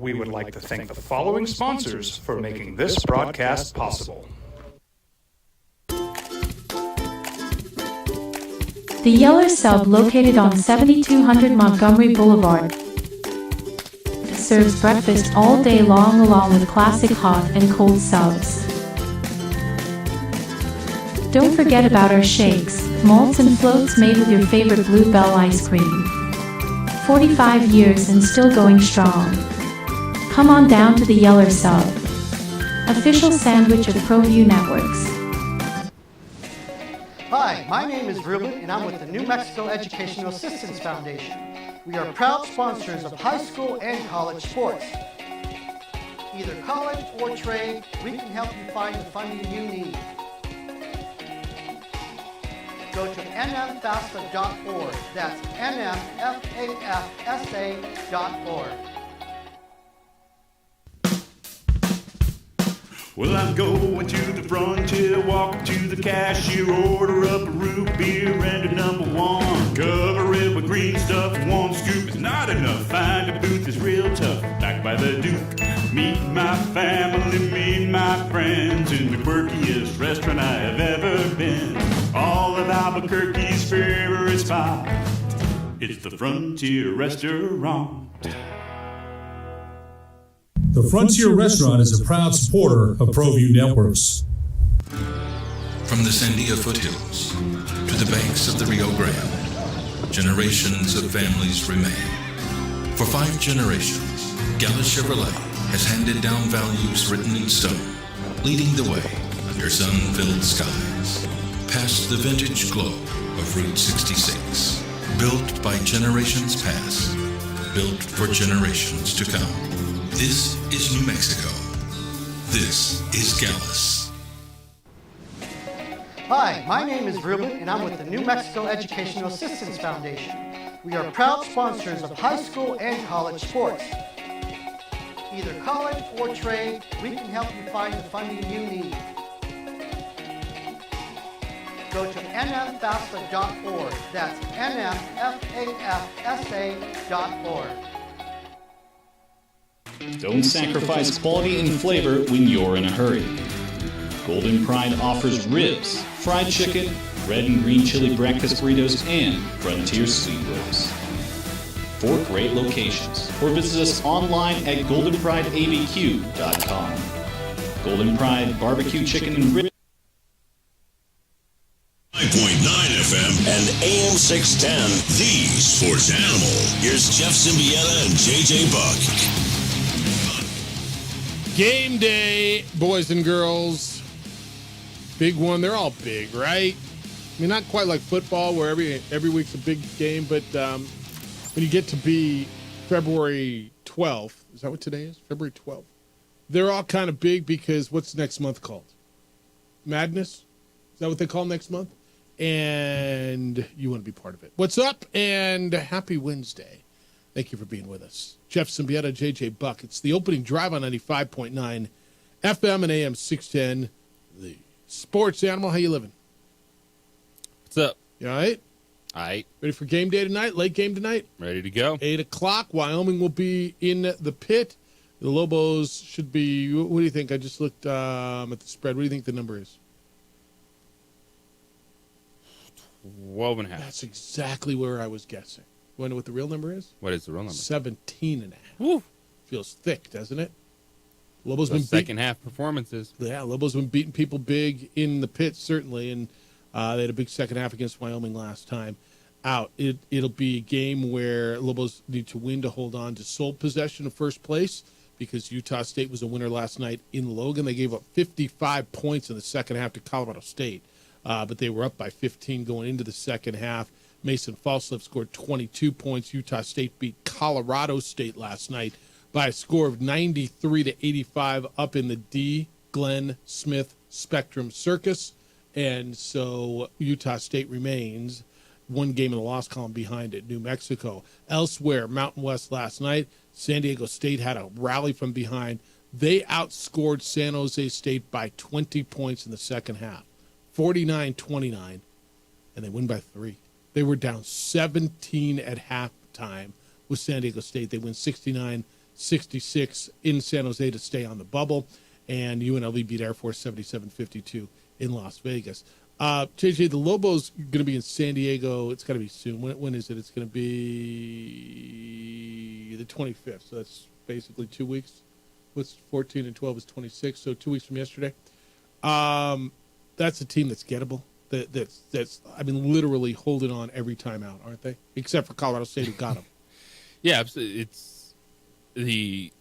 We would like to thank the following sponsors for making this broadcast possible. The Yeller Sub, located on 7200 Montgomery Boulevard, serves breakfast all day long along with classic hot and cold subs. Don't forget about our shakes, malts and floats made with your favorite Bluebell ice cream. 45 years and still going strong. Come on down to the Yeller Sub, official sandwich of ProView Networks. Hi, my name is Ruben, and I'm with the New Mexico Educational Assistance Foundation. We are proud sponsors of high school and college sports. Either college or trade, we can help you find the funding you need. Go to nmfafsa.org. That's nmfafsa.org. Well, I'm going to the frontier, walk to the cashier, order up a root beer and a number one. Cover it with green stuff, one scoop is not enough. Find a booth is real tough, back by the Duke. Meet my family, meet my friends in the quirkiest restaurant I have ever been. All of Albuquerque's favorite spot, it's the Frontier Restaurant. The Frontier Restaurant is a proud supporter of ProView Networks. From the Sandia foothills to the banks of the Rio Grande, generations of families remain. For 5 generations, Gallus Chevrolet has handed down values written in stone, leading the way under sun-filled skies, past the vintage glow of Route 66, built by generations past, built for generations to come. This is New Mexico. This is Gallus. Hi, my name is Ruben, and I'm with the New Mexico Educational Assistance Foundation. We are proud sponsors of high school and college sports. Either college or trade, we can help you find the funding you need. Go to nmfafsa.org. That's nmfafsa.org. Don't sacrifice quality and flavor when you're in a hurry. Golden Pride offers ribs, fried chicken, red and green chili breakfast burritos, and Frontier sweet rolls. 4 great locations, or visit us online at goldenprideabq.com. Golden Pride Barbecue Chicken and Ribs. 9.9 FM and AM 610, the sports animal. Here's Jeff Symbieta and JJ Buck. Game day, boys and girls. Big one. They're all big, right? I mean, not quite like football where every week's a big game, but when you get to be February 12th, is that what today is? February 12th. They're all kind of big because what's next month called? Madness? Is that what they call next month? And you want to be part of it. What's up? And happy Wednesday. Thank you for being with us. Jeff Symbieta, JJ Buck. It's the opening drive on 95.9 FM and AM 610. The sports animal. How you living? What's up? You all right? All right. Ready for game day tonight? Late game tonight? Ready to go. 8 o'clock. Wyoming will be in the pit. The Lobos should be, what do you think? I just looked at the spread. What do you think the number is? 12.5. That's exactly where I was guessing. You want to know what the real number is? What is the real number? 17.5. Woo. Feels thick, doesn't it? Lobos Those been second half performances. Yeah, Lobos been beating people big in the pit, certainly, and they had a big second half against Wyoming last time out. It'll be a game where Lobos need to win to hold on to sole possession of first place because Utah State was a winner last night in Logan. They gave up 55 points in the second half to Colorado State, but they were up by 15 going into the second half. Mason Falslev scored 22 points. Utah State beat Colorado State last night by a score of 93-85 up in the D. Glenn Smith Spectrum Circus. And so Utah State remains one game in the loss column behind it, New Mexico. Elsewhere, Mountain West last night, San Diego State had a rally from behind. They outscored San Jose State by 20 points in the second half, 49-29, and they win by 3. They were down 17 at halftime with San Diego State. They win 69-61 66 in San Jose to stay on the bubble. And UNLV beat Air Force 77-52 in Las Vegas. JJ, the Lobos going to be in San Diego. It's got to be soon. When is it? It's going to be the 25th. So that's basically 2 weeks. What's 14 and 12 is 26. So 2 weeks from yesterday. That's a team that's gettable. That's I mean, literally holding on every time out, aren't they? Except for Colorado State, who got them. Yeah, absolutely. It's the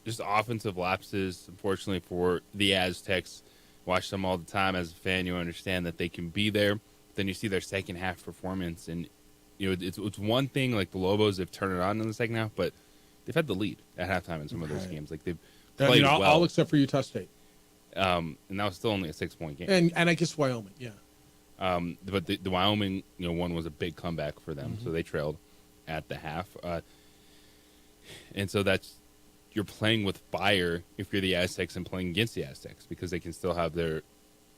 just offensive lapses, unfortunately, for the Aztecs. Watch them all the time. As a fan, you understand that they can be there. Then you see their second half performance, and it's one thing like the Lobos have turned it on in the second half, but they've had the lead at halftime in some of those games. Like they've played well, all except for Utah State, and that was still only a 6-point game. And I guess Wyoming, yeah. But the Wyoming, one was a big comeback for them, so they trailed at the half, and so that's. You're playing with fire if you're the Aztecs and playing against the Aztecs because they can still have their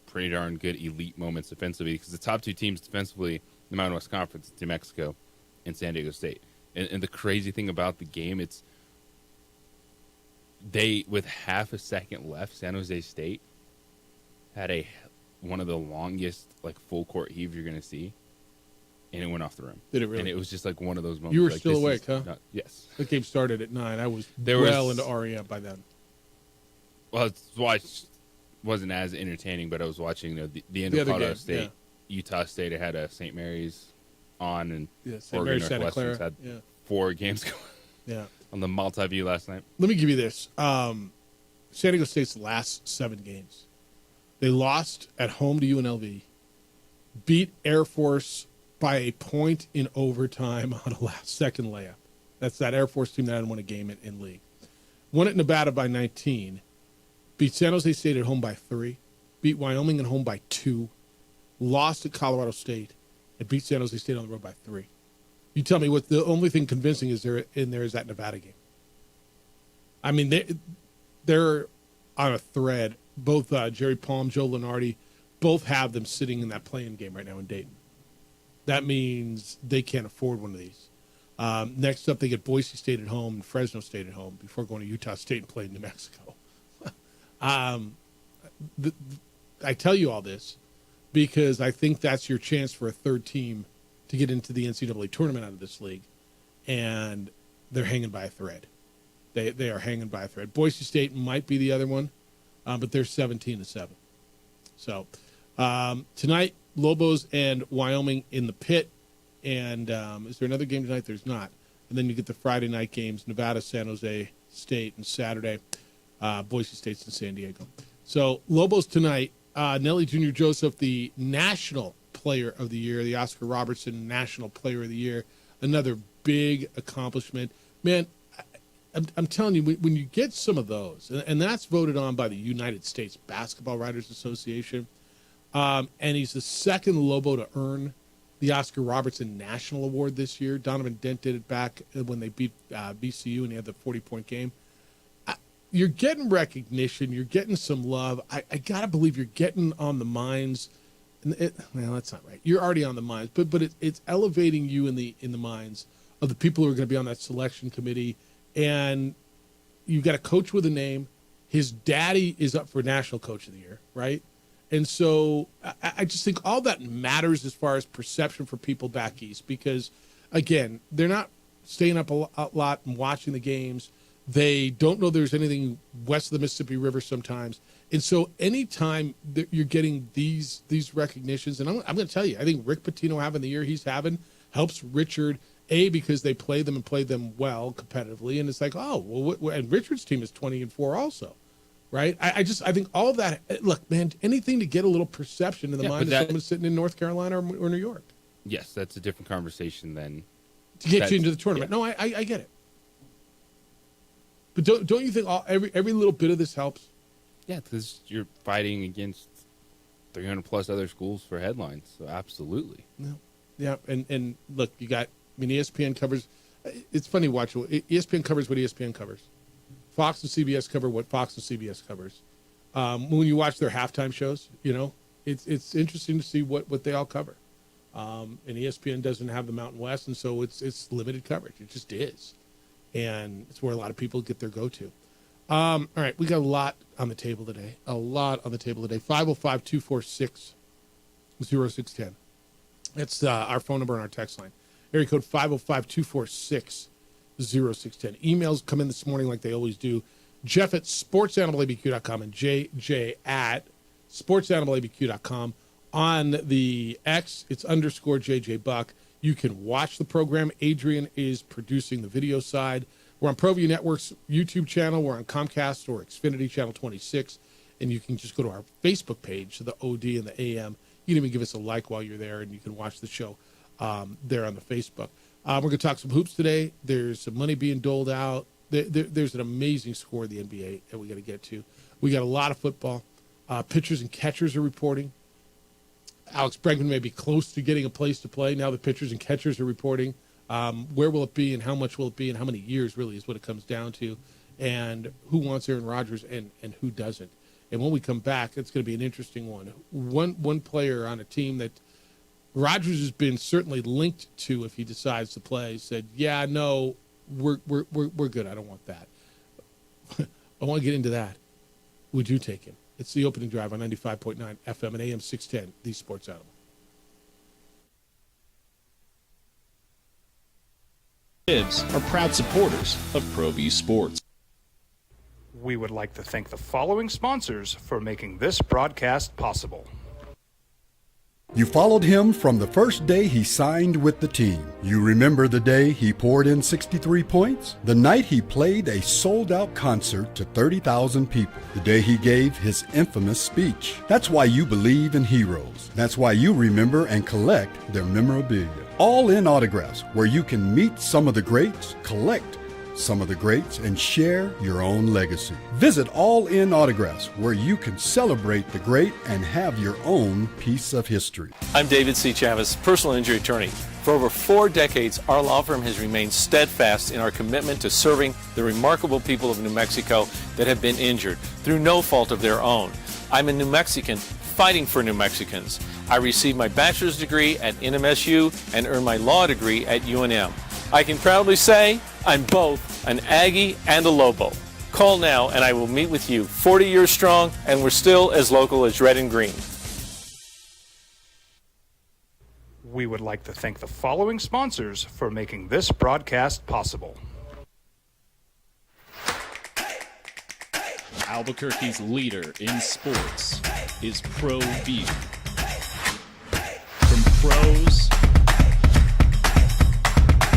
pretty darn good elite moments defensively because the top two teams defensively in the Mountain West Conference, New Mexico and San Diego State. And the crazy thing about the game, it's they, with half a second left, San Jose State had one of the longest full court heaves you're going to see. And it went off the rim. Did it really? And it was just one of those moments. You were still awake, huh? Yes. The game started at 9. I was into REM by then. Well, it wasn't as entertaining, but I was watching the end of Colorado State. Yeah. Utah State had a St. Mary's on, and St. Mary's Santa Clara had 4 games going on the multi-view last night. Let me give you this. San Diego State's last 7 games. They lost at home to UNLV, beat Air Force by a point in overtime on a last-second layup. That's that Air Force team that hadn't won a game in league. Won at Nevada by 19. Beat San Jose State at home by 3. Beat Wyoming at home by 2. Lost at Colorado State. And beat San Jose State on the road by 3. You tell me what the only thing convincing is there is that Nevada game. I mean, they're on a thread. Both Jerry Palm, Joe Lenardi, both have them sitting in that play-in game right now in Dayton. That means they can't afford one of these. Next up, they get Boise State at home and Fresno State at home before going to Utah State and playing New Mexico. I tell you all this because I think that's your chance for a third team to get into the NCAA tournament out of this league, and they're hanging by a thread. They are hanging by a thread. Boise State might be the other one, but they're 17-7. So tonight, Lobos and Wyoming in the pit. And is there another game tonight? There's not. And then you get the Friday night games, Nevada, San Jose State, and Saturday, Boise State's in San Diego. So Lobos tonight, Nelly Jr. Joseph, the National Player of the Year, the Oscar Robertson National Player of the Year, another big accomplishment. Man, I'm telling you, when you get some of those, and that's voted on by the United States Basketball Writers Association, and he's the second Lobo to earn the Oscar Robertson National Award this year. Donovan Dent did it back when they beat BCU and he had the 40-point game. You're getting recognition. You're getting some love. I got to believe you're getting on the minds. Well, that's not right. You're already on the minds, but it's elevating you in the minds of the people who are going to be on that selection committee. And you've got a coach with a name. His daddy is up for National Coach of the Year, right? And so I just think all that matters as far as perception for people back east because, again, they're not staying up a lot and watching the games. They don't know there's anything west of the Mississippi River sometimes. And so anytime that you're getting these recognitions, and I'm going to tell you, I think Rick Pitino having the year he's having helps Richard, because they play them and play them well competitively. And it's like, and Richard's team is 20-4 also. Right, I think all of that. Look, man, anything to get a little perception in the mind of someone sitting in North Carolina or New York. Yes, that's a different conversation than to get you into the tournament. Yeah. No, I get it. But don't you think every little bit of this helps? Yeah, because you're fighting against 300 plus other schools for headlines. So absolutely. Yeah, and look, you got. I mean, ESPN covers. It's funny watching. ESPN covers what ESPN covers. Fox and CBS cover what Fox and CBS covers. When you watch their halftime shows, it's interesting to see what they all cover. And ESPN doesn't have the Mountain West, and so it's limited coverage. It just is. and it's where a lot of people get their go-to. All right, we got a lot on the table today. 505-246-0610. That's our phone number on our text line. Area code 505-246-0610. Emails come in this morning like they always do. Jeff at sportsanimалabq.com and JJ at sportsanimалabq.com. On the X, it's _ JJ Buck. You can watch the program. Adrian is producing the video side. We're on ProView Network's YouTube channel. We're on Comcast or Xfinity Channel 26. And you can just go to our Facebook page, the OD and the AM. You can even give us a like while you're there, and you can watch the show there on the Facebook. We're going to talk some hoops today. There's some money being doled out. There's an amazing score of the NBA that we got to get to. We got a lot of football. Pitchers and catchers are reporting. Alex Bregman may be close to getting a place to play. Now the pitchers and catchers are reporting. Where will it be and how much will it be and how many years really is what it comes down to. And who wants Aaron Rodgers and who doesn't. And when we come back, it's going to be an interesting one. One player on a team that Rodgers has been certainly linked to if he decides to play said, yeah, no, we're good. I don't want that. I want to get into that. Would you take him? It's the opening drive on 95.9 FM and AM 610, the Sports Animal. Ribs are proud supporters of ProView Sports. We would like to thank the following sponsors for making this broadcast possible. You followed him from the first day he signed with the team. You remember the day he poured in 63 points? The night he played a sold-out concert to 30,000 people. The day he gave his infamous speech. That's why you believe in heroes. That's why you remember and collect their memorabilia. All in autographs, where you can meet some of the greats, collect some of the greats, and share your own legacy. Visit All In Autographs, where you can celebrate the great and have your own piece of history. I'm David C. Chavis, personal injury attorney. For over 4 decades, our law firm has remained steadfast in our commitment to serving the remarkable people of New Mexico that have been injured through no fault of their own. I'm a New Mexican fighting for New Mexicans. I received my bachelor's degree at NMSU and earned my law degree at UNM. I can proudly say I'm both an Aggie and a Lobo. Call now and I will meet with you. 40 years strong, and we're still as local as red and green. We would like to thank the following sponsors for making this broadcast possible. Albuquerque's leader in sports is ProView. From pros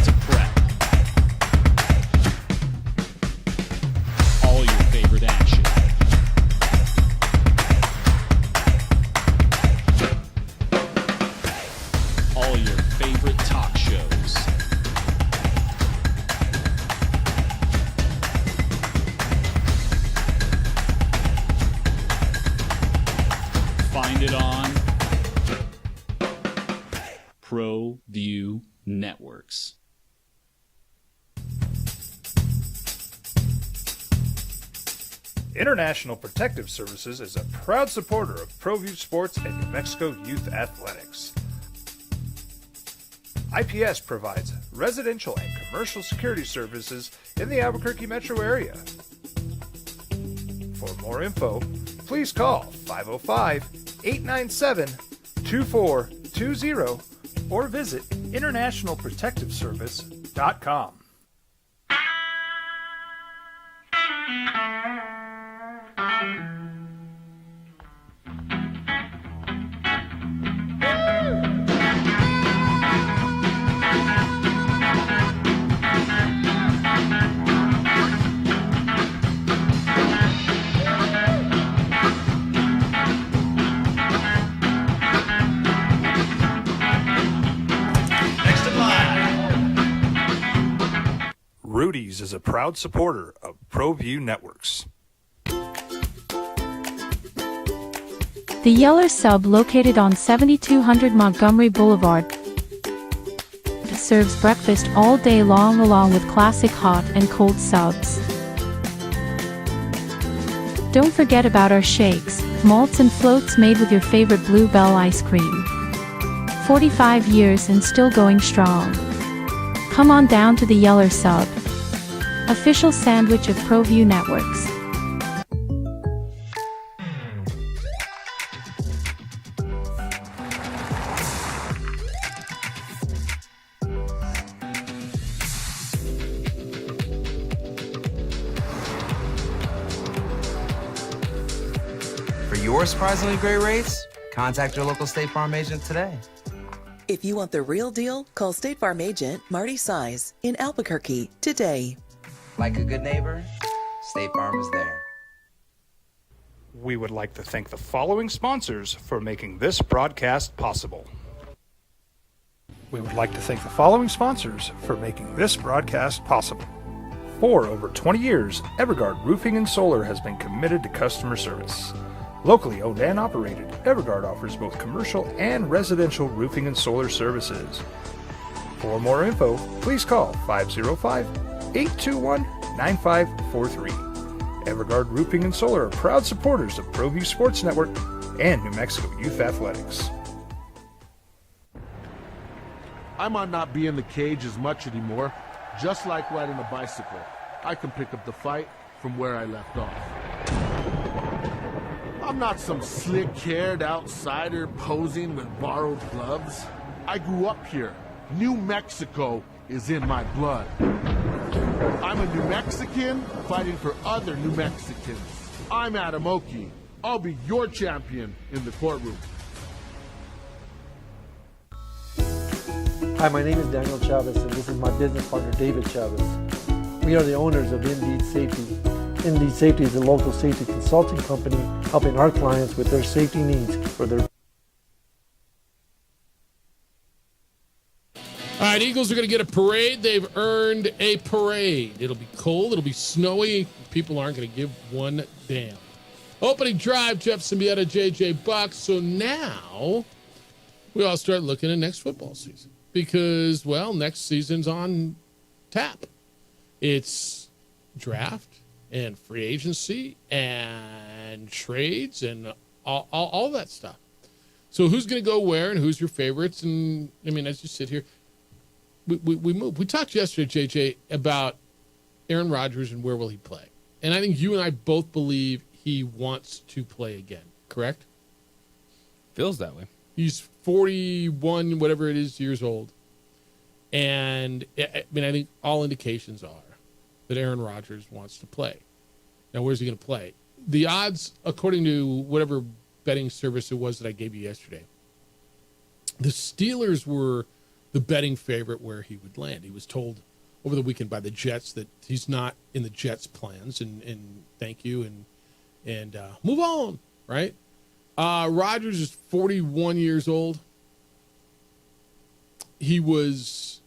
to prep. All your favorite action. All your favorite talk shows. Find it on ProView Networks. International Protective Services is a proud supporter of ProView Sports and New Mexico Youth Athletics. IPS provides residential and commercial security services in the Albuquerque metro area. For more info, please call 505-897-2420 or visit internationalprotectiveservice.com. Rudy's is a proud supporter of ProView Networks. The Yeller Sub, located on 7200 Montgomery Boulevard, serves breakfast all day long along with classic hot and cold subs. Don't forget about our shakes, malts and floats made with your favorite Bluebell ice cream. 45 years and still going strong. Come on down to the Yeller Sub. official sandwich of ProView Networks. For your surprisingly great rates, contact your local State Farm agent today. If you want the real deal, call State Farm agent Marty Size in Albuquerque today. Like a good neighbor, State Farm is there. We would like to thank the following sponsors for making this broadcast possible. We would like to thank the following sponsors for making this broadcast possible. For over 20 years, Evergard Roofing and Solar has been committed to customer service. Locally owned and operated, Evergard offers both commercial and residential roofing and solar services. For more info, please call 505-821-9543. Evergard Roofing and Solar are proud supporters of ProView Sports Network and New Mexico Youth Athletics. I might not be in the cage as much anymore. Just like riding a bicycle, I can pick up the fight from where I left off. I'm not some slick-haired outsider posing with borrowed gloves. I grew up here. New Mexico is in my blood. I'm a New Mexican fighting for other New Mexicans. I'm Adam Oki. I'll be your champion in the courtroom. Hi, my name is Daniel Chavez, and this is my business partner, David Chavez. We are the owners of Indeed Safety. Indeed Safety is a local safety consulting company helping our clients with their safety needs for their... All right, Eagles are going to get a parade. They've earned a parade. It'll be cold. It'll be snowy. People aren't going to give one damn. Opening drive, Jeff Symbieta, JJ Buck. So now we all start looking at next football season because, well, next season's on tap. It's draft and free agency and trades and all that stuff. So who's going to go where and who's your favorites? And, I mean, as you sit here, we move. We talked yesterday, JJ, about Aaron Rodgers and where will he play. And I think you and I both believe he wants to play again, correct? Feels that way. He's 41, whatever it is, years old. And, I mean, I think all indications are that Aaron Rodgers wants to play. Now, where's he going to play? The odds, according to whatever betting service it was that I gave you yesterday, the Steelers were the betting favorite where he would land. He was told over the weekend by the Jets that he's not in the Jets' plans, and thank you, and move on, right? Rodgers is 41 years old. He was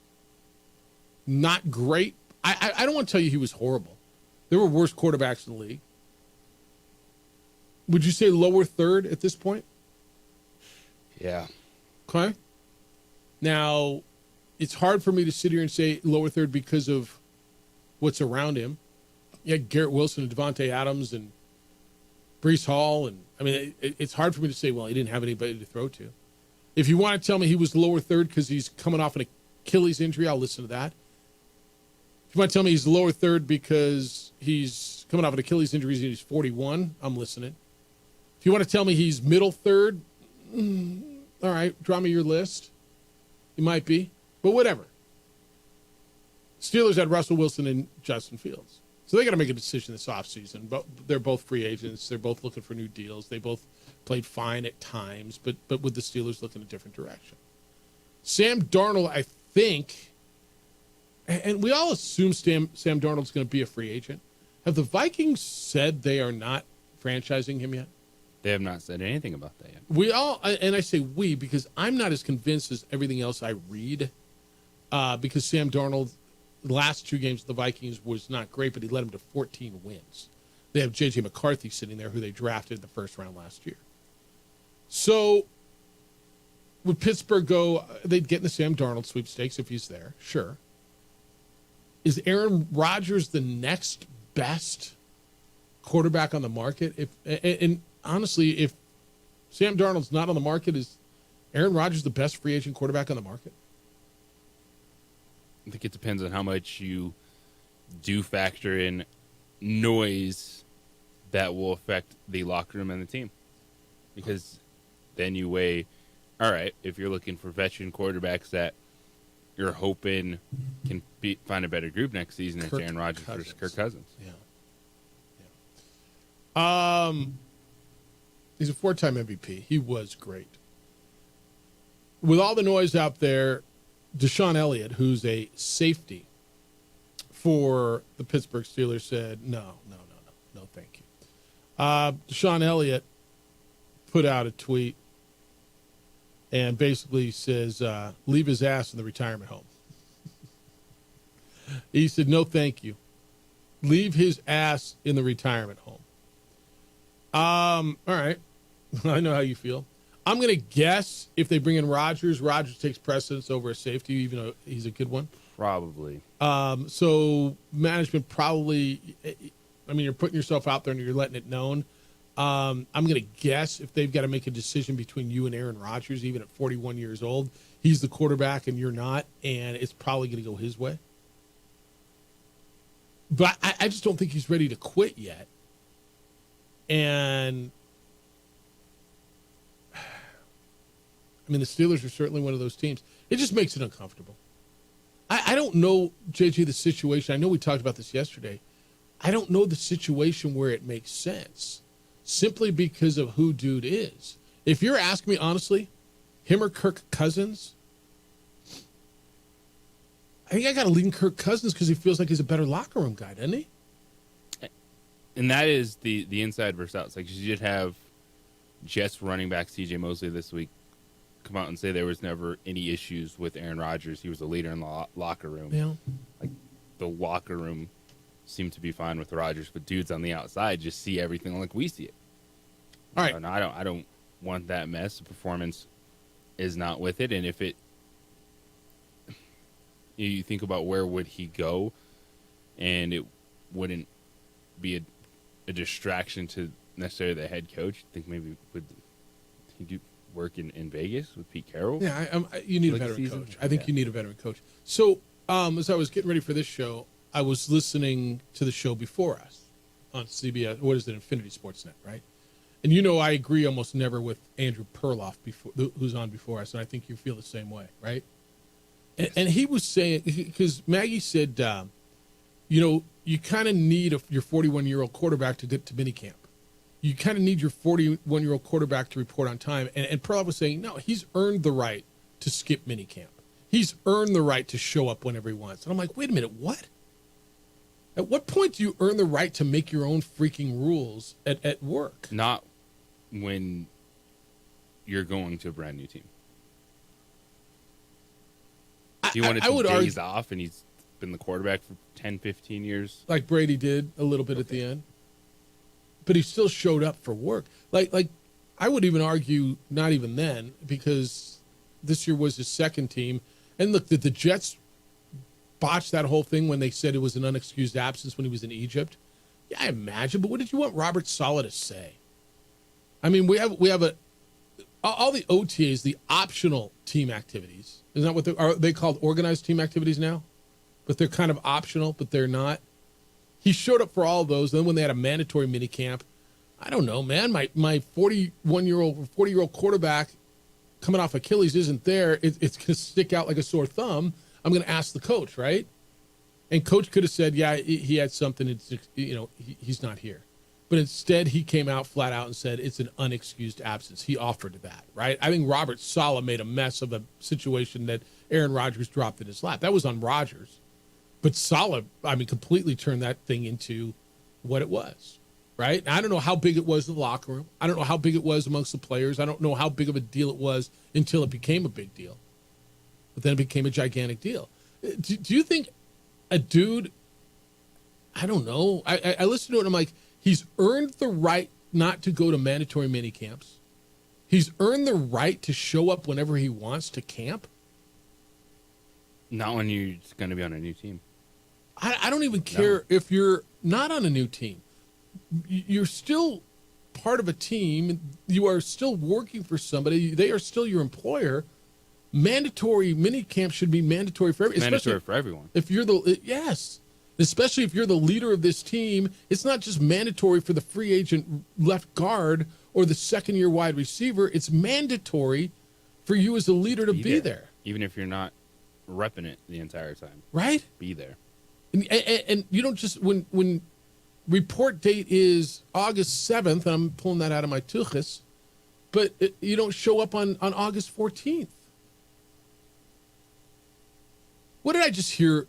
not great. I don't want to tell you he was horrible. There were worse quarterbacks in the league. Would you say lower third at this point? Yeah. Okay. Now, it's hard for me to sit here and say lower third because of what's around him. Yeah, Garrett Wilson and Devontae Adams and Breece Hall. And I mean, it's hard for me to say, well, he didn't have anybody to throw to. If you want to tell me he was lower third because he's coming off an Achilles injury, I'll listen to that. If you want to tell me he's lower third because he's coming off an Achilles injury and he's 41, I'm listening. If you want to tell me he's middle third, all right, draw me your list. He might be, but whatever. Steelers had Russell Wilson and Justin Fields. So they got to make a decision this offseason. But they're both free agents. They're both looking for new deals. They both played fine at times, but with the Steelers looking a different direction. Sam Darnold, I think, and we all assume Sam Darnold's going to be a free agent. Have the Vikings said they are not franchising him yet? They have not said anything about that yet. We all, and I say we because I'm not as convinced as everything else I read, because Sam Darnold, the last two games of the Vikings was not great, but he led them to 14 wins. They have J.J. McCarthy sitting there, who they drafted in the first round last year. So would Pittsburgh go, they'd get in the Sam Darnold sweepstakes if he's there? Sure. Is Aaron Rodgers the next best quarterback on the market? And honestly, if Sam Darnold's not on the market, is Aaron Rodgers the best free agent quarterback on the market? I think it depends on how much you do factor in noise that will affect the locker room and the team. Because then you weigh, all right, if you're looking for veteran quarterbacks that you're hoping can find a better group next season, it's Aaron Rodgers versus Kirk Cousins. He's a 4-time MVP. He was great. With all the noise out there, Deshaun Elliott, who's a safety for the Pittsburgh Steelers, said, no, thank you. Deshaun Elliott put out a tweet and basically says, leave his ass in the retirement home. He said, no, thank you. Leave his ass in the retirement home. All right. I know how you feel. I'm going to guess if they bring in Rodgers takes precedence over a safety, even though he's a good one. Probably. So management probably, I mean, you're putting yourself out there and you're letting it known. I'm going to guess if they've got to make a decision between you and Aaron Rodgers, even at 41 years old, he's the quarterback and you're not, and it's probably going to go his way. But I just don't think he's ready to quit yet. And I mean, the Steelers are certainly one of those teams. It just makes it uncomfortable. I don't know, JJ, the situation. I know we talked about this yesterday. I don't know the situation where it makes sense simply because of who dude is. If you're asking me honestly, him or Kirk Cousins, I think I got to lean Kirk Cousins because he feels like he's a better locker room guy, doesn't he? And that is the inside versus outside. Like, you did have Jets running back C.J. Mosley this week come out and say there was never any issues with Aaron Rodgers. He was a leader in the locker room. Yeah. Like, the locker room seemed to be fine with Rodgers, but dudes on the outside just see everything like we see it. All right. And I don't want that mess. The performance is not with it, and if it, you think about where would he go, and it wouldn't be a distraction to necessarily the head coach. I think maybe would he do work in Vegas with Pete Carroll? Yeah, you need a veteran coach. I think you need a veteran coach. So as I was getting ready for this show, I was listening to the show before us on CBS. What is it, Infinity Sportsnet, right? And you know I agree almost never with Andrew Perloff, who's on before us, and I think you feel the same way, right? And he was saying, because Maggie said, you kind of need your 41-year-old quarterback to get to minicamp. You kind of need your 41-year-old quarterback to report on time. And Perloff was saying, no, he's earned the right to skip minicamp. He's earned the right to show up whenever he wants. And I'm like, wait a minute, what? At what point do you earn the right to make your own freaking rules at work? Not when you're going to a brand new team. He wanted some days off, and he's been the quarterback for 10, 15 years. Like Brady did a little bit at the end. But he still showed up for work. Like I would even argue not even then, because this year was his second team. And look, did the Jets botch that whole thing when they said it was an unexcused absence when he was in Egypt? Yeah, I imagine. But what did you want Robert Saleh to say? I mean, we have all the OTAs, the optional team activities. Isn't that what are they called? Organized team activities now? But they're kind of optional, but they're not. He showed up for all of those. Then when they had a mandatory minicamp, I don't know, man. My 40-year-old quarterback coming off Achilles isn't there. It's going to stick out like a sore thumb. I'm going to ask the coach, right? And coach could have said, yeah, he had something. It's, he's not here. But instead, he came out flat out and said it's an unexcused absence. He offered that, right? I think Robert Saleh made a mess of a situation that Aaron Rodgers dropped in his lap. That was on Rodgers. But Saleh, completely turned that thing into what it was, right? And I don't know how big it was in the locker room. I don't know how big it was amongst the players. I don't know how big of a deal it was until it became a big deal. But then it became a gigantic deal. Do you think a dude, I don't know. I listen to it and I'm like, he's earned the right not to go to mandatory mini camps. He's earned the right to show up whenever he wants to camp. Not when you're going to be on a new team. I don't even care if you're not on a new team. You're still part of a team. You are still working for somebody. They are still your employer. Mandatory mini camp should be mandatory for everyone. Mandatory for everyone. If you're yes. Especially if you're the leader of this team, it's not just mandatory for the free agent left guard or the second-year wide receiver. It's mandatory for you as a leader to be there. Even if you're not repping it the entire time. Right? Be there. And you don't just, when report date is August 7th, and I'm pulling that out of my tuchus, but you don't show up on August 14th. What did I just hear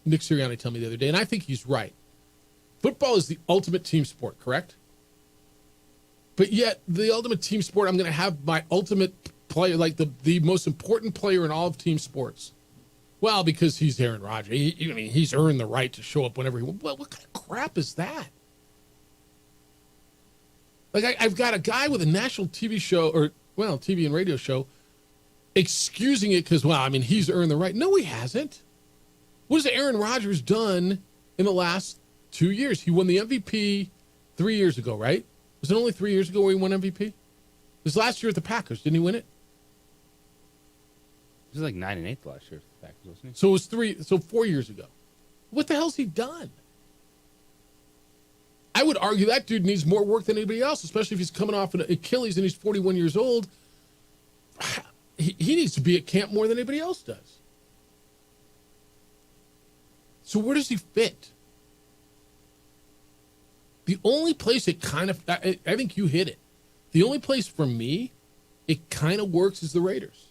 Nick Sirianni tell me the other day? And I think he's right. Football is the ultimate team sport, correct? But yet, the ultimate team sport, I'm going to have my ultimate player, like the most important player in all of team sports. Well, because he's Aaron Rodgers. He's earned the right to show up whenever he wants. What kind of crap is that? Like, I've got a guy with a national TV show, TV and radio show, excusing it because, he's earned the right. No, he hasn't. What has Aaron Rodgers done in the last 2 years? He won the MVP 3 years ago, right? Was it only 3 years ago where he won MVP? His last year at the Packers. Didn't he win it? He was like 9-8 last year at the Packers, wasn't he? So it was 4 years ago. What the hell's he done? I would argue that dude needs more work than anybody else, especially if he's coming off an Achilles and he's 41 years old. He needs to be at camp more than anybody else does. So where does he fit? The only place it kind of, I think you hit it. The only place for me it kind of works is the Raiders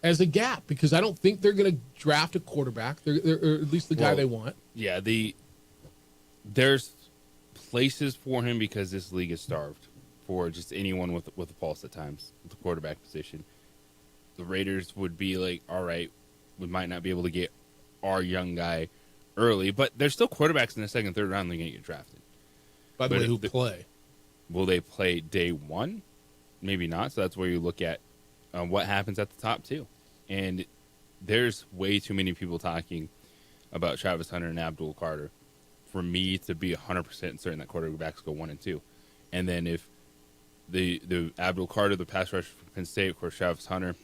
as a gap, because I don't think they're going to draft a quarterback, or at least the guy they want. Yeah, there's places for him because this league is starved for just anyone with a pulse at times with the quarterback position. The Raiders would be like, all right, we might not be able to get our young guy early, but there's still quarterbacks in the second, third round that are going to get drafted. By the way, who play? Will they play day one? Maybe not. So that's where you look at what happens at the top, too. And there's way too many people talking about Travis Hunter and Abdul Carter for me to be 100% certain that quarterbacks go 1 and 2. And then if the Abdul Carter, the pass rusher from Penn State, of course, Travis Hunter,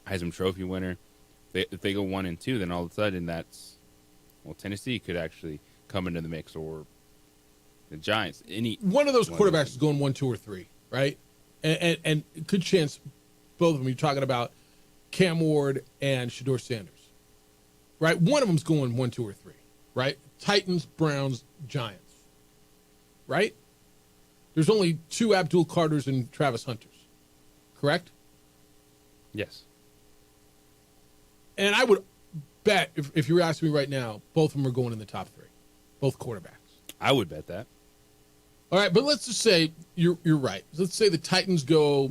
Heisman Trophy winner, if they go 1 and 2, then all of a sudden Tennessee could actually come into the mix, or the Giants. One of those quarterbacks is going 1, 2, or 3, right? And good chance both of them. You're talking about Cam Ward and Shedeur Sanders, right? One of them's going 1, 2, or 3, right? Titans, Browns, Giants, right? There's only 2 Abdul Carters and Travis Hunters, correct? Yes. And I would bet, if you were asking me right now, both of them are going in the top 3, both quarterbacks. I would bet that. All right, but let's just say you're right. Let's say the Titans go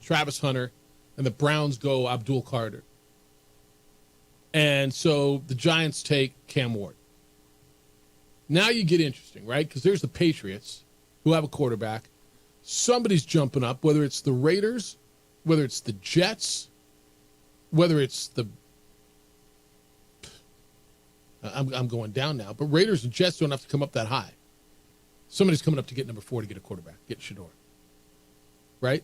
Travis Hunter and the Browns go Abdul Carter. And so the Giants take Cam Ward. Now you get interesting, right? Because there's the Patriots who have a quarterback. Somebody's jumping up, whether it's the Raiders, whether it's the Jets, whether it's the I'm going down now, but Raiders and Jets don't have to come up that high. Somebody's coming up to get number 4 to get a quarterback, get Shedeur. Right?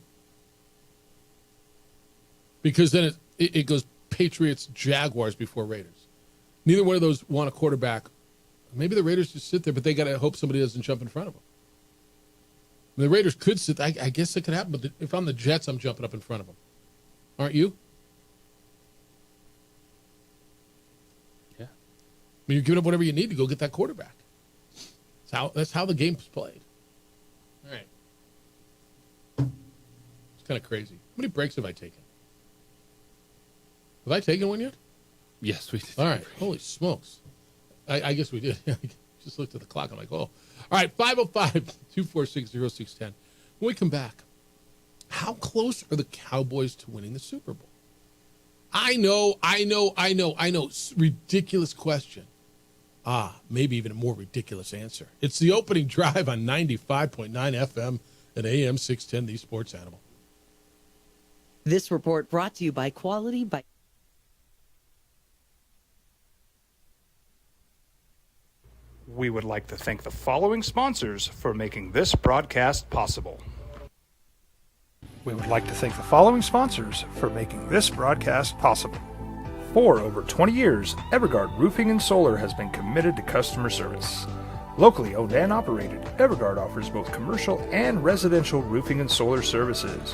Because then it goes Patriots, Jaguars before Raiders. Neither one of those want a quarterback. Maybe the Raiders just sit there, but they got to hope somebody doesn't jump in front of them. The Raiders could sit. I guess it could happen, but if I'm the Jets, I'm jumping up in front of them. Aren't you? Yeah. I mean, you're giving up whatever you need to go get that quarterback. That's how the game's played. All right. It's kind of crazy. How many breaks have I taken? Have I taken one yet? Yes, we did. All right. Holy smokes. I guess we did. I just looked at the clock. I'm like, oh. All right, 505-246-0610. When we come back, how close are the Cowboys to winning the Super Bowl? I know. Ridiculous question. Maybe even a more ridiculous answer. It's the opening drive on 95.9 FM and AM 610, the Sports Animal. This report brought to you by Quality by... We would like to thank the following sponsors for making this broadcast possible. We would like to thank the following sponsors for making this broadcast possible. For over 20 years, Evergard Roofing and Solar has been committed to customer service. Locally owned and operated, Evergard offers both commercial and residential roofing and solar services.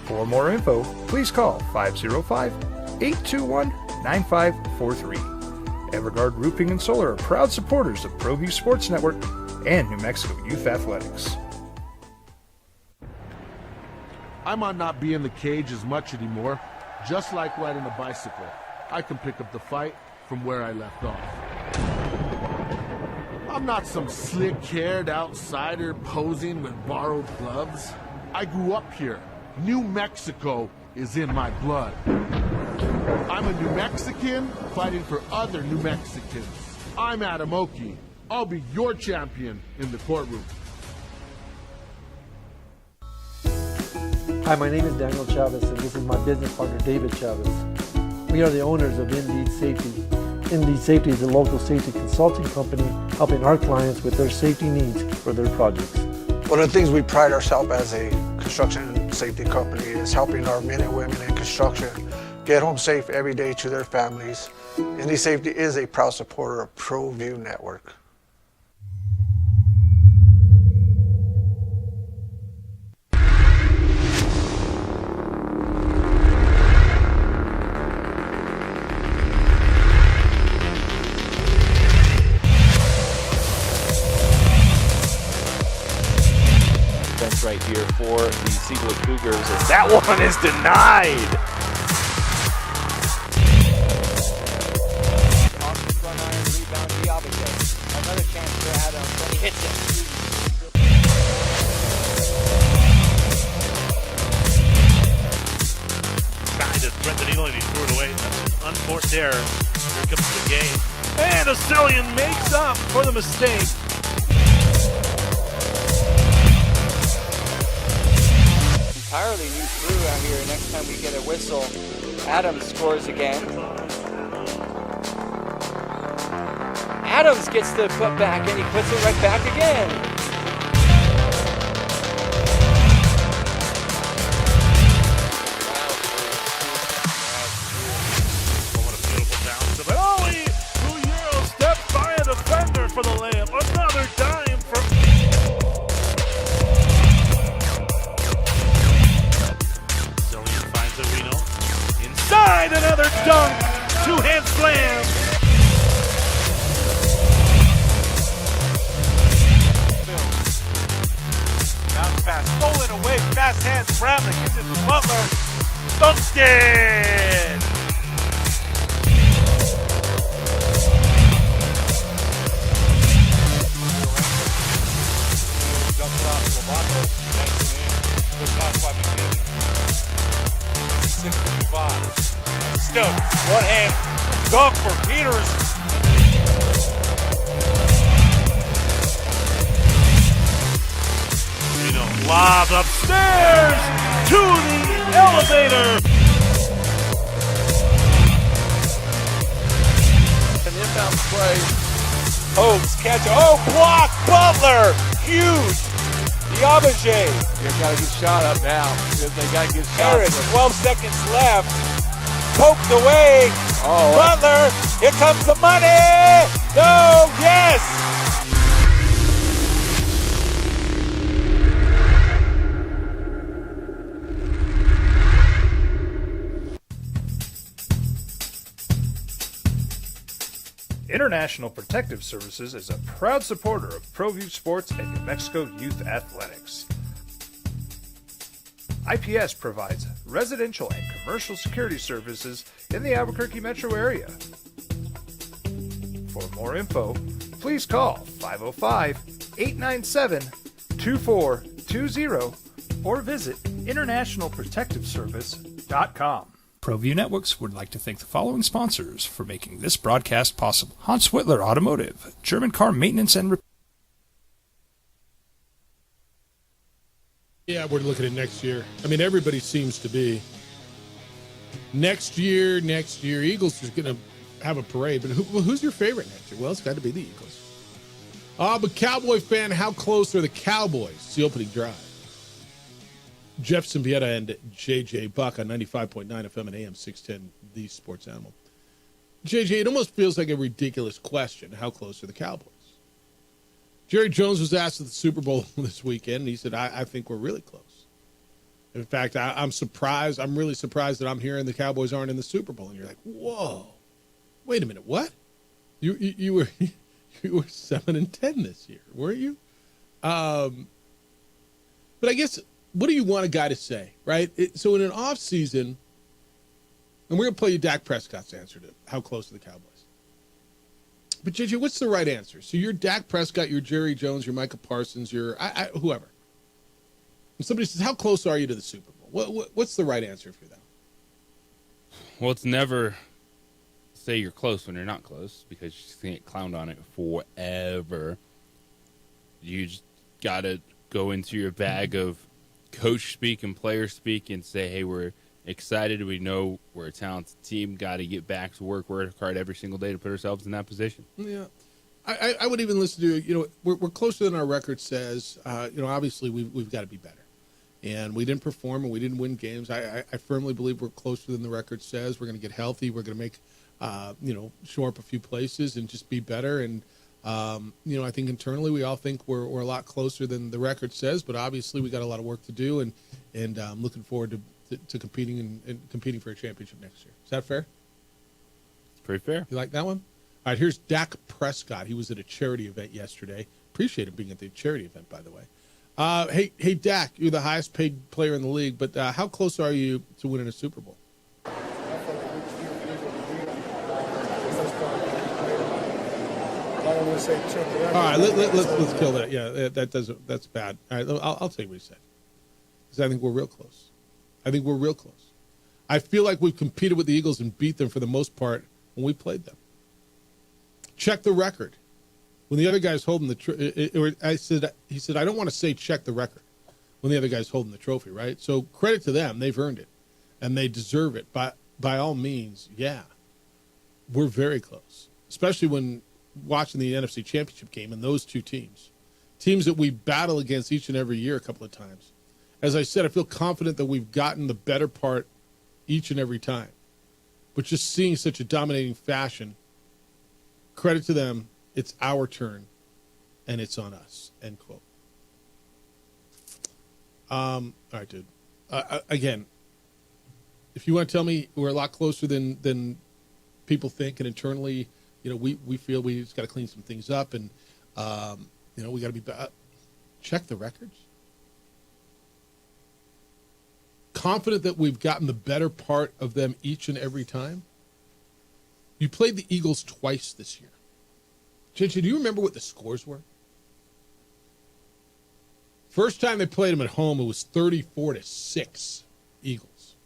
For more info, please call 505-821-9543. Evergard Roofing and Solar are proud supporters of ProView Sports Network and New Mexico Youth Athletics. I might not be in the cage as much anymore. Just like riding a bicycle, I can pick up the fight from where I left off. I'm not some slick-haired outsider posing with borrowed gloves. I grew up here. New Mexico is in my blood. I'm a New Mexican fighting for other New Mexicans. I'm Adam Oki. I'll be your champion in the courtroom. Hi, my name is Daniel Chavez, and this is my business partner, David Chavez. We are the owners of Indeed Safety. Indeed Safety is a local safety consulting company helping our clients with their safety needs for their projects. One of the things we pride ourselves as a construction safety company is helping our men and women in construction get home safe every day to their families. Indeed Safety is a proud supporter of ProView Network. Right here for the Seawood Cougars, and that one is denied. Off the front iron, rebound, Diabate. Another chance for Adams, but he hits it. Trying to thread the needle and he threw it away. That's an unforced error. Here comes the game. And Ocellian makes up for the mistake. Entirely new crew out here. Next time we get a whistle, Adams scores again. Adams gets the put back and he puts it right back again. What a beautiful bounce. But Ollie, who Euro steps by a defender for the layup. Another dime from inside, another dunk, two-hand slam. Bounce pass, stolen away, fast hands, Bramlett gives it to Butler, dunked it. Dumps it off to Lovato, banks it in, good pass by McKinney. 6:55. Still, one hand dunk for Peters. Lob upstairs to the elevator. An inbound play. Oaks catch. Oh, block. Butler. Huge. Diabate. They've got to get shot up now. They got to get shot Harris, 12 seconds left. Poked away. Oh. Butler. Here comes the money. No. Yes. International Protective Services is a proud supporter of ProView Sports and New Mexico Youth Athletics. IPS provides residential and commercial security services in the Albuquerque metro area. For more info, please call 505-897-2420 or visit internationalprotectiveservice.com. ProView Networks would like to thank the following sponsors for making this broadcast possible. Hans Whitler Automotive, German car maintenance and repair. Yeah, we're looking at next year. I mean, everybody seems to be. Next year, Eagles is going to have a parade. But who's your favorite next year? Well, it's got to be the Eagles. But Cowboy fan, how close are the Cowboys to the opening drive? Jeff Symbieta and JJ Buck on 95.9 FM and AM 610, the Sports Animal. JJ, it almost feels like a ridiculous question. How close are the Cowboys? Jerry Jones was asked at the Super Bowl this weekend, and he said, I think we're really close. In fact, I'm surprised. I'm really surprised that I'm hearing the Cowboys aren't in the Super Bowl. And you're like, whoa, wait a minute, what? You were 7-10 this year, weren't you? But I guess, what do you want a guy to say, right? So in an off season, and we're gonna play you Dak Prescott's answer to how close are the Cowboys. But JJ, what's the right answer? So you're Dak Prescott, you're Jerry Jones, you're Micah Parsons, you're whoever. And somebody says, how close are you to the Super Bowl? What's the right answer for them? Well, it's never say you're close when you're not close, because you just can't clown on it forever. You just got to go into your bag of coach speak and player speak and say, hey, we're excited. We know we're a talented team. Got to get back to work hard every single day to put ourselves in that position. Yeah. I would even listen to, we're closer than our record says. Obviously we've got to be better. And we didn't perform and we didn't win games. I firmly believe we're closer than the record says. We're going to get healthy. We're going to make, shore up a few places and just be better. And, I think internally we all think we're a lot closer than the record says, but obviously we got a lot of work to do, and I'm looking forward to competing and competing for a championship next year. Is that fair? Pretty fair. You like that one? All right, here's Dak Prescott. He was at a charity event yesterday. Appreciate him being at the charity event, by the way. Hey, Dak, you're the highest paid player in the league, but how close are you to winning a Super Bowl? All right, let's kill that. Yeah, that's bad. All right, I'll tell you what he said. Because I think we're real close. I feel like we've competed with the Eagles and beat them for the most part when we played them. Check the record. When the other guy's holding he said, I don't want to say check the record when the other guy's holding the trophy, right? So credit to them. They've earned it, and they deserve it. By all means, yeah, we're very close, especially when watching the NFC Championship game and those two teams that we battle against each and every year a couple of times. As I said, I feel confident that we've gotten the better part each and every time. But just seeing such a dominating fashion, credit to them, it's our turn, and it's on us, end quote. All right, dude. Again, if you want to tell me we're a lot closer than people think, and internally, we feel we just got to clean some things up, and we got to be check the records. Confident that we've gotten the better part of them each and every time. You played the Eagles twice this year. JJ, do you remember what the scores were? First time they played them at home, it was 34-6 Eagles.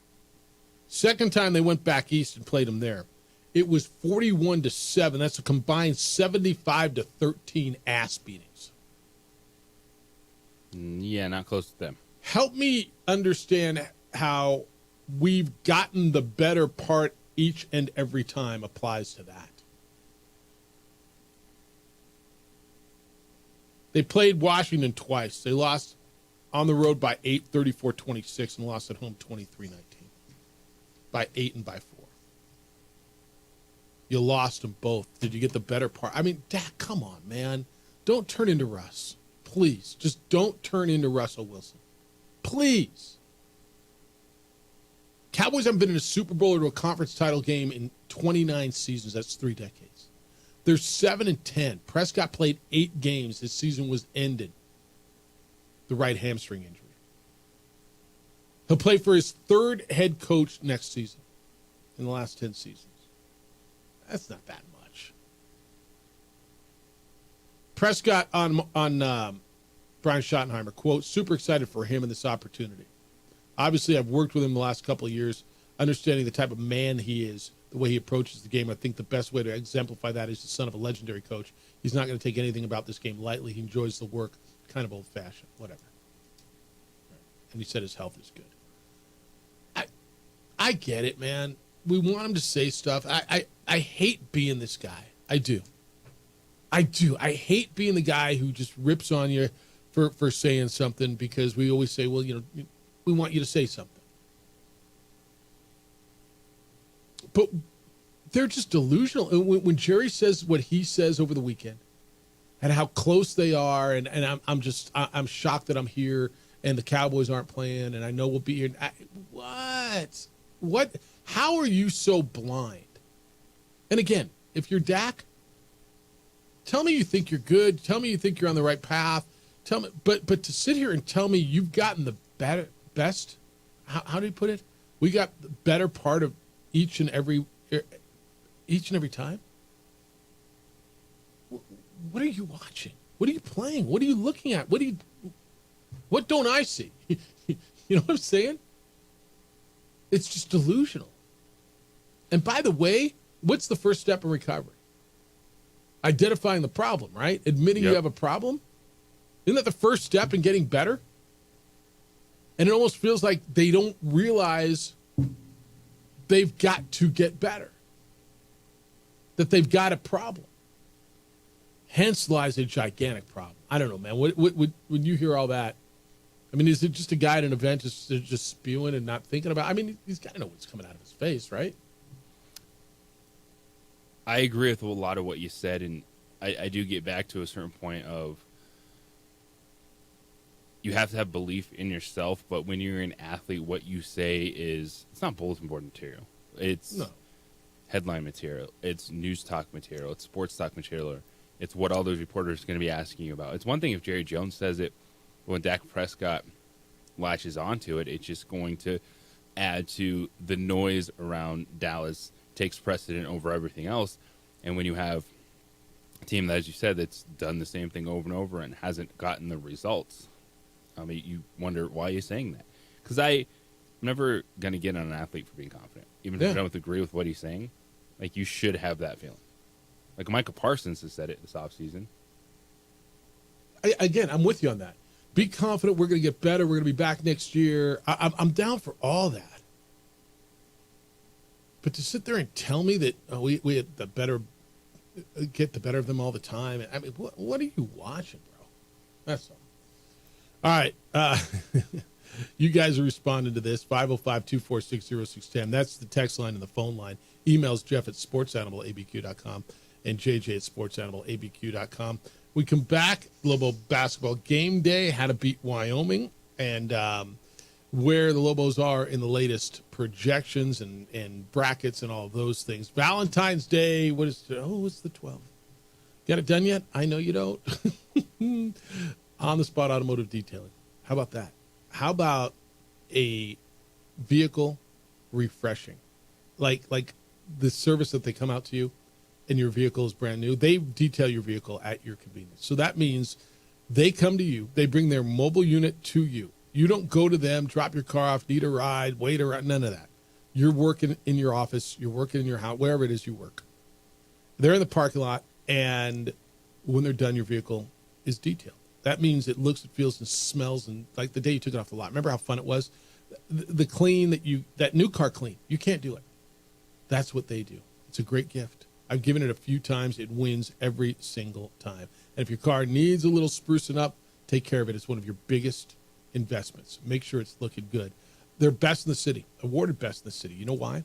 Second time they went back east and played them there, it was 41-7. That's a combined 75-13 ass beatings. Yeah, not close to them. Help me understand how we've gotten the better part each and every time applies to that. They played Washington twice. They lost on the road by 8, 34-26, and lost at home 23-19. By 8 and by 4. You lost them both. Did you get the better part? I mean, Dak, come on, man. Don't turn into Russ. Please. Just don't turn into Russell Wilson. Please. Cowboys haven't been in a Super Bowl or to a conference title game in 29 seasons. That's 3 decades. They're 7-10. Prescott played 8 games. His season was ended. The right hamstring injury. He'll play for his 3rd head coach next season in the last 10 seasons. That's not that much. Prescott on Brian Schottenheimer, quote, super excited for him and this opportunity. Obviously, I've worked with him the last couple of years, understanding the type of man he is, the way he approaches the game. I think the best way to exemplify that is the son of a legendary coach. He's not going to take anything about this game lightly. He enjoys the work, kind of old-fashioned, whatever. And he said his health is good. I get it, man. We want him to say stuff. I hate being this guy. I do. I hate being the guy who just rips on you for saying something, because we always say, well, we we want you to say something. But they're just delusional. And when Jerry says what he says over the weekend and how close they are, and I'm shocked that I'm here and the Cowboys aren't playing, and I know we'll be here. What? How are you so blind? And again, if you're Dak, tell me you think you're good. Tell me you think you're on the right path. Tell me, but to sit here and tell me you've gotten the best, how do you put it? We got the better part of each and every time. What are you watching? What are you playing? What are you looking at? What don't I see? You know what I'm saying? It's just delusional. And by the way, what's the first step in recovery? Identifying the problem, right? Admitting you have a problem. Isn't that the first step in getting better? And it almost feels like they don't realize they've got to get better, that they've got a problem. Hence lies a gigantic problem. I don't know, man. When you hear all that, I mean, is it just a guy at an event just spewing and not thinking about it? I mean, he's got to know what's coming out of his face, right? I agree with a lot of what you said, and I do get back to a certain point of you have to have belief in yourself, but when you're an athlete, what you say it's not bulletin board material. It's headline material. It's news talk material. It's sports talk material. It's what all those reporters are going to be asking you about. It's one thing if Jerry Jones says it, but when Dak Prescott latches onto it, it's just going to add to the noise around Dallas, takes precedent over everything else. And when you have a team that, as you said, that's done the same thing over and over and hasn't gotten the results, I mean, you wonder why you're saying that. Because I'm never going to get on an athlete for being confident. Even if I don't agree with what he's saying, like, you should have that feeling. Like Micah Parsons has said it this offseason. Again, I'm with you on that. Be confident we're going to get better. We're going to be back next year. I'm down for all that. But to sit there and tell me that we had get the better of them all the time. I mean, what are you watching, bro? That's all. All right. You guys are responding to this. 505-246-0610. That's the text line and the phone line. Emails Jeff at sportsanimалabq.com and JJ at sportsanimалabq.com. We come back, Lobo basketball game day, how to beat Wyoming, and where the Lobos are in the latest projections and brackets and all of those things. Valentine's Day, it's the 12th. Got it done yet? I know you don't. On-the-spot automotive detailing. How about that? How about a vehicle refreshing? Like the service that they come out to you and your vehicle is brand new. They detail your vehicle at your convenience. So that means they come to you. They bring their mobile unit to you. You don't go to them, drop your car off, need a ride, wait around, none of that. You're working in your office. You're working in your house, wherever it is you work. They're in the parking lot, and when they're done, your vehicle is detailed. That means it looks, it feels, and smells, and like the day you took it off the lot. Remember how fun it was? The clean that new car clean. You can't do it. That's what they do. It's a great gift. I've given it a few times. It wins every single time. And if your car needs a little sprucing up, take care of it. It's one of your biggest investments. Make sure it's looking good. They're best in the city, awarded best in the city. You know why?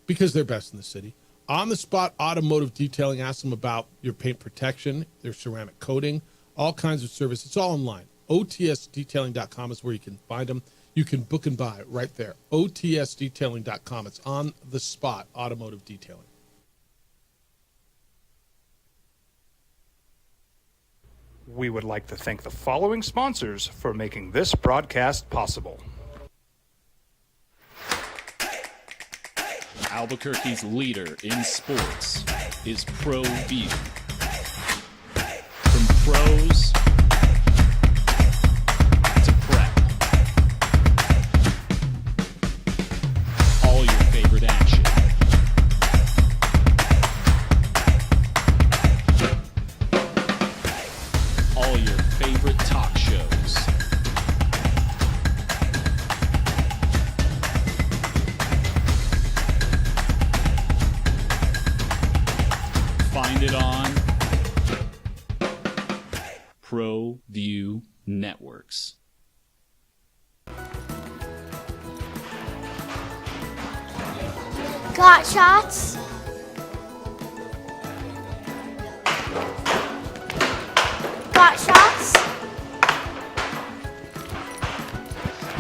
Because they're best in the city. On-the-spot automotive detailing. Ask them about your paint protection, their ceramic coating, all kinds of service. It's all online. OTSdetailing.com is where you can find them. You can book and buy right there. OTSdetailing.com. It's on the spot automotive detailing. We would like to thank the following sponsors for making this broadcast possible. Albuquerque's leader in sports is Pro View. From pros to prep. All your favorite action. All your favorite talk shows. Find it on Pro View Networks. Got shots. Got shots.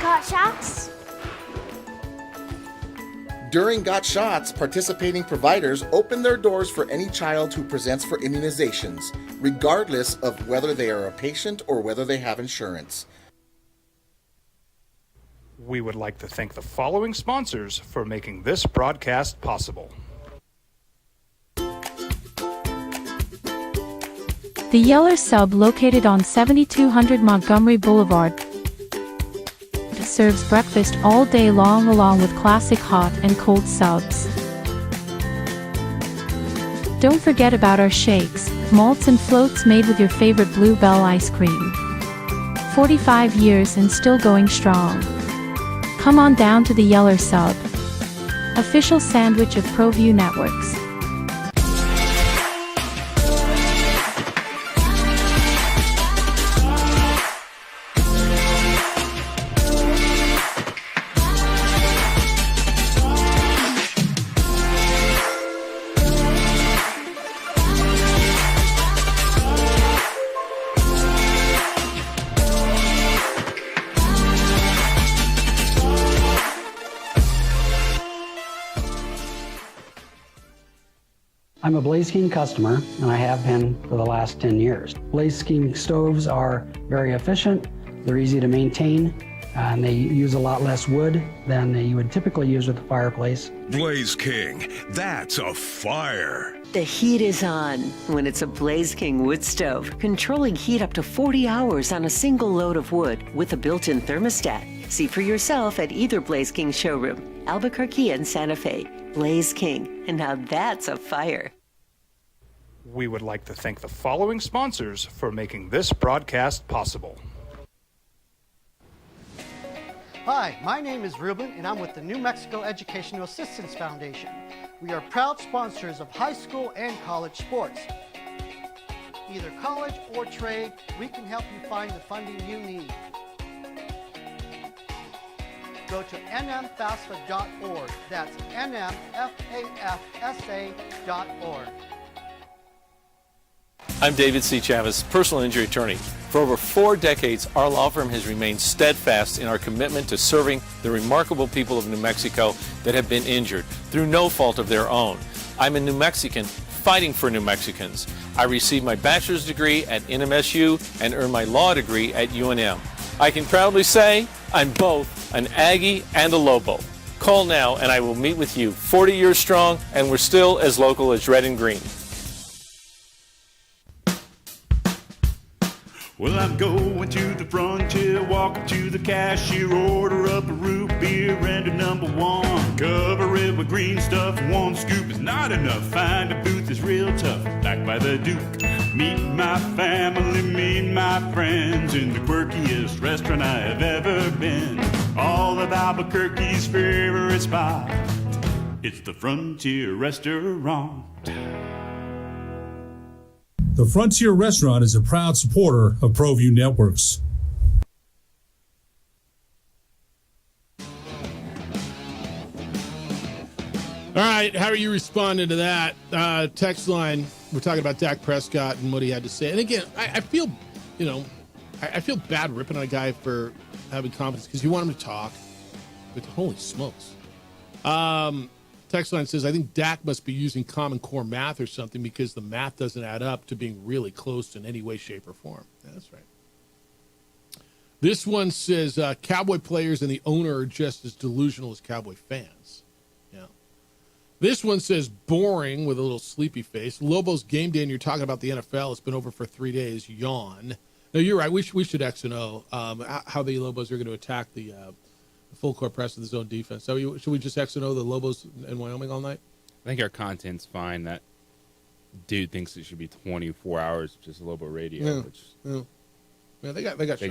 Got shots. During Got Shots, participating providers open their doors for any child who presents for immunizations, regardless of whether they are a patient or whether they have insurance. We would like to thank the following sponsors for making this broadcast possible. The Yeller Sub, located on 7200 Montgomery Boulevard, serves breakfast all day long along with classic hot and cold subs. Don't forget about our shakes, malts and floats made with your favorite Bluebell ice cream. 45 years and still going strong. Come on down to the Yeller Sub, official sandwich of ProView Networks. I'm a Blaze King customer, and I have been for the last 10 years. Blaze King stoves are very efficient, they're easy to maintain, and they use a lot less wood than you would typically use with a fireplace. Blaze King, that's a fire. The heat is on when it's a Blaze King wood stove, controlling heat up to 40 hours on a single load of wood with a built-in thermostat. See for yourself at either Blaze King showroom, Albuquerque and Santa Fe. Blaze King, and now that's a fire. We would like to thank the following sponsors for making this broadcast possible. Hi, my name is Ruben, and I'm with the New Mexico Educational Assistance Foundation. We are proud sponsors of high school and college sports. Either college or trade, we can help you find the funding you need. Go to nmfafsa.org. That's nmfafsa.org. I'm David C. Chavez, personal injury attorney. For over 4 decades, our law firm has remained steadfast in our commitment to serving the remarkable people of New Mexico that have been injured through no fault of their own. I'm a New Mexican fighting for New Mexicans. I received my bachelor's degree at NMSU and earned my law degree at UNM. I can proudly say I'm both an Aggie and a Lobo. Call now and I will meet with you. 40 years strong, and we're still as local as red and green. Well, I'm going to the frontier, walking to the cashier, order up a root beer and a number one. Cover it with green stuff, one scoop is not enough. Find a booth is real tough, back by the Duke. Meet my family, meet my friends in the quirkiest restaurant I have ever been. All of Albuquerque's favorite spot, it's the Frontier Restaurant. The Frontier Restaurant is a proud supporter of ProView Networks. All right, how are you responding to that? Text line, we're talking about Dak Prescott and what he had to say. And again, I feel, I feel bad ripping on a guy for having confidence because you want him to talk. But holy smokes. Text line says, I think Dak must be using Common Core math or something because the math doesn't add up to being really close in any way, shape, or form. Yeah, that's right. This one says, Cowboy players and the owner are just as delusional as Cowboy fans. Yeah. This one says, boring with a little sleepy face. Lobo's game day and you're talking about the NFL. It's been over for 3 days. Yawn. No, you're right. We should X and O how the Lobos are going to attack the full court press of the zone defense. So should we just X and O the Lobos in Wyoming all night? I think our content's fine. That dude thinks it should be 24 hours just Lobo radio. Yeah, which yeah, they got that. Yeah, they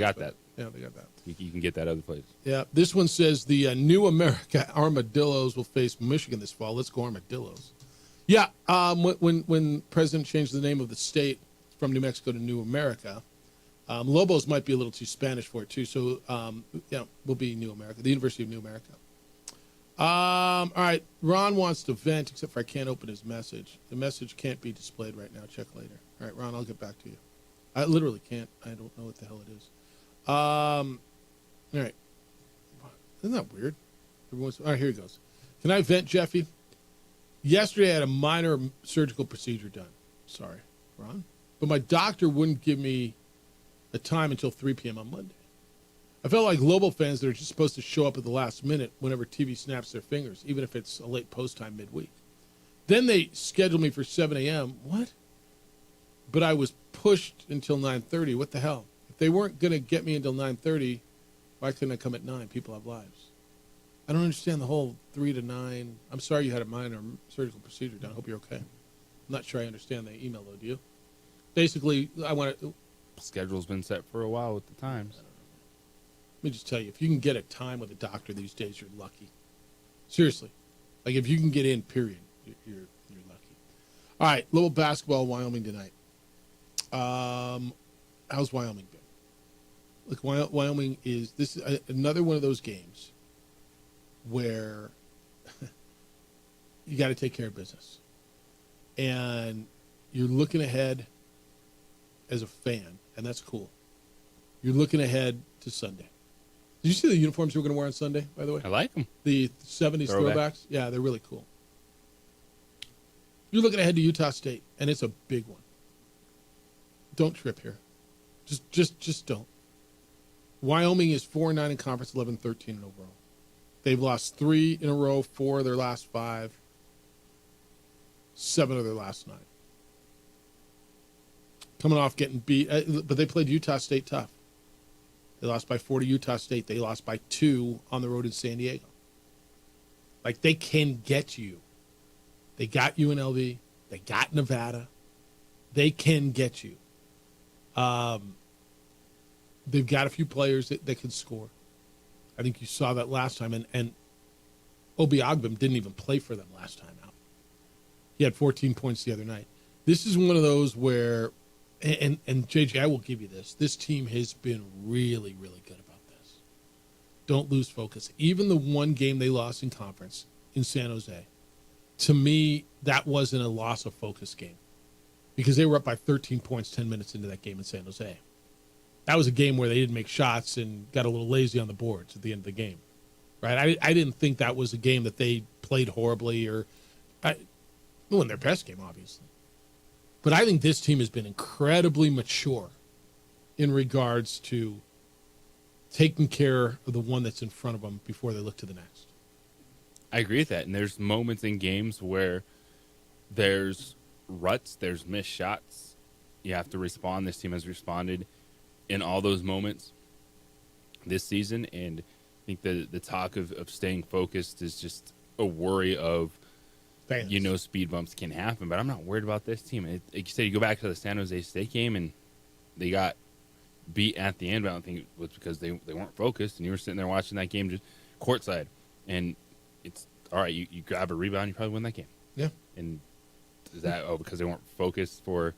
got that. You can get that other place. Yeah, this one says the New America Armadillos will face Michigan this fall. Let's go Armadillos. Yeah, when President changed the name of the state from New Mexico to New America, Lobos might be a little too Spanish for it too. So we'll be New America, the University of New America. All right. Ron wants to vent, except for I can't open his message. The message can't be displayed right now. Check later. All right, Ron, I'll get back to you. I literally can't. I don't know what the hell it is. All right. Isn't that weird? All right, here he goes. Can I vent, Jeffy? Yesterday I had a minor surgical procedure done. Sorry, Ron. But my doctor wouldn't give me a time until 3 p.m. on Monday. I felt like Lobo fans that are just supposed to show up at the last minute whenever TV snaps their fingers, even if it's a late post time midweek. Then they scheduled me for 7 a.m. What? But I was pushed until 9:30. What the hell? If they weren't going to get me until 9:30, why couldn't I come at 9? People have lives. I don't understand the whole 3 to 9. I'm sorry you had a minor surgical procedure done. I hope you're okay. I'm not sure I understand the email, though. Do you? Basically, I want to... Schedule's been set for a while with the times. Let me just tell you, if you can get a time with a doctor these days, you're lucky. Seriously. Like, if you can get in, period, you're lucky. All right, little basketball, Wyoming tonight. How's Wyoming been? Look, Wyoming is... This is another one of those games where you got to take care of business. And you're looking ahead as a fan, and that's cool. You're looking ahead to Sunday. Did you see the uniforms you were going to wear on Sunday, by the way? I like them. The 70s throwbacks? Yeah, they're really cool. You're looking ahead to Utah State, and it's a big one. Don't trip here. Just don't. Wyoming is 4-9 in conference, 11-13 in overall. They've lost 3 in a row, 4 of their last 5, 7 of their last 9. Coming off getting beat, but they played Utah State tough. They lost by 4 to Utah State. They lost by 2 on the road in San Diego. Like, they can get you. They got UNLV. They got Nevada. They can get you. They've got a few players that can score. I think you saw that last time. And Obi Ogbim didn't even play for them last time out. He had 14 points the other night. This is one of those where, and JJ, I will give you this. This team has been really, really good about this. Don't lose focus. Even the one game they lost in conference in San Jose, to me, that wasn't a loss of focus game because they were up by 13 points 10 minutes into that game in San Jose. That was a game where they didn't make shots and got a little lazy on the boards at the end of the game, right? I didn't think that was a game that they played horribly or won their best game, obviously. But I think this team has been incredibly mature in regards to taking care of the one that's in front of them before they look to the next. I agree with that. And there's moments in games where there's ruts, there's missed shots. You have to respond. This team has responded in all those moments this season. And I think the talk of staying focused is just a worry of, fans. Speed bumps can happen. But I'm not worried about this team. Like you said, you go back to the San Jose State game, and they got beat at the end. But I don't think it was because they weren't focused. And you were sitting there watching that game just courtside. And it's, all right, you grab a rebound, you probably win that game. Yeah. And is that, because they weren't focused for,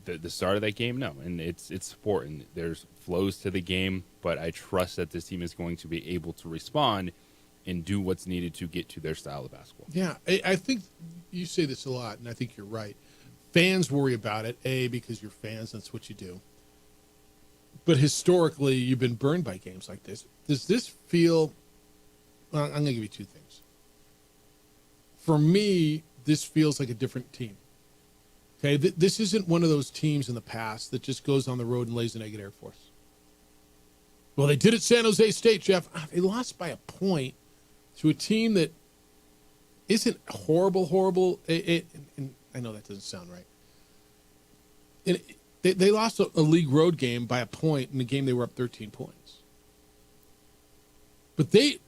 the start of that game? No. And it's sport, and there's flows to the game, but I trust that this team is going to be able to respond and do what's needed to get to their style of basketball. Yeah, I think you say this a lot, and I think you're right. Fans worry about it, because you're fans, that's what you do. But historically, you've been burned by games like this. Does this feel... Well, I'm going to give you 2 things. For me, this feels like a different team. Okay, this isn't one of those teams in the past that just goes on the road and lays an egg at Air Force. Well, they did at San Jose State, Jeff. They lost by a point to a team that isn't horrible. And I know that doesn't sound right. They lost a league road game by a point in a game they were up 13 points. But they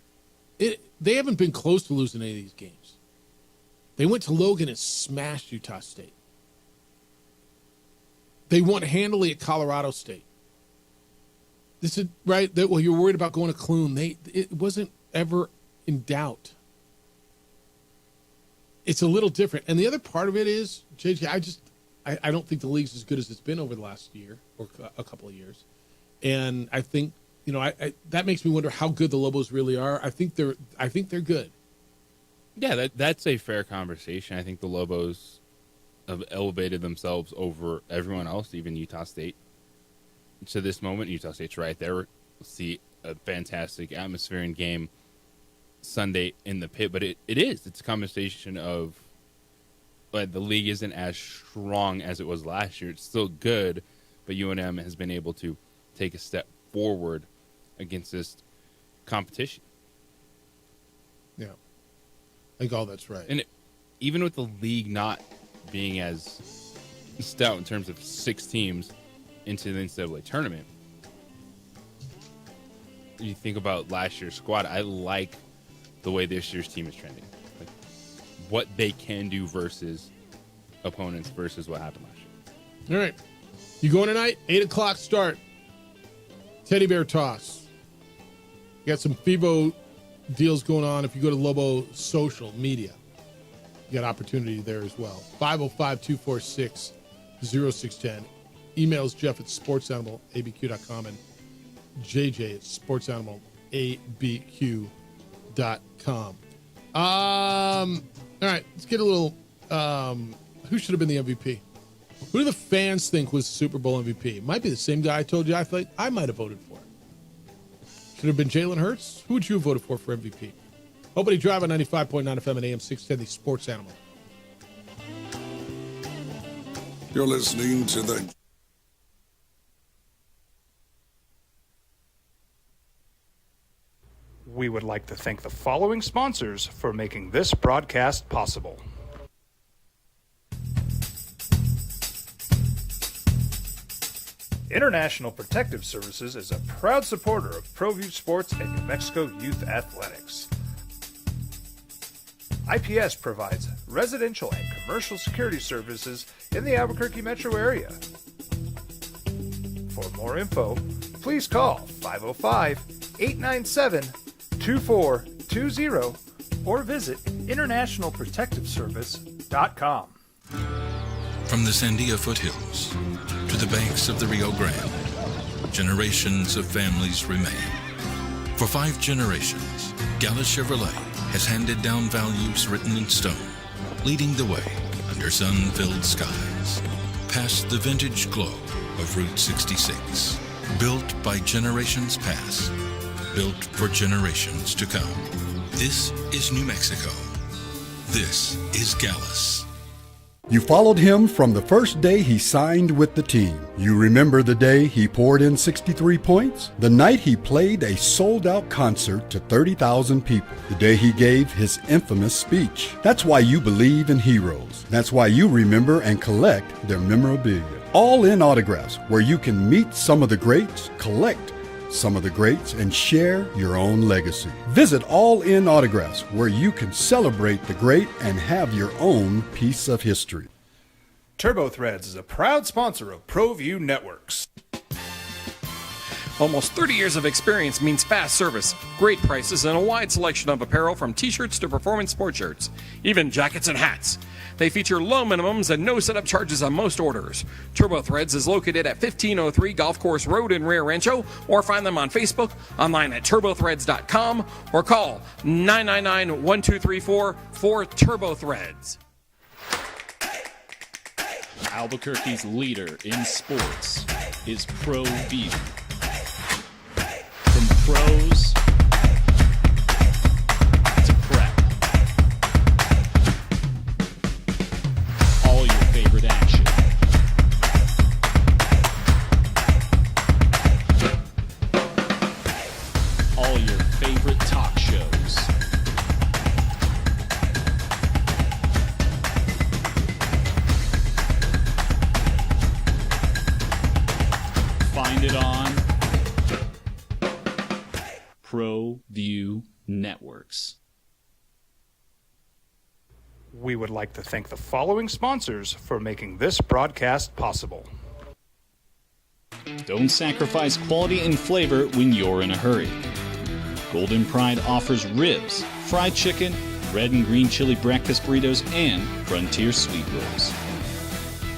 haven't been close to losing any of these games. They went to Logan and smashed Utah State. They won handily at Colorado State. This is right. Well, you're worried about going to Clune. It wasn't ever in doubt. It's a little different. And the other part of it is, JJ, I don't think the league's as good as it's been over the last year or a couple of years. And I think that makes me wonder how good the Lobos really are. I think they're good. Yeah, that's a fair conversation. I think the Lobos have elevated themselves over everyone else, even Utah State. To this moment, Utah State's right there. We'll see a fantastic atmosphere and game Sunday in the pit, but it's a conversation of the league isn't as strong as it was last year. It's still good, but UNM has been able to take a step forward against this competition. Yeah, I think all that's right. And even with the league not being as stout in terms of 6 teams into the NCAA tournament, you think about last year's squad, I like the way this year's team is trending. Like what they can do versus opponents versus what happened last year. All right. You going tonight? 8 o'clock start. Teddy bear toss. You got some FIVO deals going on. If you go to Lobo social media, you got opportunity there as well. 505-246-0610. Emails Jeff at sportsanimalabq.com and JJ at sportsanimalabq.com. All right, let's get a little who should have been the MVP? Who do the fans think was Super Bowl MVP? It might be the same guy I told you I thought I might have voted for. Should have been Jalen Hurts? Who would you have voted for MVP? Opening drive on 95.9 FM and AM 610, the Sports Animal. You're listening to the We would like to thank the following sponsors for making this broadcast possible. International Protective Services is a proud supporter of ProView Sports and New Mexico Youth Athletics. IPS provides residential and commercial security services in the Albuquerque metro area. For more info, please call 505-897-2420 or visit internationalprotectiveservice.com. From the Sandia foothills to the banks of the Rio Grande, generations of families remain. For 5 generations, Gallus Chevrolet has handed down values written in stone, leading the way under sun-filled skies, past the vintage glow of Route 66. Built by generations past, built for generations to come. This is New Mexico. This is Gallus. You followed him from the first day he signed with the team. You remember the day he poured in 63 points? The night he played a sold-out concert to 30,000 people. The day he gave his infamous speech. That's why you believe in heroes. That's why you remember and collect their memorabilia. All in Autographs, where you can meet some of the greats, collect some of the greats, and share your own legacy. Visit All In Autographs, where you can celebrate the great and have your own piece of history. TurboThreads is a proud sponsor of ProView Networks. Almost 30 years of experience means fast service, great prices, and a wide selection of apparel from t-shirts to performance sport shirts, even jackets and hats. They feature low minimums and no setup charges on most orders. TurboThreads is located at 1503 Golf Course Road in Rio Rancho, or find them on Facebook, online at turbothreads.com, or call 999-1234 for TurboThreads. Albuquerque's leader in sports is ProView. From pros to prep, all your favorite action. All your favorite talk shows. Find it on ProView Networks. We would like to thank the following sponsors for making this broadcast possible. Don't sacrifice quality and flavor when you're in a hurry. Golden Pride offers ribs, fried chicken, red and green chili breakfast burritos, and Frontier sweet rolls.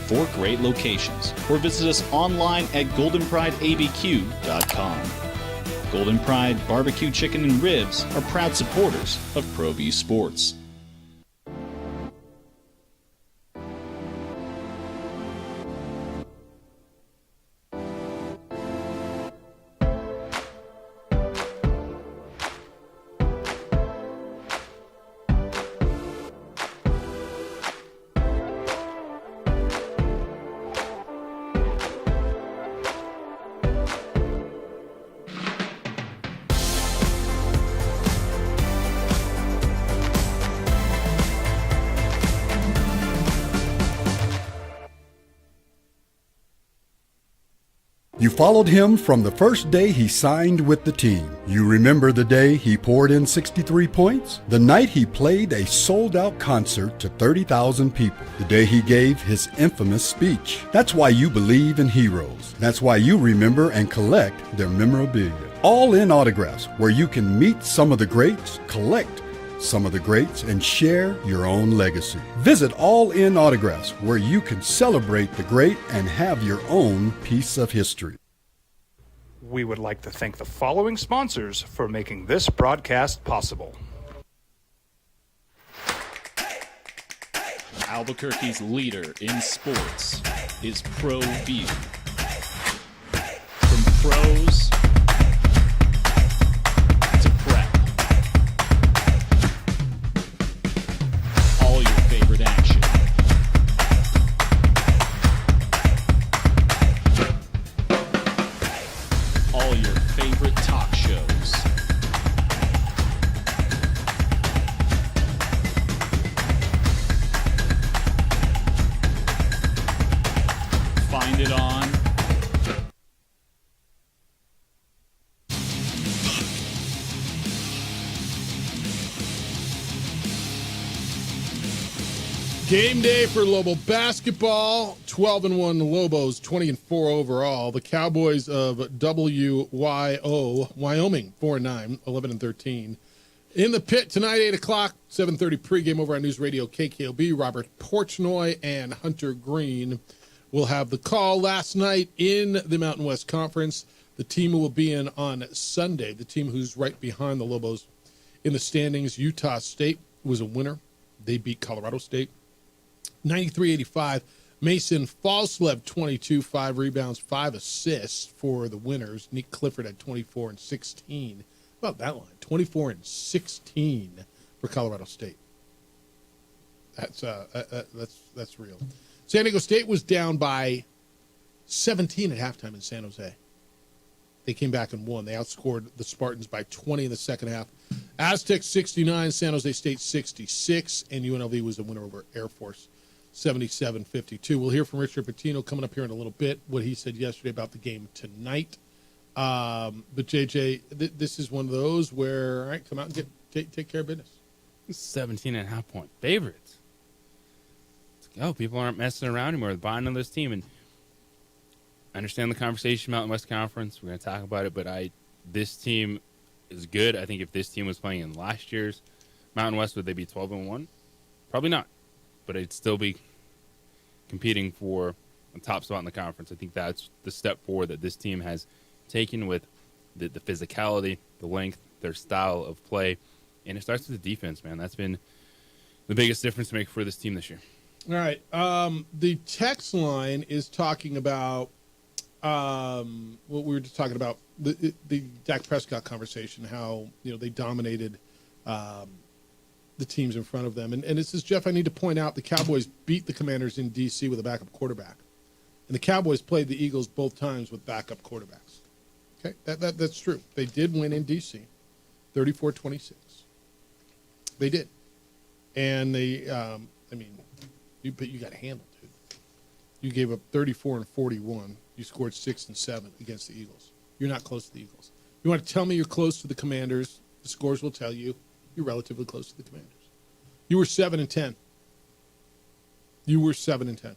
4 great locations, or visit us online at goldenprideabq.com. Golden Pride Barbecue Chicken and Ribs are proud supporters of ProView Sports. You followed him from the first day he signed with the team. You remember the day he poured in 63 points? The night he played a sold-out concert to 30,000 people. The day he gave his infamous speech. That's why you believe in heroes. That's why you remember and collect their memorabilia. All in autographs, where you can meet some of the greats, collect some of the greats, and share your own legacy. Visit All In Autographs, where you can celebrate the great and have your own piece of history. We would like to thank the following sponsors for making this broadcast possible. Albuquerque's leader in sports is ProView. From pros to prep. All your favorite action. All your favorite talk shows. Find it on Game day for Lobo basketball. 12-1 the Lobos, 20-4 overall. The Cowboys of WYO, Wyoming, 4-9, 11-13. In the pit tonight, 8 o'clock, 7:30 pregame over on News Radio KKLB. Robert Portnoy and Hunter Green will have the call. Last night in the Mountain West Conference, the team who will be in on Sunday, the team who's right behind the Lobos in the standings, Utah State, was a winner. They beat Colorado State 93-85. Mason Falslev, 22, 5 rebounds, 5 assists for the winners. Nick Clifford had 24 and 16. About that line, 24 and 16 for Colorado State. That's real. San Diego State was down by 17 at halftime in San Jose. They came back and won. They outscored the Spartans by 20 in the second half. Aztecs 69, San Jose State 66, and UNLV was a winner over Air Force 77-52. We'll hear from Richard Pitino coming up here in a little bit, what he said yesterday about the game tonight. But JJ, this is one of those where, all right, come out and take care of business. 17.5 point favorites. Let's go. People aren't messing around anymore. They're buying on this team. And I understand the conversation Mountain West Conference. We're going to talk about it, but this team is good. I think if this team was playing in last year's Mountain West, would they be 12-1? Probably not. But it'd still be competing for a top spot in the conference. I think that's the step forward that this team has taken with the physicality, the length, their style of play. And it starts with the defense, man. That's been the biggest difference to make for this team this year. All right. The text line is talking about what we were just talking about, the Dak Prescott conversation, how they dominated the teams in front of them. And it says, Jeff, I need to point out the Cowboys beat the Commanders in D.C. with a backup quarterback. And the Cowboys played the Eagles both times with backup quarterbacks. Okay, that's true. They did win in D.C., 34-26. They did. And they, you got handled, dude. You gave up 34 and 41. You scored 6 and 7 against the Eagles. You're not close to the Eagles. You want to tell me you're close to the Commanders? The scores will tell you you're relatively close to the Commanders. You were 7 and 10. You were 7 and 10.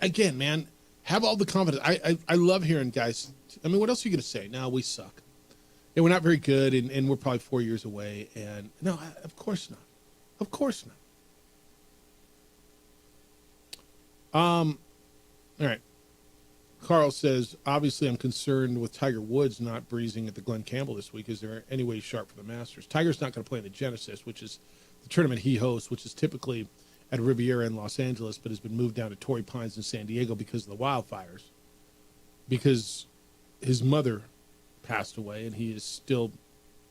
Again, man, have all the confidence. I love hearing guys. I mean, what else are you going to say? No, we suck. Yeah, we're not very good, and we're probably 4 years away. And no, of course not. Of course not. All right. Carl says, obviously I'm concerned with Tiger Woods not breezing at the Glen Campbell this week. Is there any way he's sharp for the Masters? Tiger's not going to play in the Genesis, which is the tournament he hosts, which is typically at Riviera in Los Angeles, but has been moved down to Torrey Pines in San Diego because of the wildfires. Because his mother passed away, and he is still,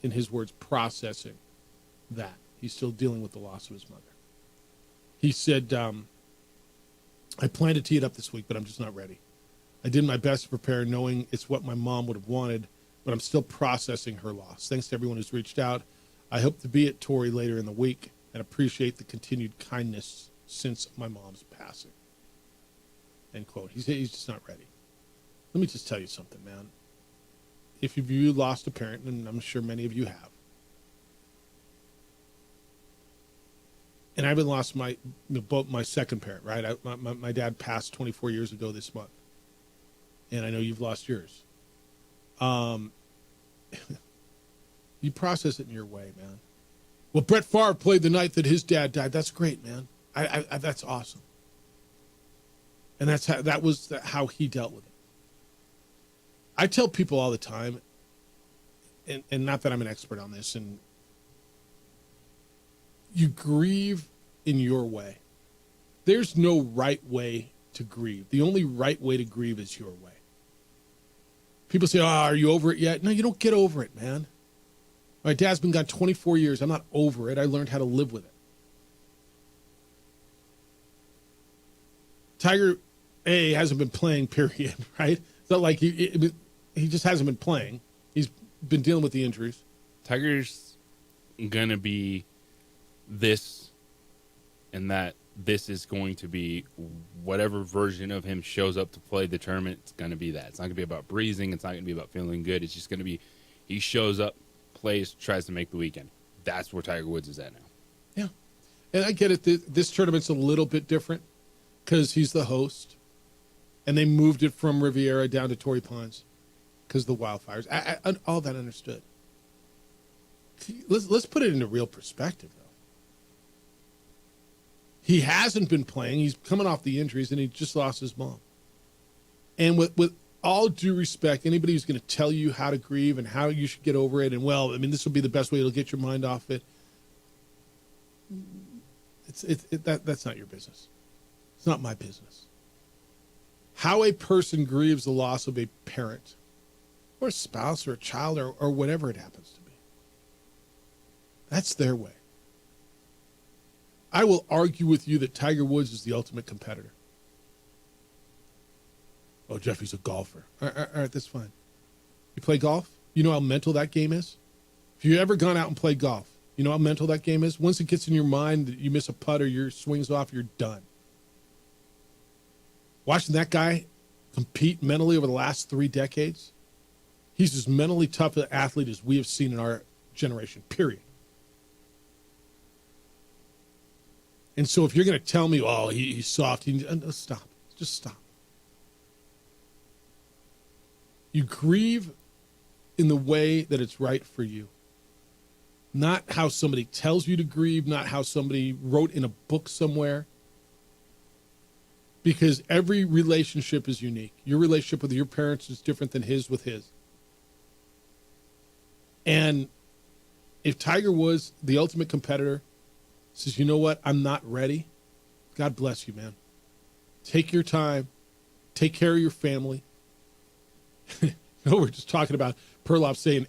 in his words, processing that. He's still dealing with the loss of his mother. He said, I plan to tee it up this week, but I'm just not ready. I did my best to prepare, knowing it's what my mom would have wanted, but I'm still processing her loss. Thanks to everyone who's reached out. I hope to be at Torrey later in the week and appreciate the continued kindness since my mom's passing. End quote. He's just not ready. Let me just tell you something, man. If you lost a parent, and I'm sure many of you have, and I haven't lost my second parent, right? My dad passed 24 years ago this month. And I know you've lost yours. You process it in your way, man. Well, Brett Favre played the night that his dad died. That's great, man. I that's awesome. And that was how he dealt with it. I tell people all the time, and not that I'm an expert on this, and you grieve in your way. There's no right way to grieve. The only right way to grieve is your way. People say, are you over it yet? No, you don't get over it, man. My dad's been gone 24 years. I'm not over it. I learned how to live with it. Tiger, hasn't been playing, period, right? It's not like he just hasn't been playing. He's been dealing with the injuries. Tiger's going to be this and that. This is going to be whatever version of him shows up to play the tournament. It's going to be that. It's not going to be about breezing. It's not going to be about feeling good. It's just going to be he shows up, plays, tries to make the weekend. That's where Tiger Woods is at now. Yeah. And I get it. This tournament's a little bit different because he's the host. And they moved it from Riviera down to Torrey Pines because of the wildfires. I all that understood. Let's put it into real perspective, though. He hasn't been playing. He's coming off the injuries, and he just lost his mom. And with all due respect, anybody who's going to tell you how to grieve and how you should get over it, and, well, I mean, this will be the best way to get your mind off it, that's not your business. It's not my business. How a person grieves the loss of a parent or a spouse or a child or whatever it happens to be, that's their way. I will argue with you that Tiger Woods is the ultimate competitor. Oh, Jeffrey's a golfer. All right, that's fine. You play golf? You know how mental that game is? If you've ever gone out and played golf, you know how mental that game is? Once it gets in your mind that you miss a putt or your swing's off, you're done. Watching that guy compete mentally over the last 3 decades, he's as mentally tough an athlete as we have seen in our generation, period. And so if you're going to tell me, oh, he's soft, stop. Just stop. You grieve in the way that it's right for you. Not how somebody tells you to grieve, not how somebody wrote in a book somewhere. Because every relationship is unique. Your relationship with your parents is different than his with his. And if Tiger was the ultimate competitor, says, you know what, I'm not ready, God bless you, man. Take your time. Take care of your family. We're just talking about Perloff saying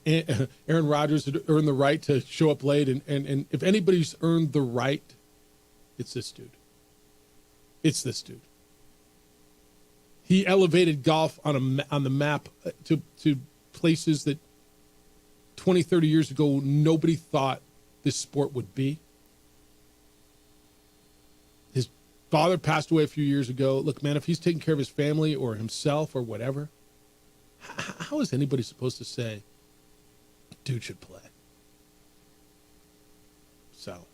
Aaron Rodgers had earned the right to show up late. And if anybody's earned the right, it's this dude. It's this dude. He elevated golf on the map to places that 20, 30 years ago nobody thought this sport would be. His father passed away a few years ago. Look, man, if he's taking care of his family or himself or whatever, how is anybody supposed to say, dude should play? So,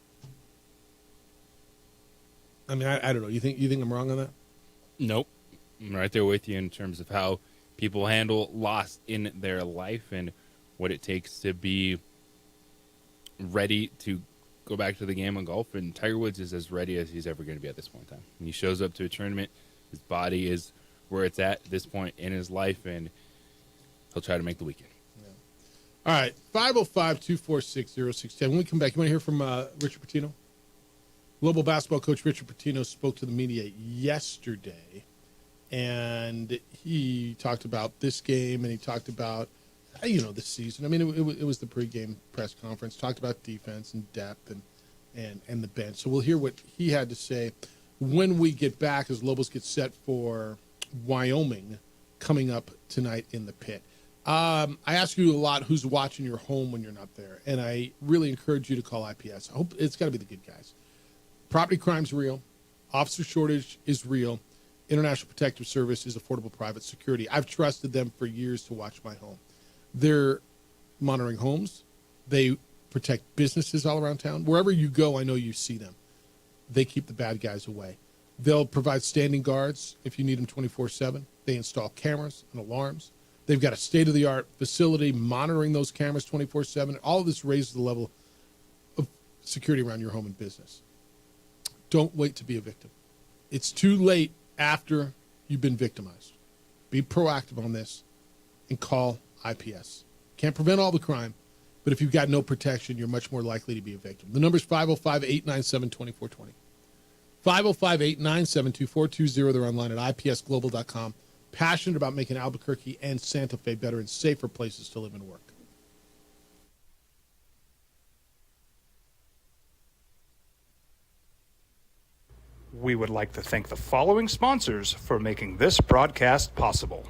I mean, I don't know. You think I'm wrong on that? Nope. I'm right there with you in terms of how people handle loss in their life and what it takes to be ready to go back to the game of golf. And Tiger Woods is as ready as he's ever going to be at this point in time. When he shows up to a tournament, his body is where it's at this point in his life, and he'll try to make the weekend. All right, 505-246-0610. When we come back, you want to hear from Richard Pitino? Global basketball coach Richard Pitino spoke to the media yesterday, and he talked about this game, and he talked about, this season. I mean, it was the pregame press conference, talked about defense and depth and the bench. So we'll hear what he had to say when we get back as Lobos get set for Wyoming coming up tonight in the pit. I ask you a lot who's watching your home when you're not there, and I really encourage you to call IPS. I hope it's got to be the good guys. Property crime's real. Officer shortage is real. International Protective Service is affordable private security. I've trusted them for years to watch my home. They're monitoring homes. They protect businesses all around town. Wherever you go, I know you see them. They keep the bad guys away. They'll provide standing guards if you need them 24/7. They install cameras and alarms. They've got a state-of-the-art facility monitoring those cameras 24/7. All of this raises the level of security around your home and business. Don't wait to be a victim. It's too late after you've been victimized. Be proactive on this and call IPS. Can't prevent all the crime, but if you've got no protection, you're much more likely to be a victim. The number is 505-897-2420. 505-897-2420. They're online at ipsglobal.com. Passionate about making Albuquerque and Santa Fe better and safer places to live and work. We would like to thank the following sponsors for making this broadcast possible.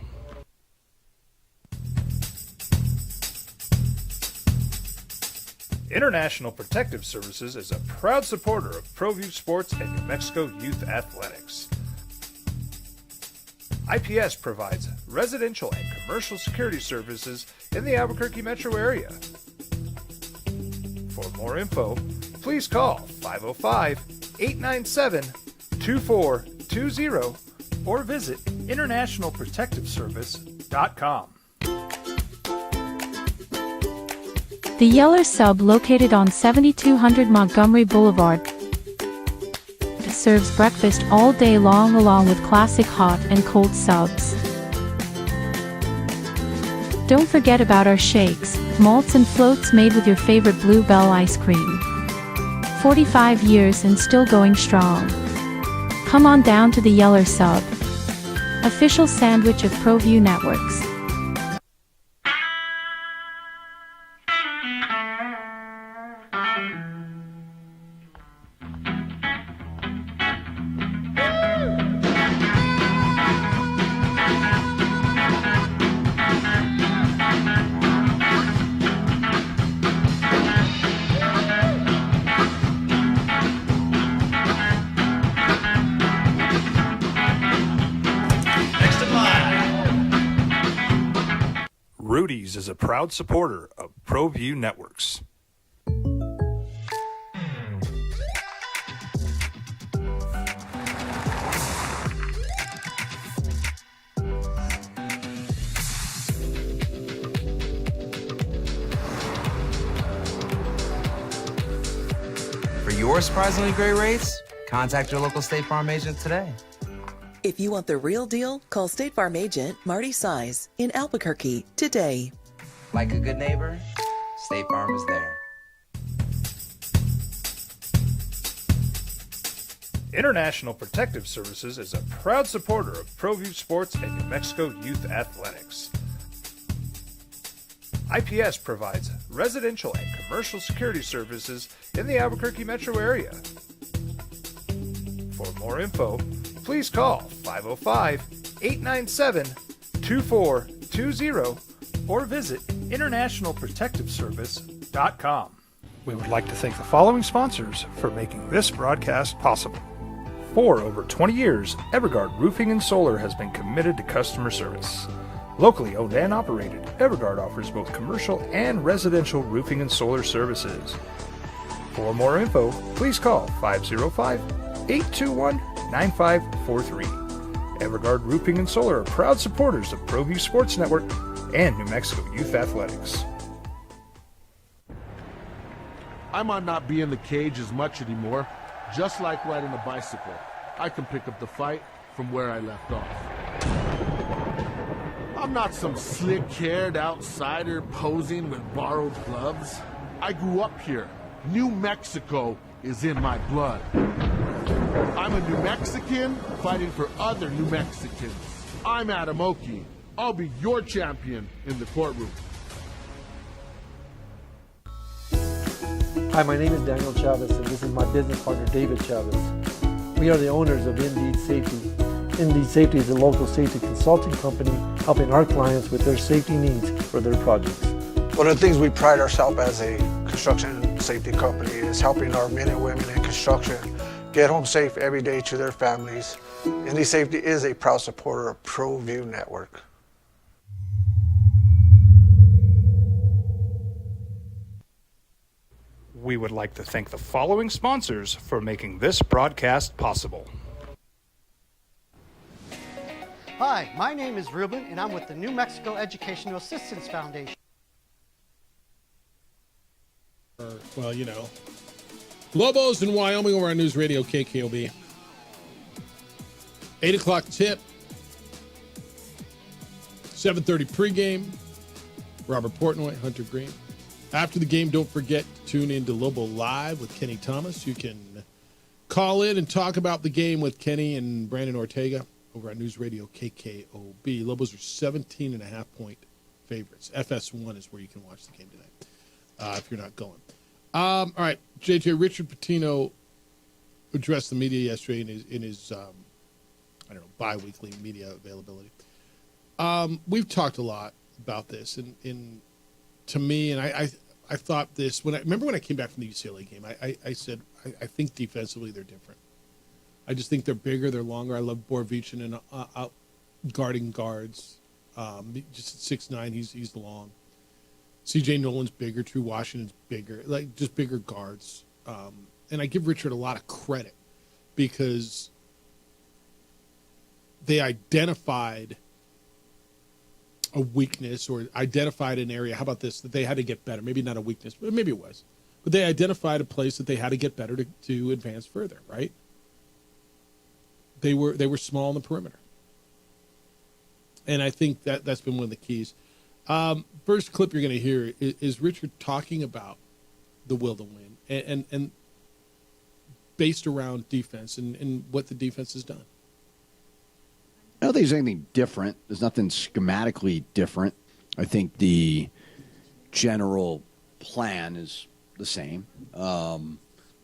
International Protective Services is a proud supporter of ProView Sports and New Mexico Youth Athletics. IPS provides residential and commercial security services in the Albuquerque metro area. For more info, please call 505-897-2420 or visit internationalprotectiveservice.com. The Yeller Sub, located on 7200 Montgomery Boulevard, serves breakfast all day long along with classic hot and cold subs. Don't forget about our shakes, malts and floats made with your favorite Bluebell ice cream. 45 years and still going strong. Come on down to the Yeller Sub, official sandwich of ProView Networks. Rudy's is a proud supporter of ProView Networks. For your surprisingly great rates, contact your local State Farm agent today. If you want the real deal, call State Farm agent Marty Size in Albuquerque today. Like a good neighbor, State Farm is there. International Protective Services is a proud supporter of ProView Sports and New Mexico Youth Athletics. IPS provides residential and commercial security services in the Albuquerque metro area. For more info, please call 505-897-2420 or visit internationalprotectiveservice.com. We would like to thank the following sponsors for making this broadcast possible. For over 20 years, Evergard Roofing and Solar has been committed to customer service. Locally owned and operated, Evergard offers both commercial and residential roofing and solar services. For more info, please call 505-821-9543. Evergard Roofing and Solar are proud supporters of ProView Sports Network and New Mexico Youth Athletics. I might not be in the cage as much anymore. Just like riding a bicycle, I can pick up the fight from where I left off. I'm not some slick-haired outsider posing with borrowed gloves. I grew up here. New Mexico is in my blood. I'm a New Mexican fighting for other New Mexicans. I'm Adam Oki. I'll be your champion in the courtroom. Hi, my name is Daniel Chavez, and this is my business partner, David Chavez. We are the owners of Indeed Safety. Indeed Safety is a local safety consulting company helping our clients with their safety needs for their projects. One of the things we pride ourselves as a construction safety company is helping our men and women in construction get home safe every day to their families. Indeed Safety is a proud supporter of ProView Network. We would like to thank the following sponsors for making this broadcast possible. Hi, my name is Ruben, and I'm with the New Mexico Educational Assistance Foundation. Well, you know, Lobos in Wyoming over on News Radio KKOB. 8 o'clock tip. 7:30 pregame. Robert Portnoy, Hunter Green. After the game, don't forget to tune in to Lobo Live with Kenny Thomas. You can call in and talk about the game with Kenny and Brandon Ortega over on News Radio KKOB. Lobos are 17.5-point favorites. FS1 is where you can watch the game tonight if you're not going. All right, JJ, Richard Pitino addressed the media yesterday in his bi-weekly media availability. We've talked a lot about this, and to me, and I thought this remember when I came back from the UCLA game, I said I think defensively they're different. I just think they're bigger, they're longer. I love Borovic and out guarding guards. Just at 6'9", he's long. CJ Nolan's bigger. True Washington's bigger. Like just bigger guards. And I give Richard a lot of credit because they identified a weakness or identified an area. How about this? That they had to get better. Maybe not a weakness, but maybe it was. But they identified a place that they had to get better to advance further, right? They were small on the perimeter. And I think that's been one of the keys. First clip you're going to hear is Richard talking about the will to win and based around defense and what the defense has done. I don't think there's anything different. There's nothing schematically different. I think the general plan is the same.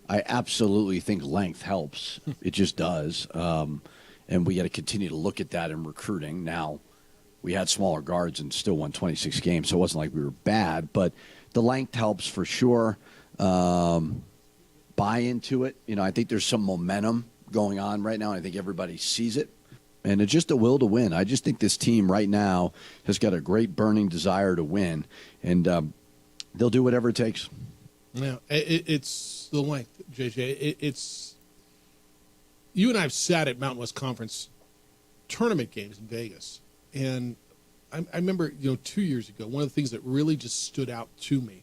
I absolutely think length helps. It just does. And we got to continue to look at that in recruiting. Now, we had smaller guards and still won 26 games, so it wasn't like we were bad. But the length helps for sure. Buy into it. You know, I think there's some momentum going on right now, and I think everybody sees it. And it's just a will to win. I just think this team right now has got a great burning desire to win, and they'll do whatever it takes. Yeah, it's the length, JJ. It's you and I have sat at Mountain West Conference tournament games in Vegas, and I remember 2 years ago, one of the things that really just stood out to me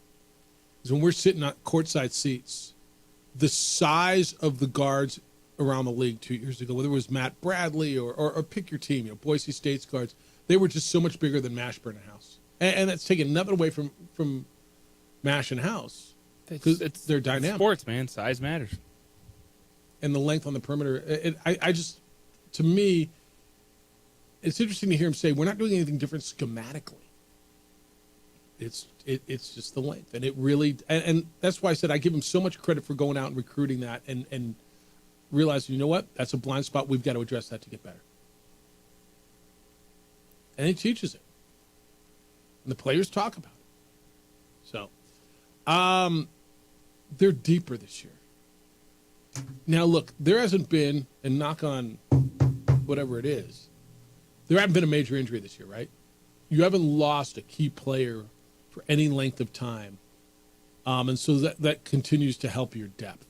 is when we're sitting at courtside seats, the size of the guards around the league 2 years ago, whether it was Matt Bradley or pick your team, Boise State's guards, they were just so much bigger than Mashburn and House, and that's taking nothing away from Mash and House. Because they're dynamic. Sports, man. Size matters. And the length on the perimeter. To me, it's interesting to hear him say, we're not doing anything different schematically. It's just the length. And it really, and that's why I said I give him so much credit for going out and recruiting that and realizing, you know what, that's a blind spot. We've got to address that to get better. And he teaches it. And the players talk about it. So, they're deeper this year. Now, look, there hasn't been, and knock on whatever it is, there hasn't been a major injury this year, right? You haven't lost a key player for any length of time. And so that continues to help your depth,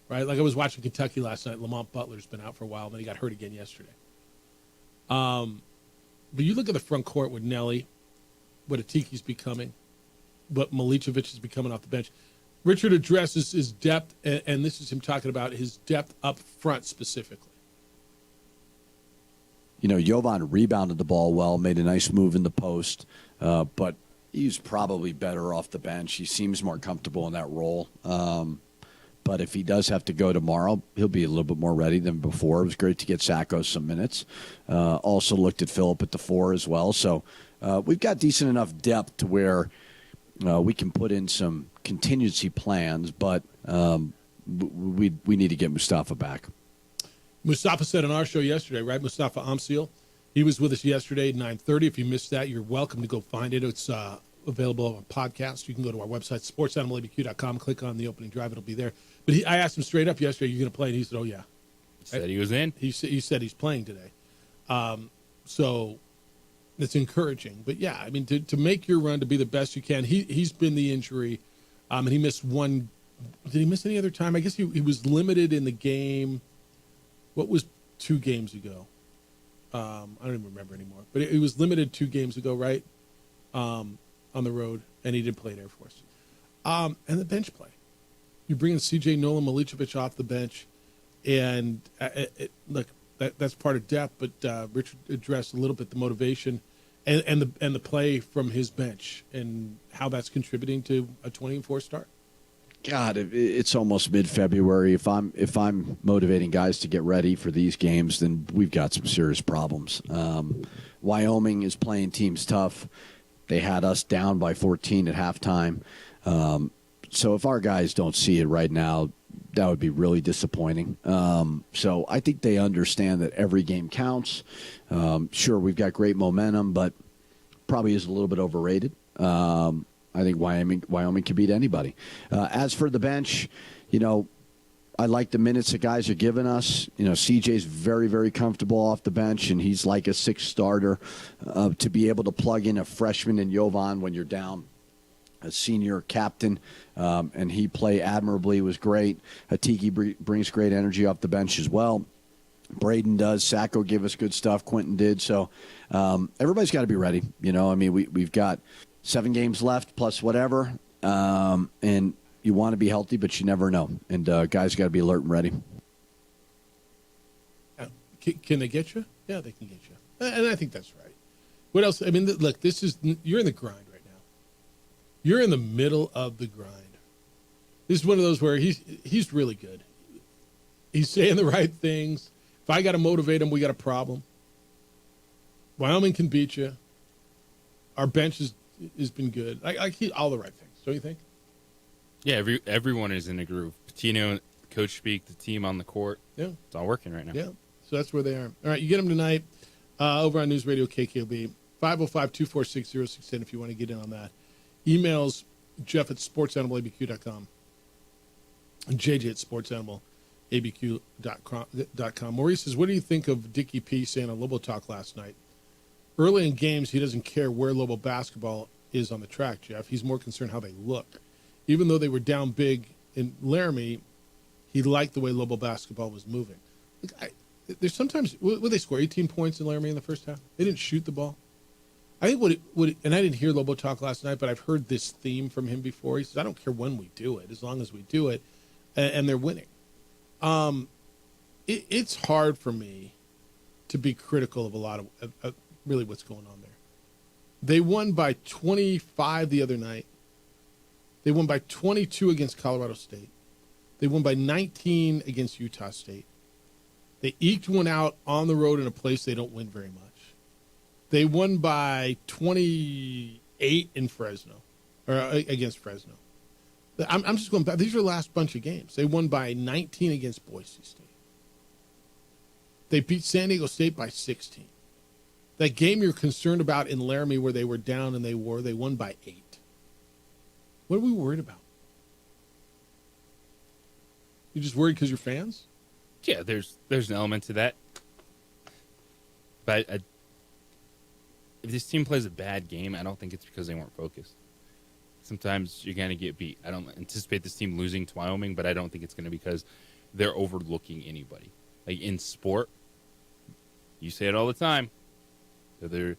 right? Like I was watching Kentucky last night. Lamont Butler's been out for a while, and then he got hurt again yesterday. But you look at the front court with Nelly, what Atiki's becoming, what Milicevic is becoming off the bench. Richard addresses his depth, and this is him talking about his depth up front specifically. Jovan rebounded the ball well, made a nice move in the post, but he's probably better off the bench. He seems more comfortable in that role. But if he does have to go tomorrow, he'll be a little bit more ready than before. It was great to get Sacco some minutes. Also looked at Phillip at the 4 as well. So we've got decent enough depth to where we can put in some contingency plans, but we need to get Mustafa back. Mustafa said on our show yesterday, right? Mustafa Amsil. He was with us yesterday at 9:30. If you missed that, you're welcome to go find it. It's available on podcast. You can go to our website, sportsanimалabq.com, click on the opening drive. It'll be there. But I asked him straight up yesterday, "You going to play?" And he said, "Oh, yeah." He said he was in. He said he's playing today. So it's encouraging. But, yeah, I mean, to make your run, to be the best you can, he's been the injury. And he missed one. Did he miss any other time? I guess he was limited in the game. What was 2 games ago? I don't even remember anymore. But it was limited 2 games ago, right? On the road, and he did play at Air Force. And the bench play. You're bringing C.J. Nolan Milicevic off the bench, and look, that's part of depth. But Richard addressed a little bit the motivation and the play from his bench and how that's contributing to a 20-4 start. God, it's almost mid-February. If I'm motivating guys to get ready for these games, then we've got some serious problems. Wyoming is playing teams tough. They had us down by 14 at halftime. So if our guys don't see it right now, that would be really disappointing. So I think they understand that every game counts. Sure, we've got great momentum, but probably is a little bit overrated. I think Wyoming can beat anybody. As for the bench, I like the minutes that guys are giving us. CJ's very, very comfortable off the bench, and he's like a 6th starter. To be able to plug in a freshman in Jovan when you're down a senior captain, and he play admirably was great. Hatiki brings great energy off the bench as well. Braden does. Sacco gave us good stuff. Quentin did. So everybody's got to be ready. We've got 7 games left plus whatever, and you want to be healthy, but you never know. And guys got to be alert and ready. Can they get you? Yeah, they can get you. And I think that's right. What else? I mean, look, you're in the grind right now. You're in the middle of the grind. This is one of those where he's really good. He's saying the right things. If I got to motivate him, we got a problem. Wyoming can beat you. Our bench has been good. All the right things, don't you think? Yeah, everyone is in a groove. Patino, coach speak, the team on the court. Yeah. It's all working right now. Yeah, so that's where they are. All right, you get them tonight over on News Radio KKLB, 505-246-0610 if you want to get in on that. Emails, Jeff at sportsanimалabq.com and JJ at sportsanimалabq.com. Maurice says, what do you think of Dickie P saying on Lobo Talk last night? Early in games, he doesn't care where Lobo basketball is on the track, Jeff. He's more concerned how they look. Even though they were down big in Laramie, he liked the way Lobo basketball was moving. There's sometimes, would they score 18 points in Laramie in the first half? They didn't shoot the ball. I think and I didn't hear Lobo talk last night, but I've heard this theme from him before. He says, I don't care when we do it, as long as we do it, and they're winning. It's hard for me to be critical of a lot of really what's going on there. They won by 25 the other night. They won by 22 against Colorado State. They won by 19 against Utah State. They eked one out on the road in a place they don't win very much. They won by 28 in Fresno, or against Fresno. I'm just going back. These are the last bunch of games. They won by 19 against Boise State. They beat San Diego State by 16. That game you're concerned about in Laramie where they were down and they won by 8. What are we worried about? You just worried because you're fans? Yeah, there's an element to that. But if this team plays a bad game, I don't think it's because they weren't focused. Sometimes you're going to get beat. I don't anticipate this team losing to Wyoming, but I don't think it's going to be because they're overlooking anybody. Like in sport, you say it all the time. They're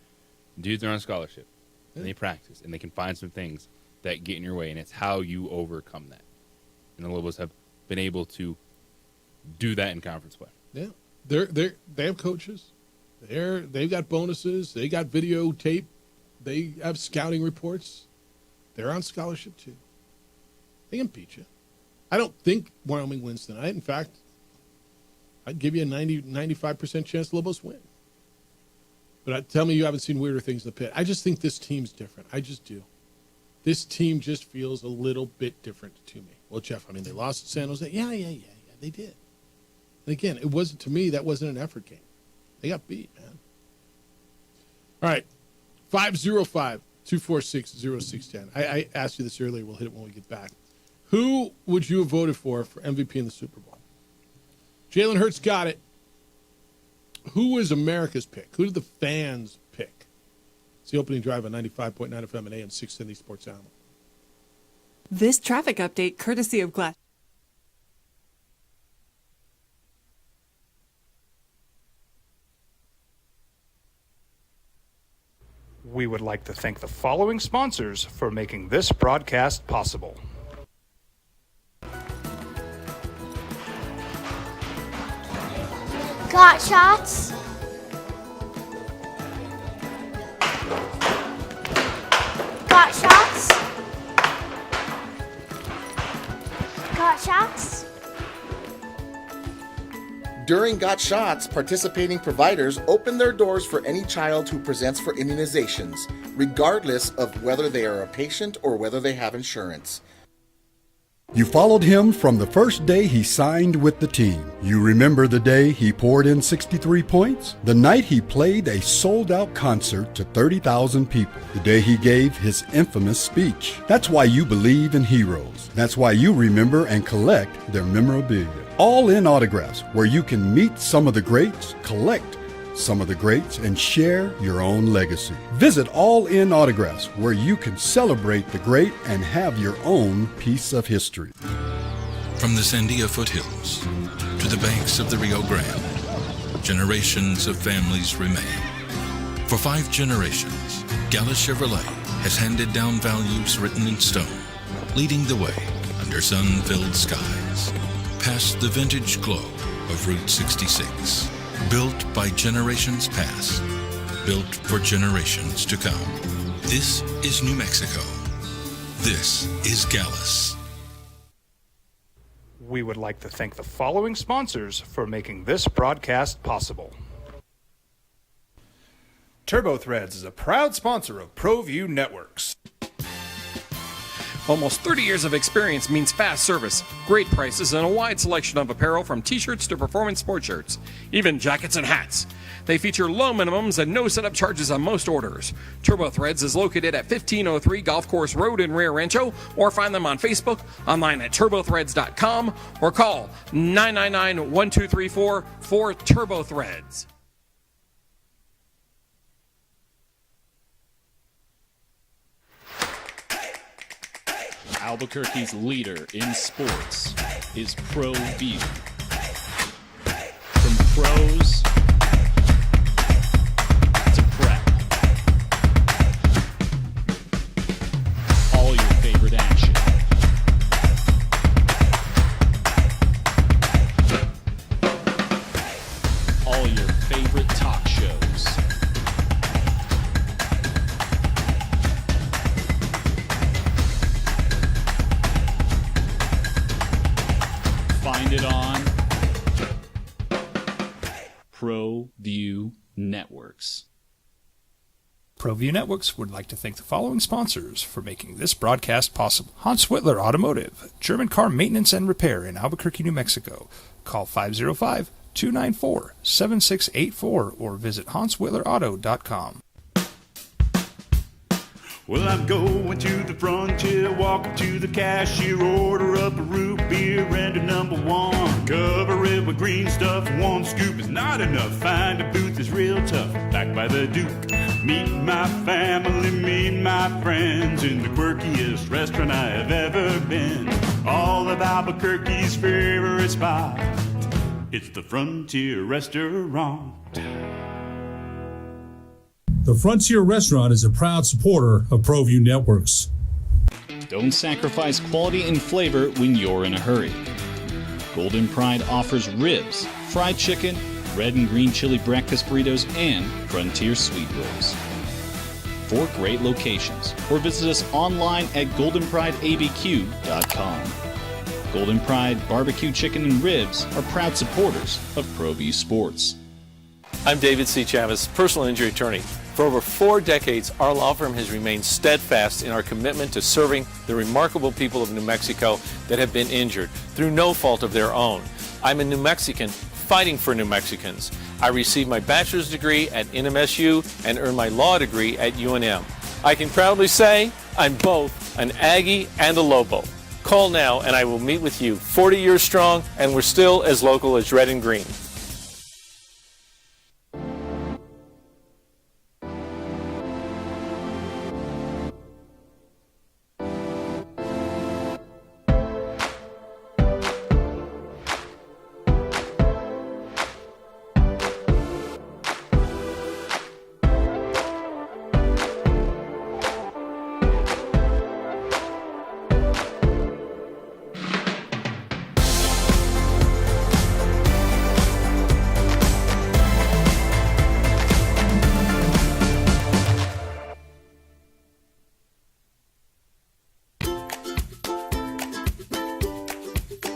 dudes are on scholarship, and they practice, and they can find some things that get in your way, and it's how you overcome that. And the Lobos have been able to do that in conference play. Yeah, they have coaches. They've got bonuses. They got videotape. They have scouting reports. They're on scholarship too. They can beat you. I don't think Wyoming wins tonight. In fact, I'd give you a 95% chance Lobos win. But tell me you haven't seen weirder things in the pit. I just think this team's different. I just do. This team just feels a little bit different to me. Well, Jeff, I mean, they lost to San Jose. Yeah, they did. And again, it wasn't, to me, that wasn't an effort game. They got beat, man. All right, 505-246-0610. I asked you this earlier. We'll hit it when we get back. Who would you have voted for MVP in the Super Bowl? Jalen Hurts got it. Who was America's pick? Who did the fans pick? It's the opening drive on 95.9 FM and AM 670 Sports Animal. This traffic update courtesy of Glass. We would like to thank the following sponsors for making this broadcast possible. Got shots. Got shots. Got shots. During Got Shots, participating providers open their doors for any child who presents for immunizations, regardless of whether they are a patient or whether they have insurance. You followed him from the first day he signed with the team. You remember the day he poured in 63 points? The night he played a sold-out concert to 30,000 people. The day he gave his infamous speech. That's why you believe in heroes. That's why you remember and collect their memorabilia. All in autographs, where you can meet some of the greats, collect some of the greats, and share your own legacy. Visit All In Autographs, where you can celebrate the great and have your own piece of history. From the Sandia foothills to the banks of the Rio Grande, generations of families remain. For 5 generations, Gallus Chevrolet has handed down values written in stone, leading the way under sun-filled skies, past the vintage glow of Route 66. Built by generations past, built for generations to come. This is New Mexico. This is Gallus. We would like to thank the following sponsors for making this broadcast possible. TurboThreads is a proud sponsor of ProView Networks. Almost 30 years of experience means fast service, great prices, and a wide selection of apparel from t-shirts to performance sport shirts, even jackets and hats. They feature low minimums and no setup charges on most orders. TurboThreads is located at 1503 Golf Course Road in Rio Rancho, or find them on Facebook, online at turbothreads.com, or call 999-1234 for TurboThreads. Albuquerque's leader in sports is ProView. From pros to prep, all your favorite action. All your favorite talk shows. Find it on ProView Networks. ProView Networks would like to thank the following sponsors for making this broadcast possible. Hans Whitler Automotive, German car maintenance and repair in Albuquerque, New Mexico. Call 505-294-7684 or visit hanswhitlerauto.com. Well, I'm going to the frontier, walking to the cashier, order up a root beer and a number one. Cover it with green stuff, one scoop is not enough. Find a booth is real tough, back by the Duke. Meet my family, meet my friends in the quirkiest restaurant I have ever been. All of Albuquerque's favorite spot, it's the Frontier Restaurant. The Frontier Restaurant is a proud supporter of ProView Networks. Don't sacrifice quality and flavor when you're in a hurry. Golden Pride offers ribs, fried chicken, red and green chili breakfast burritos, and Frontier Sweet Rolls. 4 great locations, or visit us online at goldenprideabq.com. Golden Pride Barbecue Chicken and Ribs are proud supporters of ProView Sports. I'm David C. Chavez, personal injury attorney. For over 4 decades, our law firm has remained steadfast in our commitment to serving the remarkable people of New Mexico that have been injured through no fault of their own. I'm a New Mexican fighting for New Mexicans. I received my bachelor's degree at NMSU and earned my law degree at UNM. I can proudly say I'm both an Aggie and a Lobo. Call now and I will meet with you. 40 years strong, and we're still as local as red and green.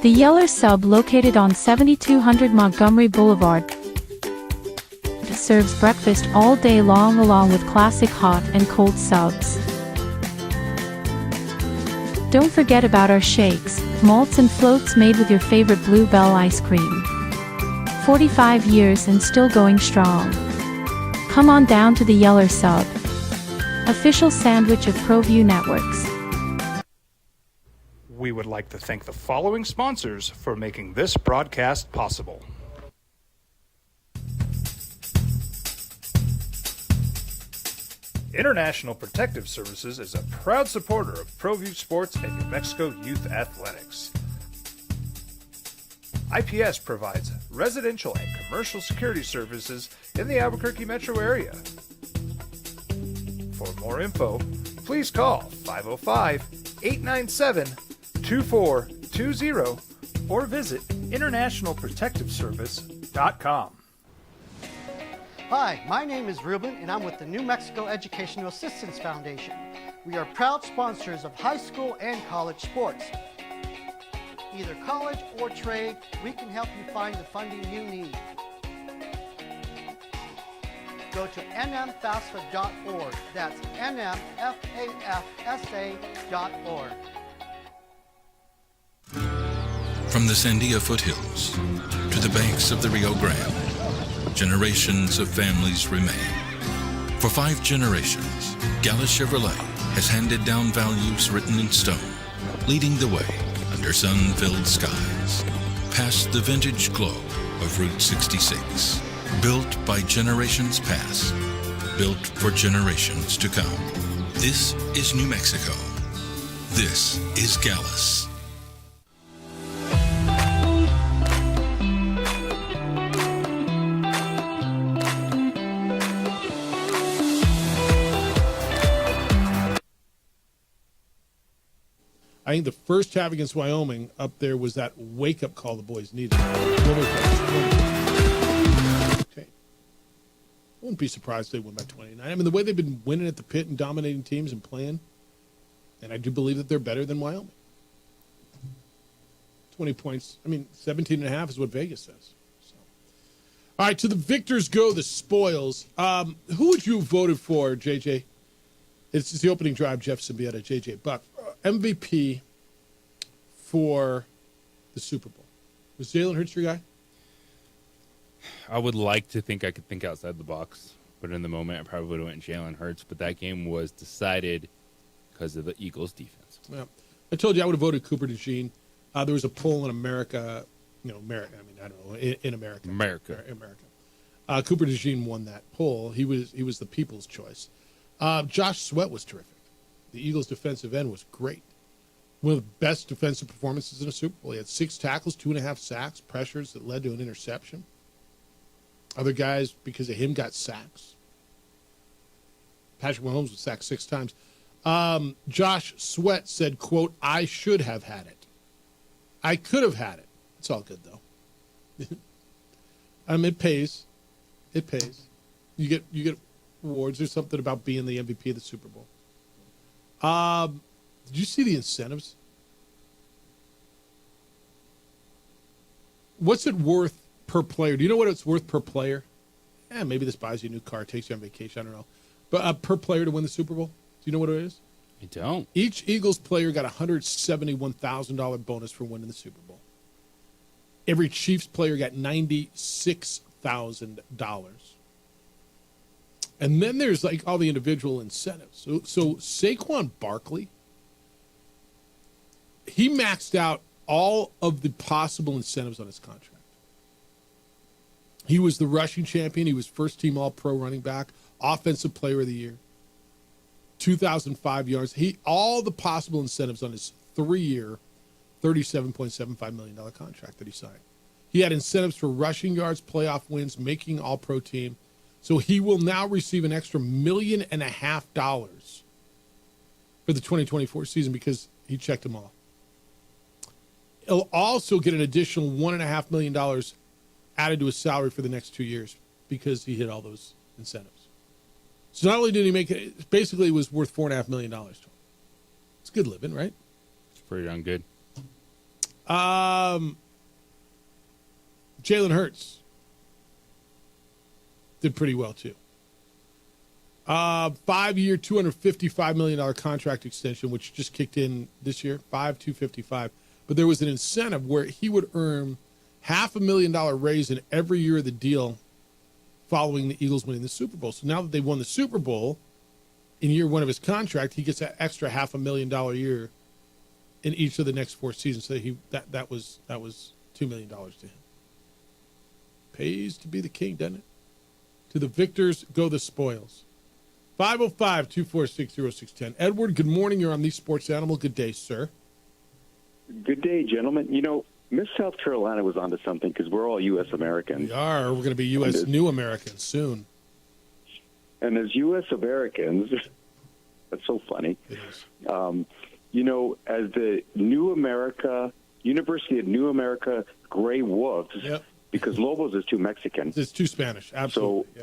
The Yeller Sub, located on 7200 Montgomery Boulevard, serves breakfast all day long along with classic hot and cold subs. Don't forget about our shakes, malts and floats made with your favorite Bluebell ice cream. 45 years and still going strong. Come on down to the Yeller Sub, official sandwich of ProView Networks. We would like to thank the following sponsors for making this broadcast possible. International Protective Services is a proud supporter of ProView Sports and New Mexico Youth Athletics. IPS provides residential and commercial security services in the Albuquerque metro area. For more info, please call 505-897-2420 or visit internationalprotectiveservice.com. Hi, my name is Ruben, and I'm with the New Mexico Educational Assistance Foundation. We are proud sponsors of high school and college sports. Either college or trade, we can help you find the funding you need. Go to nmfasfa.org. That's nmfasfa.org. From the Sandia foothills to the banks of the Rio Grande, generations of families remain. For 5 generations, Gallus Chevrolet has handed down values written in stone, leading the way under sun-filled skies, past the vintage glow of Route 66. Built by generations past, built for generations to come. This is New Mexico. This is Gallus. I think the first half against Wyoming up there was that wake-up call the boys needed. Okay. I wouldn't be surprised if they win by 29. I mean, the way they've been winning at the pit and dominating teams and playing, and I do believe that they're better than Wyoming. 20 points. I mean, 17.5 is what Vegas says. So. All right, to the victors go the spoils. Who would you have voted for, JJ? It's the opening drive, Jeff Symbieta, JJ Buck. MVP for the Super Bowl. Was Jalen Hurts your guy? I would like to think I could think outside the box, but in the moment I probably would have went Jalen Hurts, but that game was decided because of the Eagles' defense. Yeah. I told you I would have voted Cooper DeJean. There was a poll in America, America. Cooper DeJean won that poll. He was the people's choice. Josh Sweat was terrific. The Eagles' defensive end was great. One of the best defensive performances in a Super Bowl. He had 6 tackles, 2.5 sacks, pressures that led to an interception. Other guys, because of him, got sacks. Patrick Mahomes was sacked 6 times. Josh Sweat said, quote, "I should have had it. I could have had it." It's all good, though. It pays. It pays. You get awards. There's something about being the MVP of the Super Bowl. Did you see the incentives? What's it worth per player? Do you know what it's worth per player? Maybe this buys you a new car, takes you on vacation. I don't know. But per player to win the Super Bowl? Do you know what it is? I don't. Each Eagles player got a $171,000 bonus for winning the Super Bowl. Every Chiefs player got $96,000. And then there's like all the individual incentives. So Saquon Barkley, he maxed out all of the possible incentives on his contract. He was the rushing champion. He was first team All-Pro running back, offensive player of the year, 2,005 yards. All the possible incentives on his 3-year, $37.75 million contract that he signed. He had incentives for rushing yards, playoff wins, making All-Pro team. So he will now receive an extra $1.5 million for the 2024 season because he checked them all. He'll also get an additional $1.5 million added to his salary for the next 2 years because he hit all those incentives. So not only did he make it, basically it was worth $4.5 million to him. It's good living, right? It's pretty darn good. Jalen Hurts did pretty well too. 5-year, $255 million contract extension, which just kicked in this year, $255. But there was an incentive where he would earn $500,000 raise in every year of the deal following the Eagles winning the Super Bowl. So now that they won the Super Bowl in year one of his contract, he gets that extra $500,000 a year in each of the next 4 seasons. So that was $2 million to him. Pays to be the king, doesn't it? To the victors go the spoils. 505-246-0610. Edward, good morning. You're on the Sports Animal. Good day, sir. Good day, gentlemen. You know, Miss South Carolina was onto something because we're all U.S. Americans. We are. We're going to be U.S. new Americans soon. And as U.S. Americans, that's so funny. It is. You know, as the New America, University of New America Gray Wolves, because Lobos is too Mexican. It's too Spanish, absolutely.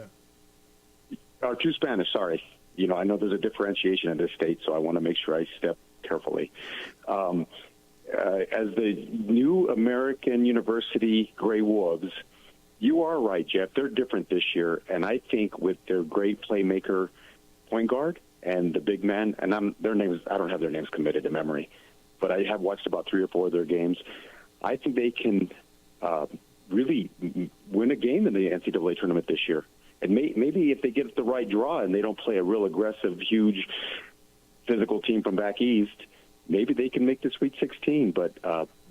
Or too Spanish, sorry. You know, I know there's a differentiation in this state, so I want to make sure I step carefully. As the New American University Gray Wolves, you are right, Jeff. They're different this year, and I think with their great playmaker point guard and the big man, and their names, I don't have their names committed to memory, but I have watched about 3 or 4 of their games. I think they can really win a game in the NCAA tournament this year. And maybe if they get the right draw and they don't play a real aggressive, huge, physical team from back east, maybe they can make the Sweet 16. But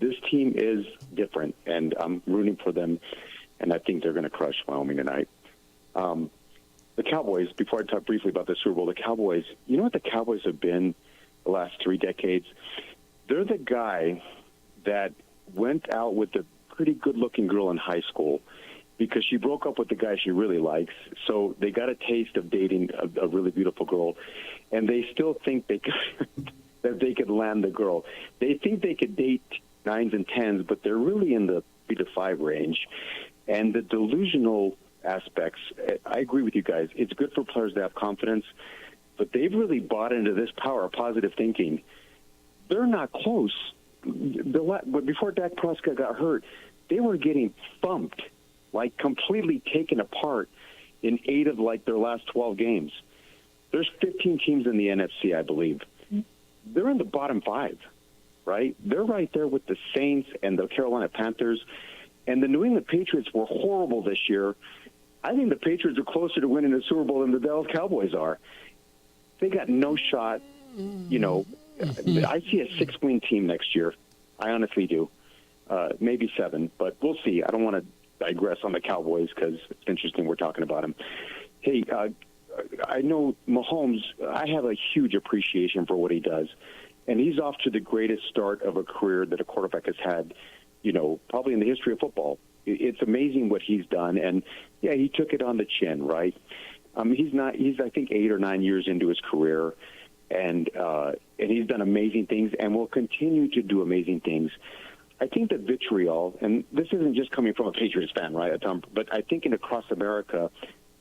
this team is different, and I'm rooting for them, and I think they're going to crush Wyoming tonight. The Cowboys, before I talk briefly about the Super Bowl, the Cowboys, you know what the Cowboys have been the last 3 decades? They're the guy that went out with a pretty good-looking girl in high school because she broke up with the guy she really likes. So they got a taste of dating a really beautiful girl, and they still think they could, that they could land the girl. They think they could date 9s and 10s, but they're really in the 3 to 5 range. And the delusional aspects, I agree with you guys. It's good for players to have confidence, but they've really bought into this power of positive thinking. They're not close. But before Dak Prescott got hurt, they were getting thumped, like completely taken apart in 8 of like their last 12 games. There's 15 teams in the NFC, I believe. They're in the bottom 5, right? They're right there with the Saints and the Carolina Panthers. And the New England Patriots were horrible this year. I think the Patriots are closer to winning the Super Bowl than the Dallas Cowboys are. They got no shot. You know, I see a 6-win team next year. I honestly do. Maybe 7, but we'll see. I don't want to digress on the Cowboys because it's interesting we're talking about them. Hey, I know Mahomes, I have a huge appreciation for what he does. And he's off to the greatest start of a career that a quarterback has had, you know, probably in the history of football. It's amazing what he's done. And, yeah, he took it on the chin, right? He's I think, 8 or 9 years into his career. And he's done amazing things and will continue to do amazing things. I think that vitriol, and this isn't just coming from a Patriots fan, right, Tom, but I think across America,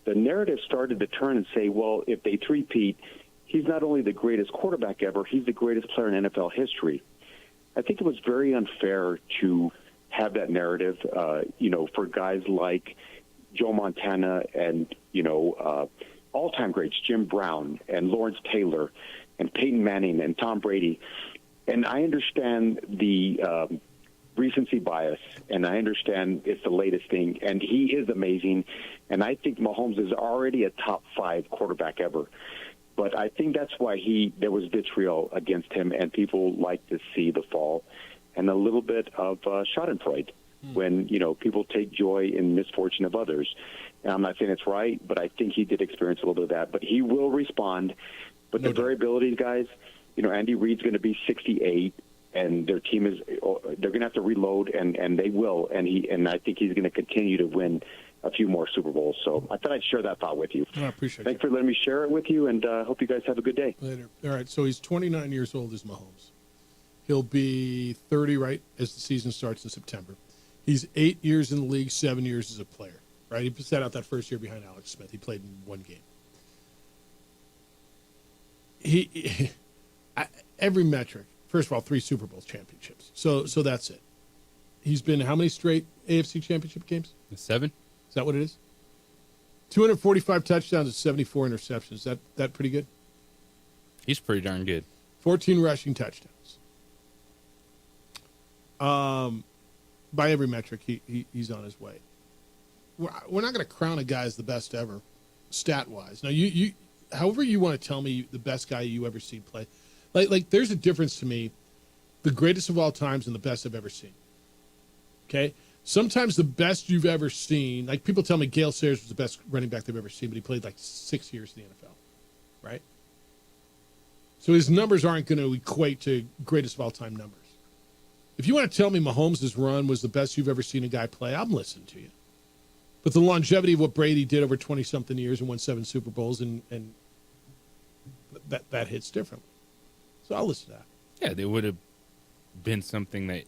the narrative started to turn and say, well, if they three-peat, he's not only the greatest quarterback ever, he's the greatest player in NFL history. I think it was very unfair to have that narrative, for guys like Joe Montana and, all-time greats, Jim Brown and Lawrence Taylor and Peyton Manning and Tom Brady. And I understand the recency bias, and I understand it's the latest thing, and he is amazing, and I think Mahomes is already a top 5 quarterback ever. But I think that's why there was vitriol against him, and people like to see the fall and a little bit of schadenfreude when, people take joy in misfortune of others. And I'm not saying it's right, but I think he did experience a little bit of that. But he will respond. But the variability, guys, Andy Reid's going to be 68, and their team they're going to have to reload, and they will. And I think he's going to continue to win a few more Super Bowls. So I thought I'd share that thought with you. I appreciate it. Thanks for letting me share it with you, and hope you guys have a good day. Later. All right, so he's 29 years old as Mahomes. He'll be 30, right, as the season starts in September. He's 8 years in the league, 7 years as a player, right? He sat out that first year behind Alex Smith. He played in one game. Every metric, first of all, 3 Super Bowl championships. So that's it. He's been how many straight AFC championship games? 7. Is that what it is? 245 touchdowns and 74 interceptions. That pretty good? He's pretty darn good. 14 rushing touchdowns. By every metric, he's on his way. We're not going to crown a guy as the best ever, stat-wise. Now, you however you want to tell me the best guy you ever seen play, like there's a difference to me, the greatest of all times and the best I've ever seen. Okay? Sometimes the best you've ever seen, like people tell me Gale Sayers was the best running back they've ever seen, but he played like 6 years in the NFL, right? So his numbers aren't going to equate to greatest of all time numbers. If you want to tell me Mahomes' run was the best you've ever seen a guy play, I'm listening to you. But the longevity of what Brady did over 20-something years and won 7 Super Bowls, and that hits differently. So I'll listen to that. Yeah, there would have been something that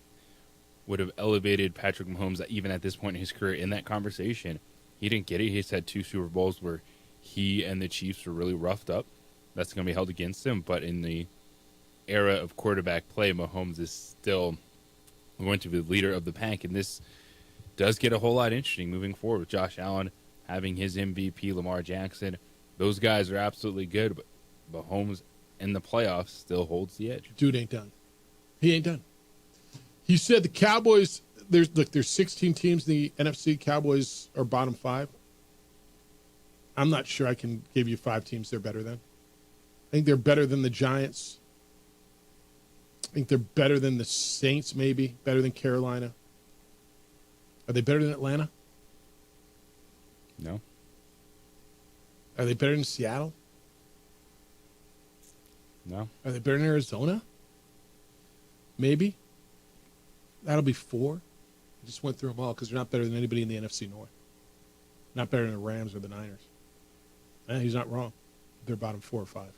would have elevated Patrick Mahomes even at this point in his career in that conversation. He didn't get it. He's had 2 Super Bowls where he and the Chiefs were really roughed up. That's going to be held against him. But in the era of quarterback play, Mahomes is still going to be the leader of the pack, and this does get a whole lot interesting moving forward with Josh Allen having his MVP, Lamar Jackson. Those guys are absolutely good, but Mahomes in the playoffs still holds the edge. Dude ain't done. He ain't done. He said the Cowboys, there's 16 teams in the NFC. Cowboys are bottom 5. I'm not sure I can give you 5 teams they're better than. I think they're better than the Giants. I think they're better than the Saints, maybe. Better than Carolina. Are they better than Atlanta? No. Are they better than Seattle? No. Are they better than Arizona? Maybe. That'll be 4. I just went through them all because they're not better than anybody in the NFC North. Not better than the Rams or the Niners. He's not wrong. They're bottom 4 or 5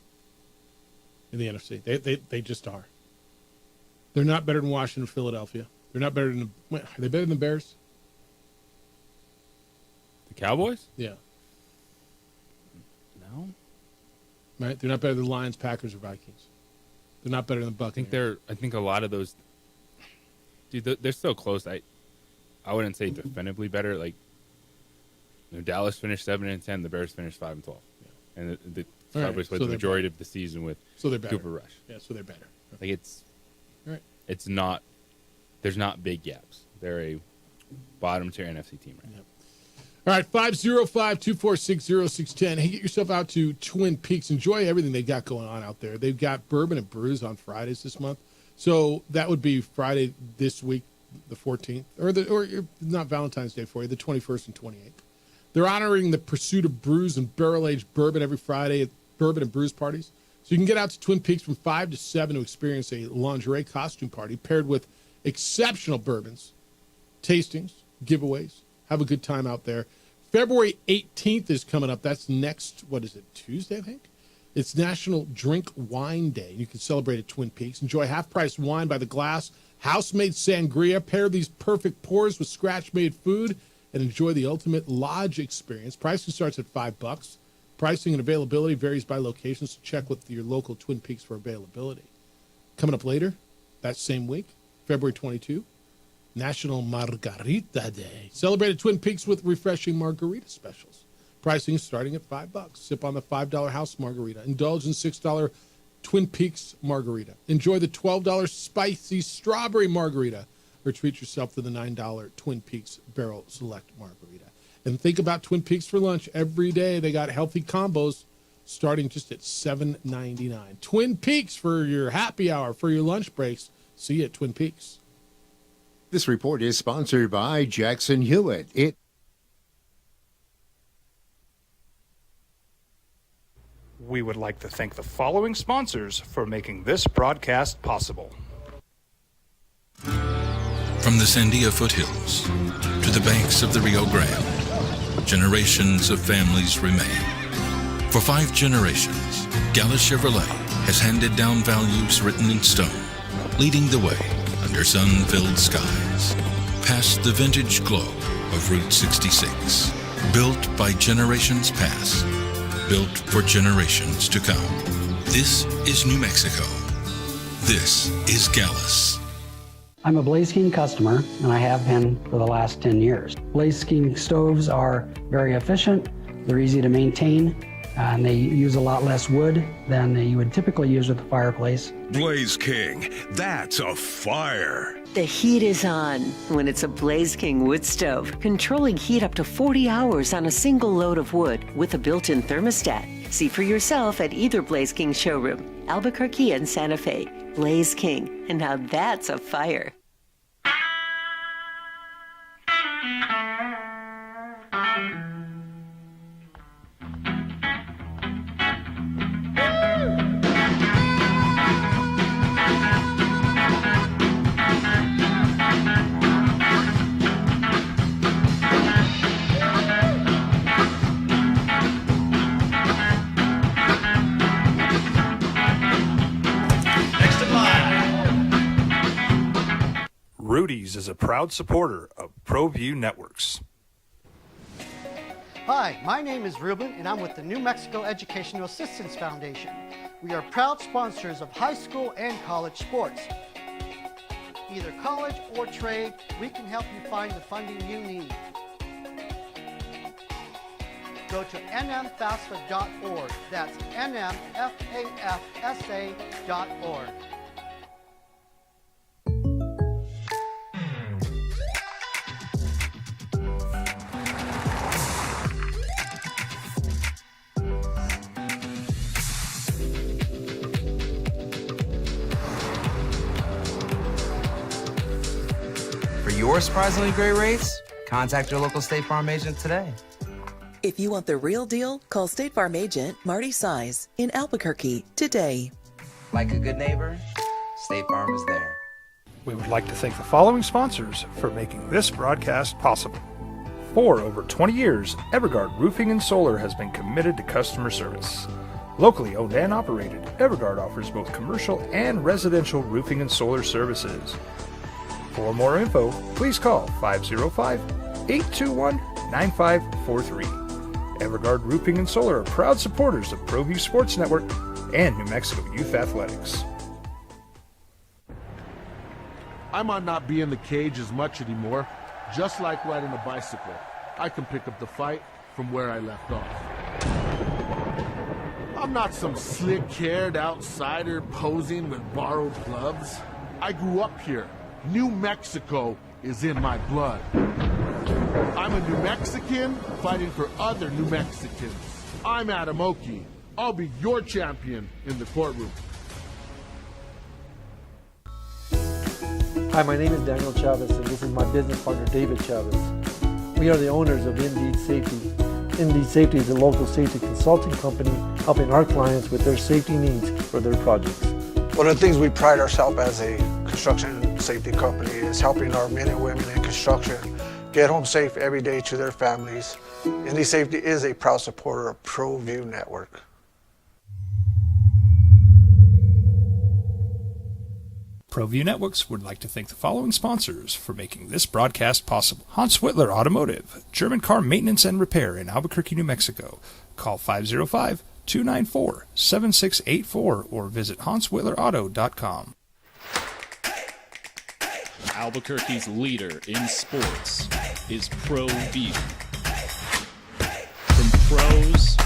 in the NFC. They just are. They're not better than Washington or Philadelphia. They're not better than are they better than the Bears? The Cowboys? Yeah. No. Right? They're not better than the Lions, Packers, or Vikings. They're not better than the Buccaneers. I think a lot of those, dude, they're so close. I wouldn't say definitively better. Like, Dallas finished 7-10. The Bears finished 5-12. Yeah. And the Cowboys played the majority of the season with Cooper Rush. Yeah, so they're better. Like it's not. There's not big gaps. They're a bottom tier NFC team right now. All right, 505-246-0610. Hey, get yourself out to Twin Peaks. Enjoy everything they got going on out there. They've got Bourbon and Brews on Fridays this month. So that would be Friday this week, the 14th, or not Valentine's Day for you, the 21st and 28th. They're honoring the pursuit of brews and barrel-aged bourbon every Friday at Bourbon and Brews parties. So you can get out to Twin Peaks from 5 to 7 to experience a lingerie costume party paired with exceptional bourbons, tastings, giveaways. Have a good time out there. February 18th is coming up. That's next, Tuesday, I think? It's National Drink Wine Day. You can celebrate at Twin Peaks. Enjoy half-price wine by the glass House-made sangria. Pair these perfect pours with scratch-made food and enjoy the ultimate lodge experience. Pricing starts at $5. Pricing and availability varies by location, so check with your local Twin Peaks for availability. Coming up later, that same week, February 22, National Margarita Day. Celebrate at Twin Peaks with refreshing margarita specials. Pricing starting at $5. Sip on the $5 house margarita. Indulge in $6 Twin Peaks margarita. Enjoy the $12 spicy strawberry margarita, or treat yourself to the $9 Twin Peaks Barrel Select margarita. And think about Twin Peaks for lunch every day. They got healthy combos starting just at $7.99. Twin Peaks for your happy hour, for your lunch breaks. See you at Twin Peaks. This report is sponsored by Jackson Hewitt. We would like to thank the following sponsors for making this broadcast possible. From the Sandia foothills to the banks of the Rio Grande, generations of families remain. For 5 generations, Gallus Chevrolet has handed down values written in stone, leading the way under sun-filled skies, past the vintage glow of Route 66. Built by generations past, built for generations to come. This is New Mexico. This is Gallus. I'm a Blaze King customer, and I have been for the last 10 years. Blaze King stoves are very efficient, they're easy to maintain, and they use a lot less wood than you would typically use with a fireplace. Blaze King, that's a fire. The heat is on when it's a Blaze King wood stove, controlling heat up to 40 hours on a single load of wood with a built-in thermostat. See for yourself at either Blaze King showroom, Albuquerque and Santa Fe. Blaze King, and now that's a fire. Rudy's is a proud supporter of ProView Networks. Hi, my name is Ruben, and I'm with the New Mexico Educational Assistance Foundation. We are proud sponsors of high school and college sports. Either college or trade, we can help you find the funding you need. Go to nmfafsa.org. That's nmfafsa.org. For your surprisingly great rates, contact your local State Farm agent today. If you want the real deal, call State Farm agent Marty Size in Albuquerque today. Like a good neighbor, State Farm is there. We would like to thank the following sponsors for making this broadcast possible. For over 20 years, Evergard Roofing and Solar has been committed to customer service. Locally owned and operated, Evergard offers both commercial and residential roofing and solar services. For more info, please call 505-821-9543. Evergard Roofing and Solar are proud supporters of ProView Sports Network and New Mexico Youth Athletics. I might not be in the cage as much anymore. Just like riding a bicycle, I can pick up the fight from where I left off. I'm not some slick-haired outsider posing with borrowed gloves. I grew up here. New Mexico is in my blood. I'm a New Mexican fighting for other New Mexicans. I'm Adam Oki. I'll be your champion in the courtroom. Hi, my name is Daniel Chavez, and this is my business partner, David Chavez. We are the owners of Indeed Safety. Indeed Safety is a local safety consulting company helping our clients with their safety needs for their projects. One of the things we pride ourselves as a construction safety company is helping our men and women in construction get home safe every day to their families. Indeed Safety is a proud supporter of ProView Network. ProView Networks would like to thank the following sponsors for making this broadcast possible. Hans Whitler Automotive, German car maintenance and repair in Albuquerque, New Mexico. Call 505-294-7684 or visit hanswhitlerauto.com. Albuquerque's leader in sports is ProView. From pros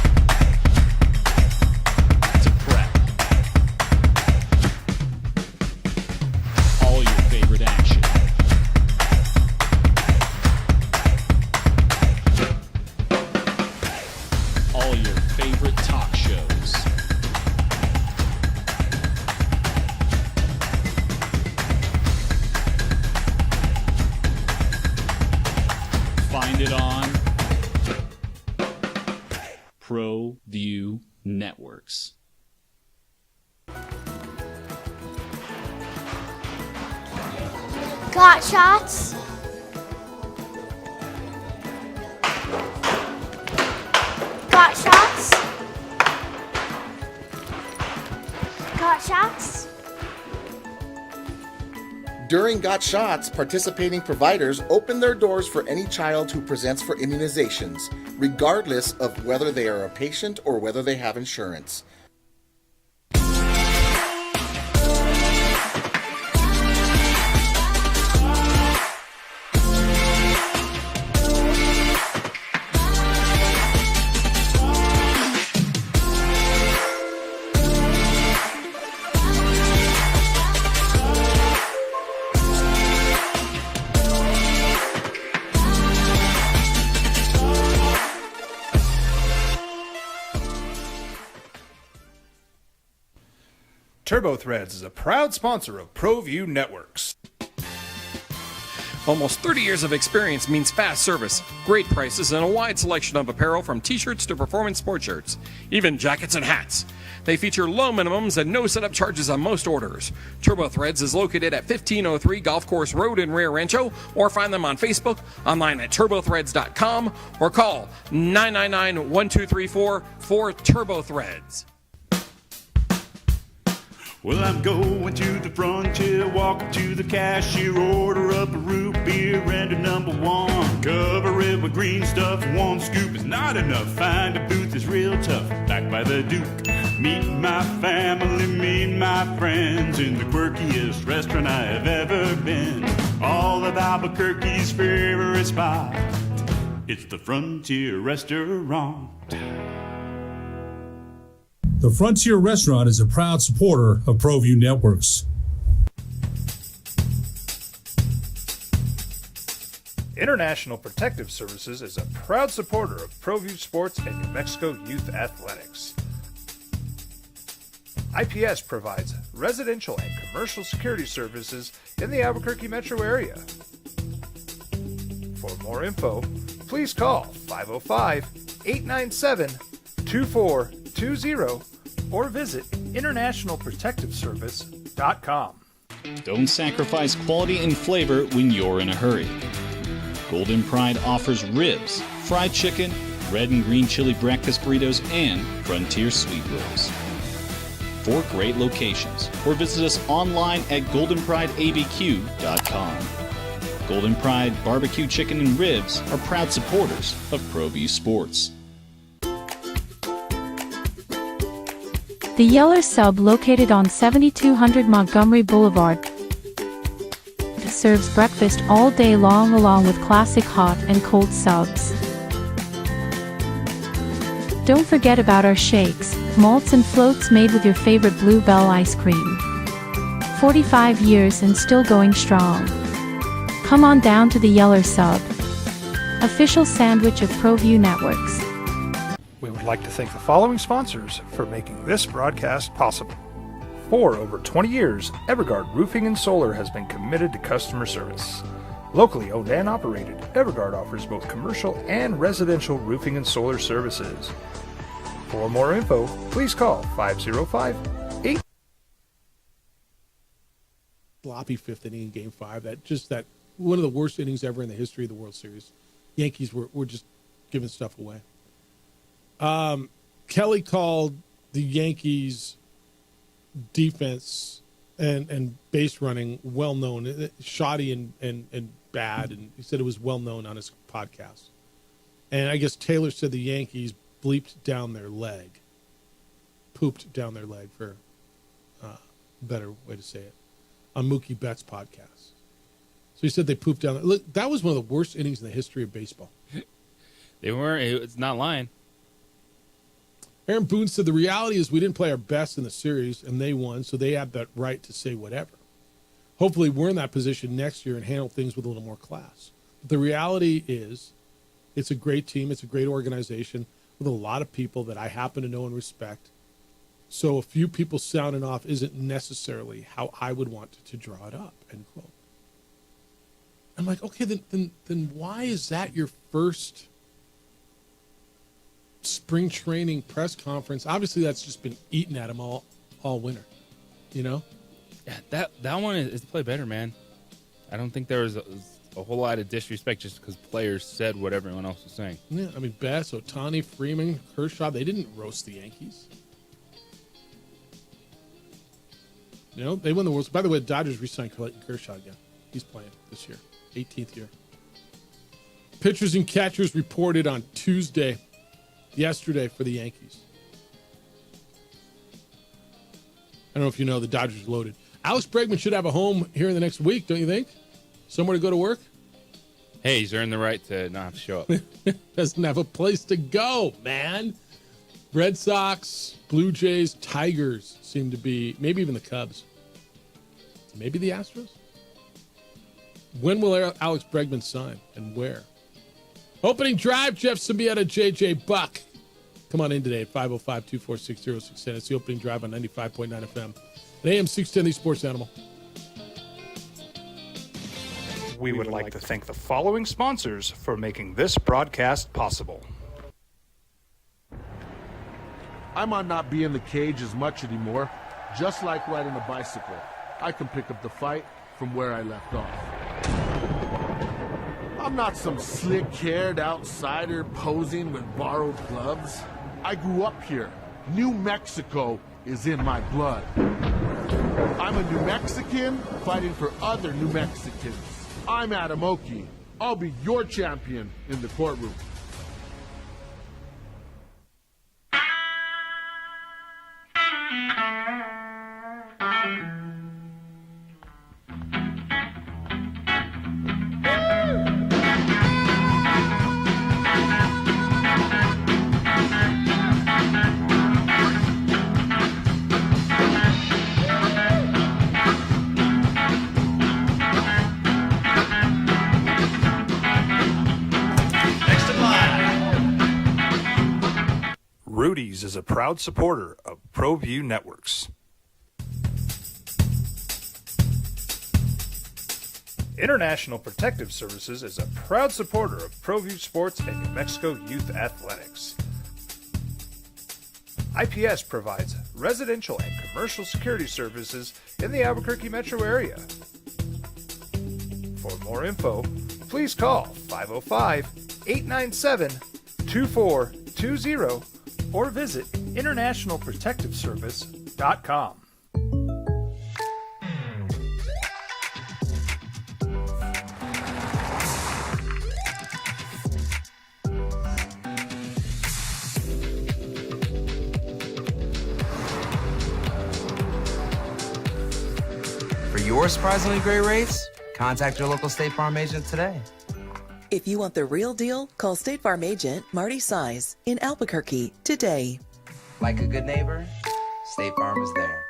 to prep, all your favorite action. All your favorite talk shows. Find it on ProView Networks. Got shots? Got shots? Got shots? During Got Shots, participating providers open their doors for any child who presents for immunizations, regardless of whether they are a patient or whether they have insurance. TurboThreads is a proud sponsor of ProView Networks. Almost 30 years of experience means fast service, great prices, and a wide selection of apparel from t-shirts to performance sport shirts, even jackets and hats. They feature low minimums and no setup charges on most orders. TurboThreads is located at 1503 Golf Course Road in Rio Rancho, or find them on Facebook, online at turbothreads.com, or call 999-1234 for TurboThreads. Well, I'm going to the frontier, walking to the cashier, order up a root beer and a number one. Cover it with green stuff, one scoop is not enough. Find a booth is real tough, back by the Duke. Meet my family, meet my friends in the quirkiest restaurant I have ever been. All of Albuquerque's favorite spot, it's the Frontier Restaurant. The Frontier Restaurant is a proud supporter of ProView Networks. International Protective Services is a proud supporter of ProView Sports and New Mexico Youth Athletics. IPS provides residential and commercial security services in the Albuquerque metro area. For more info, please call 505-897-2420 or visit internationalprotectiveservice.com. Don't sacrifice quality and flavor when you're in a hurry. Golden Pride offers ribs, fried chicken, red and green chili breakfast burritos, and Frontier sweet rolls. 4 great locations, or visit us online at goldenprideabq.com. Golden Pride barbecue chicken and ribs are proud supporters of ProView Sports. The Yeller Sub, located on 7200 Montgomery Boulevard, serves breakfast all day long along with classic hot and cold subs. Don't forget about our shakes, malts and floats made with your favorite Blue Bell ice cream. 45 years and still going strong. Come on down to the Yeller Sub, official sandwich of ProView Networks. We would like to thank the following sponsors for making this broadcast possible. For over 20 years, Evergard Roofing and Solar has been committed to customer service. Locally owned and operated, Evergard offers both commercial and residential roofing and solar services. For more info, please call 505-8. Sloppy fifth inning in Game 5. That one of the worst innings ever in the history of the World Series. Yankees were just giving stuff away. Kelly called the Yankees defense and base running, well known, shoddy and bad, and he said it was well known on his podcast. And I guess Taylor said the Yankees pooped down their leg for a better way to say it, on Mookie Betts' podcast. So he said they pooped down. Look, that was one of the worst innings in the history of baseball. They weren't. It's not lying. Aaron Boone said the reality is we didn't play our best in the series, and they won, so they have that right to say whatever. Hopefully we're in that position next year and handle things with a little more class. But the reality is it's a great team. It's a great organization with a lot of people that I happen to know and respect. So a few people sounding off isn't necessarily how I would want to draw it up, end quote. I'm like, okay, then why is that your first spring training press conference? Obviously, that's just been eating at him all winter, you know? Yeah, that one is to play better, man. I don't think there was a whole lot of disrespect just because players said what everyone else was saying. Yeah, I mean, Bass, Ohtani, Freeman, Kershaw, they didn't roast the Yankees. You know, they won the World. By the way, the Dodgers re-signed Clayton Kershaw again. He's playing this year, 18th year. Pitchers and catchers reported on yesterday for the Yankees. I don't know if you know, the Dodgers are loaded. Alex Bregman should have a home here in the next week, don't you think? Somewhere to go to work? Hey, he's earned the right to not have to show up. Doesn't have a place to go, man. Red Sox, Blue Jays, Tigers seem to be, maybe even the Cubs. Maybe the Astros? When will Alex Bregman sign and where? Opening drive, Jeff Symbieta, JJ Buck. Come on in today at 505-246-0610. It's the opening drive on 95.9 FM. At AM 610, the Sports Animal. We would like to thank the following sponsors for making this broadcast possible. I might not be in the cage as much anymore. Just like riding a bicycle, I can pick up the fight from where I left off. I'm not some slick-haired outsider posing with borrowed gloves. I grew up here. New Mexico is in my blood. I'm a New Mexican fighting for other New Mexicans. I'm Adam Oki. I'll be your champion in the courtroom. Rudy's is a proud supporter of ProView Networks. International Protective Services is a proud supporter of ProView Sports and New Mexico Youth Athletics. IPS provides residential and commercial security services in the Albuquerque metro area. For more info, please call 505-897-2420 or visit internationalprotectiveservice.com. For your surprisingly great rates, contact your local State Farm agent today. If you want the real deal, call State Farm agent Marty Size in Albuquerque today. Like a good neighbor, State Farm is there.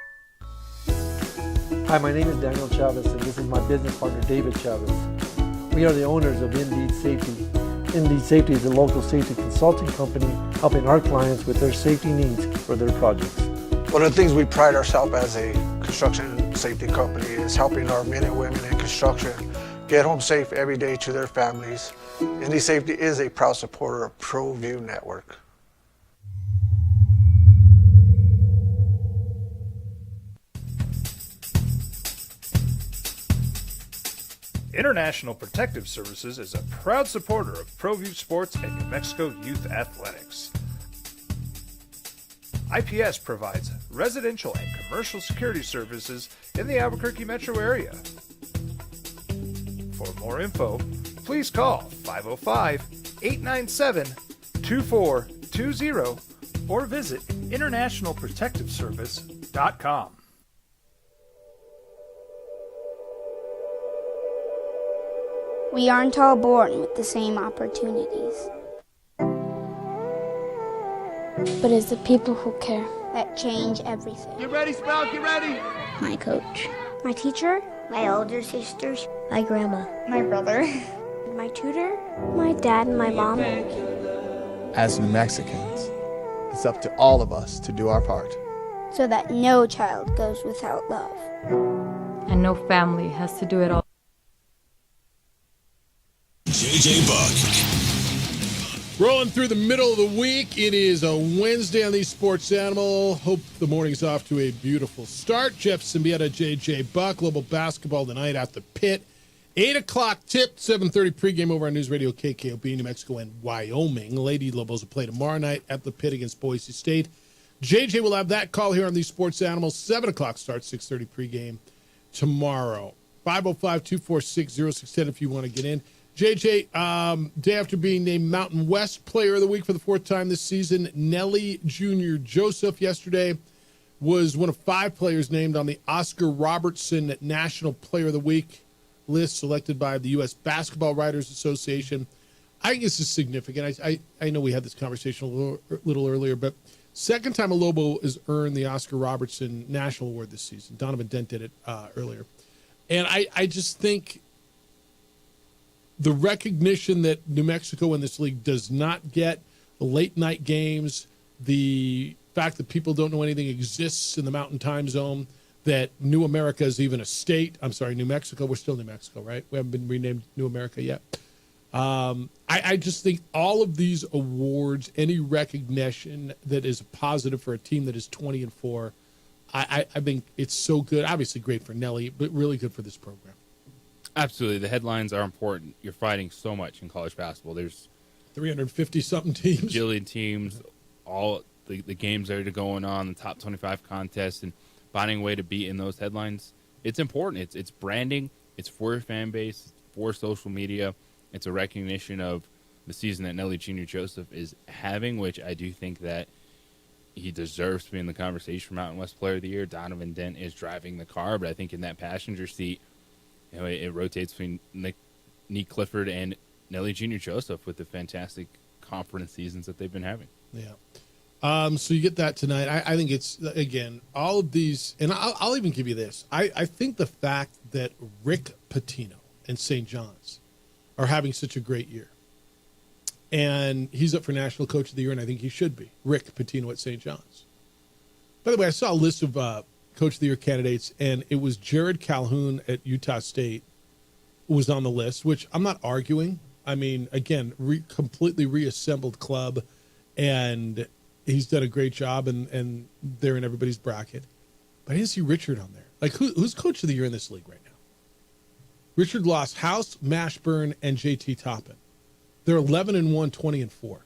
Hi, my name is Daniel Chavez, and this is my business partner, David Chavez. We are the owners of Indeed Safety. Indeed Safety is a local safety consulting company helping our clients with their safety needs for their projects. One of the things we pride ourselves as a construction safety company is helping our men and women in construction get home safe every day to their families. Indeed Safety is a proud supporter of ProView Network. International Protective Services is a proud supporter of ProView Sports and New Mexico Youth Athletics. IPS provides residential and commercial security services in the Albuquerque metro area. For more info, please call 505-897-2420 or visit internationalprotectiveservice.com. We aren't all born with the same opportunities. But it's the people who care that change everything. Get ready, Sprout, get ready! My coach. My teacher. My older sisters. My grandma. My brother. My tutor. My dad and my mom. As New Mexicans, it's up to all of us to do our part. So that no child goes without love. And no family has to do it all. JJ Buck. Rolling through the middle of the week. It is a Wednesday on the Sports Animal. Hope the morning's off to a beautiful start. Jeff Symbieta, JJ Buck. Global basketball tonight at the Pit. 8 o'clock tip, 7:30 pregame over on News Radio KKOB, New Mexico and Wyoming. Lady Lobos will play tomorrow night at the Pit against Boise State. JJ will have that call here on the Sports Animal. 7 o'clock start, 6:30 pregame tomorrow. 505-246-0610 if you want to get in. JJ, day after being named Mountain West Player of the Week for the 4th time this season, Nelly Jr. Joseph yesterday was one of 5 players named on the Oscar Robertson National Player of the Week list selected by the U.S. Basketball Writers Association. I think this is significant. I know we had this conversation a little earlier, but second time a Lobo has earned the Oscar Robertson National Award this season. Donovan Dent did it earlier. And I just think the recognition that New Mexico in this league does not get, the late night games, the fact that people don't know anything exists in the Mountain Time Zone, that New America is even a state. I'm sorry, New Mexico. We're still New Mexico, right? We haven't been renamed New America yet. I just think all of these awards, any recognition that is positive for a team that is 20-4, I think it's so good. Obviously great for Nelly, but really good for this program. Absolutely. The headlines are important. You're fighting so much in college basketball. There's 350-something teams. Bajillion teams. All the games that are going on, the top 25 contests, and finding a way to be in those headlines. It's important. It's branding. It's for your fan base. It's for social media. It's a recognition of the season that Nelly Jr. Joseph is having, which I do think that he deserves to be in the conversation for Mountain West Player of the Year. Donovan Dent is driving the car, but I think in that passenger seat, it rotates between Nick Clifford and Nelly Jr. Joseph with the fantastic conference seasons that they've been having. Yeah. So you get that tonight. I think it's, again, all of these, and I'll even give you this. I think the fact that Rick Pitino and St. John's are having such a great year, and he's up for National Coach of the Year, and I think he should be. Rick Pitino at St. John's. By the way, I saw a list of Coach of the Year candidates, and it was Jared Calhoun at Utah State who was on the list, which I'm not arguing. I mean, again, completely reassembled club, and he's done a great job, and they're in everybody's bracket. But I didn't see Richard on there. Like, who's Coach of the Year in this league right now? Richard lost House, Mashburn, and JT Toppin. They're 11-1, 20-4. I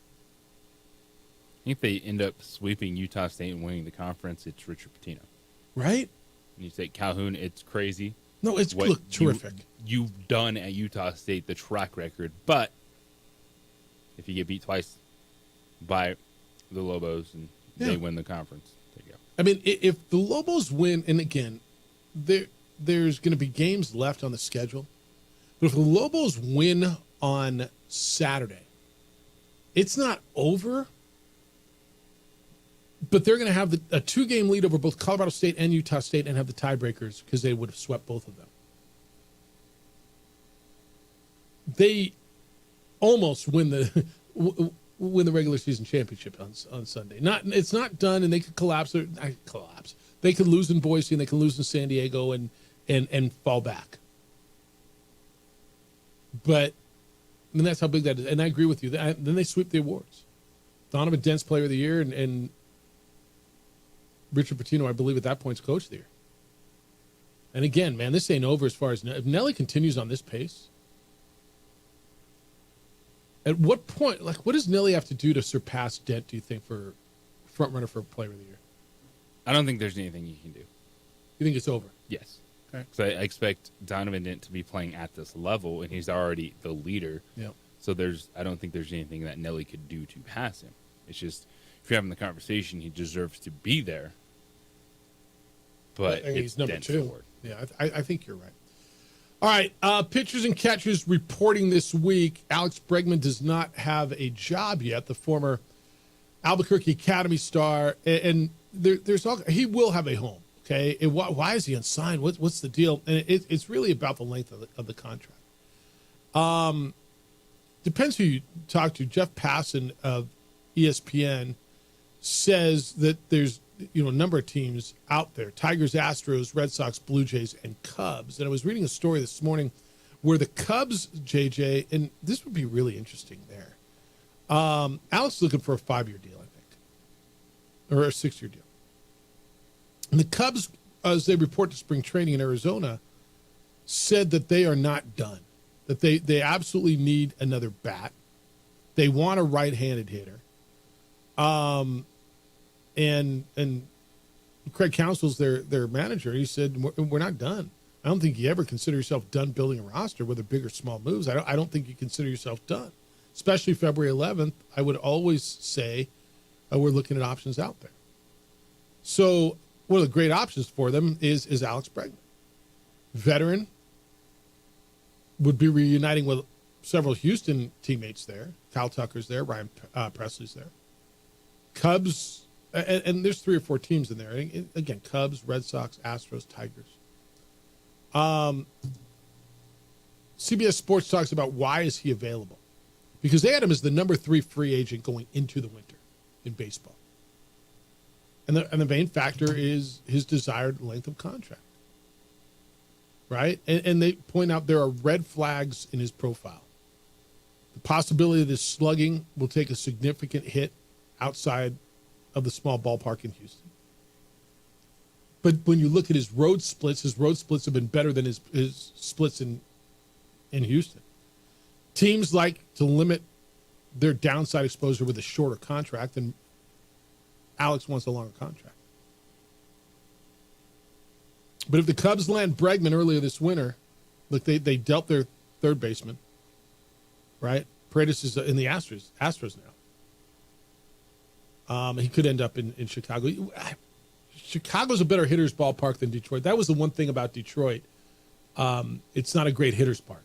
think they end up sweeping Utah State and winning the conference. It's Richard Pitino. Right? When you say Calhoun, it's crazy. No, it's terrific. You've done at Utah State, the track record. But if you get beat twice by the Lobos and they win the conference, there you go. I mean, if the Lobos win, and again, there's going to be games left on the schedule, but if the Lobos win on Saturday, it's not over, but they're going to have a 2-game lead over both Colorado State and Utah State and have the tiebreakers because they would have swept both of them. They almost win the regular season championship on Sunday. It's not done, and they could collapse. They could lose in Boise, and they can lose in San Diego, and fall back. But I mean, that's how big that is. And I agree with you. Then they sweep the awards. Donovan Dent's Player of the Year, and Richard Pitino, I believe, at that point, is Coach of the Year. And again, man, this ain't over as far as if Nelly continues on this pace. At what point, like, what does Nelly have to do to surpass Dent, do you think, for front runner for Player of the Year? I don't think there's anything you can do. You think it's over? Yes. Okay. So I expect Donovan Dent to be playing at this level, and he's already the leader. Yeah. So I don't think there's anything that Nelly could do to pass him. It's just, if you're having the conversation, he deserves to be there. But he's number Dent's 2. forward. Yeah, I think you're right. All right, pitchers and catchers reporting this week. Alex Bregman does not have a job yet, the former Albuquerque Academy star, and he will have a home. Okay, and why is he unsigned? What's the deal? And it's really about the length of the contract. Depends who you talk to. Jeff Passan of ESPN says that there's a number of teams out there: Tigers, Astros, Red Sox, Blue Jays, and Cubs. And I was reading a story this morning where the Cubs, JJ, and this would be really interesting there. Alex is looking for a 5-year deal, I think, or a 6-year deal. And the Cubs, as they report to spring training in Arizona, said that they are not done, that they absolutely need another bat. They want a right-handed hitter. And Craig Counsell's their manager. He said, we're not done. I don't think you ever consider yourself done building a roster, whether big or small moves. I don't think you consider yourself done, especially February 11th. I would always say we're looking at options out there. So one of the great options for them is Alex Bregman. Veteran, would be reuniting with several Houston teammates there. Kyle Tucker's there. Ryan Presley's there. Cubs, and there's 3 or 4 teams in there. Again, Cubs, Red Sox, Astros, Tigers. CBS Sports talks about why is he available. Because they had him as the number 3 free agent going into the winter in baseball. And the main factor is his desired length of contract. Right? And they point out there are red flags in his profile. The possibility that his slugging will take a significant hit outside of the small ballpark in Houston. But when you look at his road splits have been better than his splits in Houston. Teams like to limit their downside exposure with a shorter contract, and Alex wants a longer contract. But if the Cubs land Bregman earlier this winter, look, they dealt their third baseman, right? Paredes is in the Astros now. He could end up in Chicago. Chicago's a better hitter's ballpark than Detroit. That was the one thing about Detroit. It's not a great hitter's park,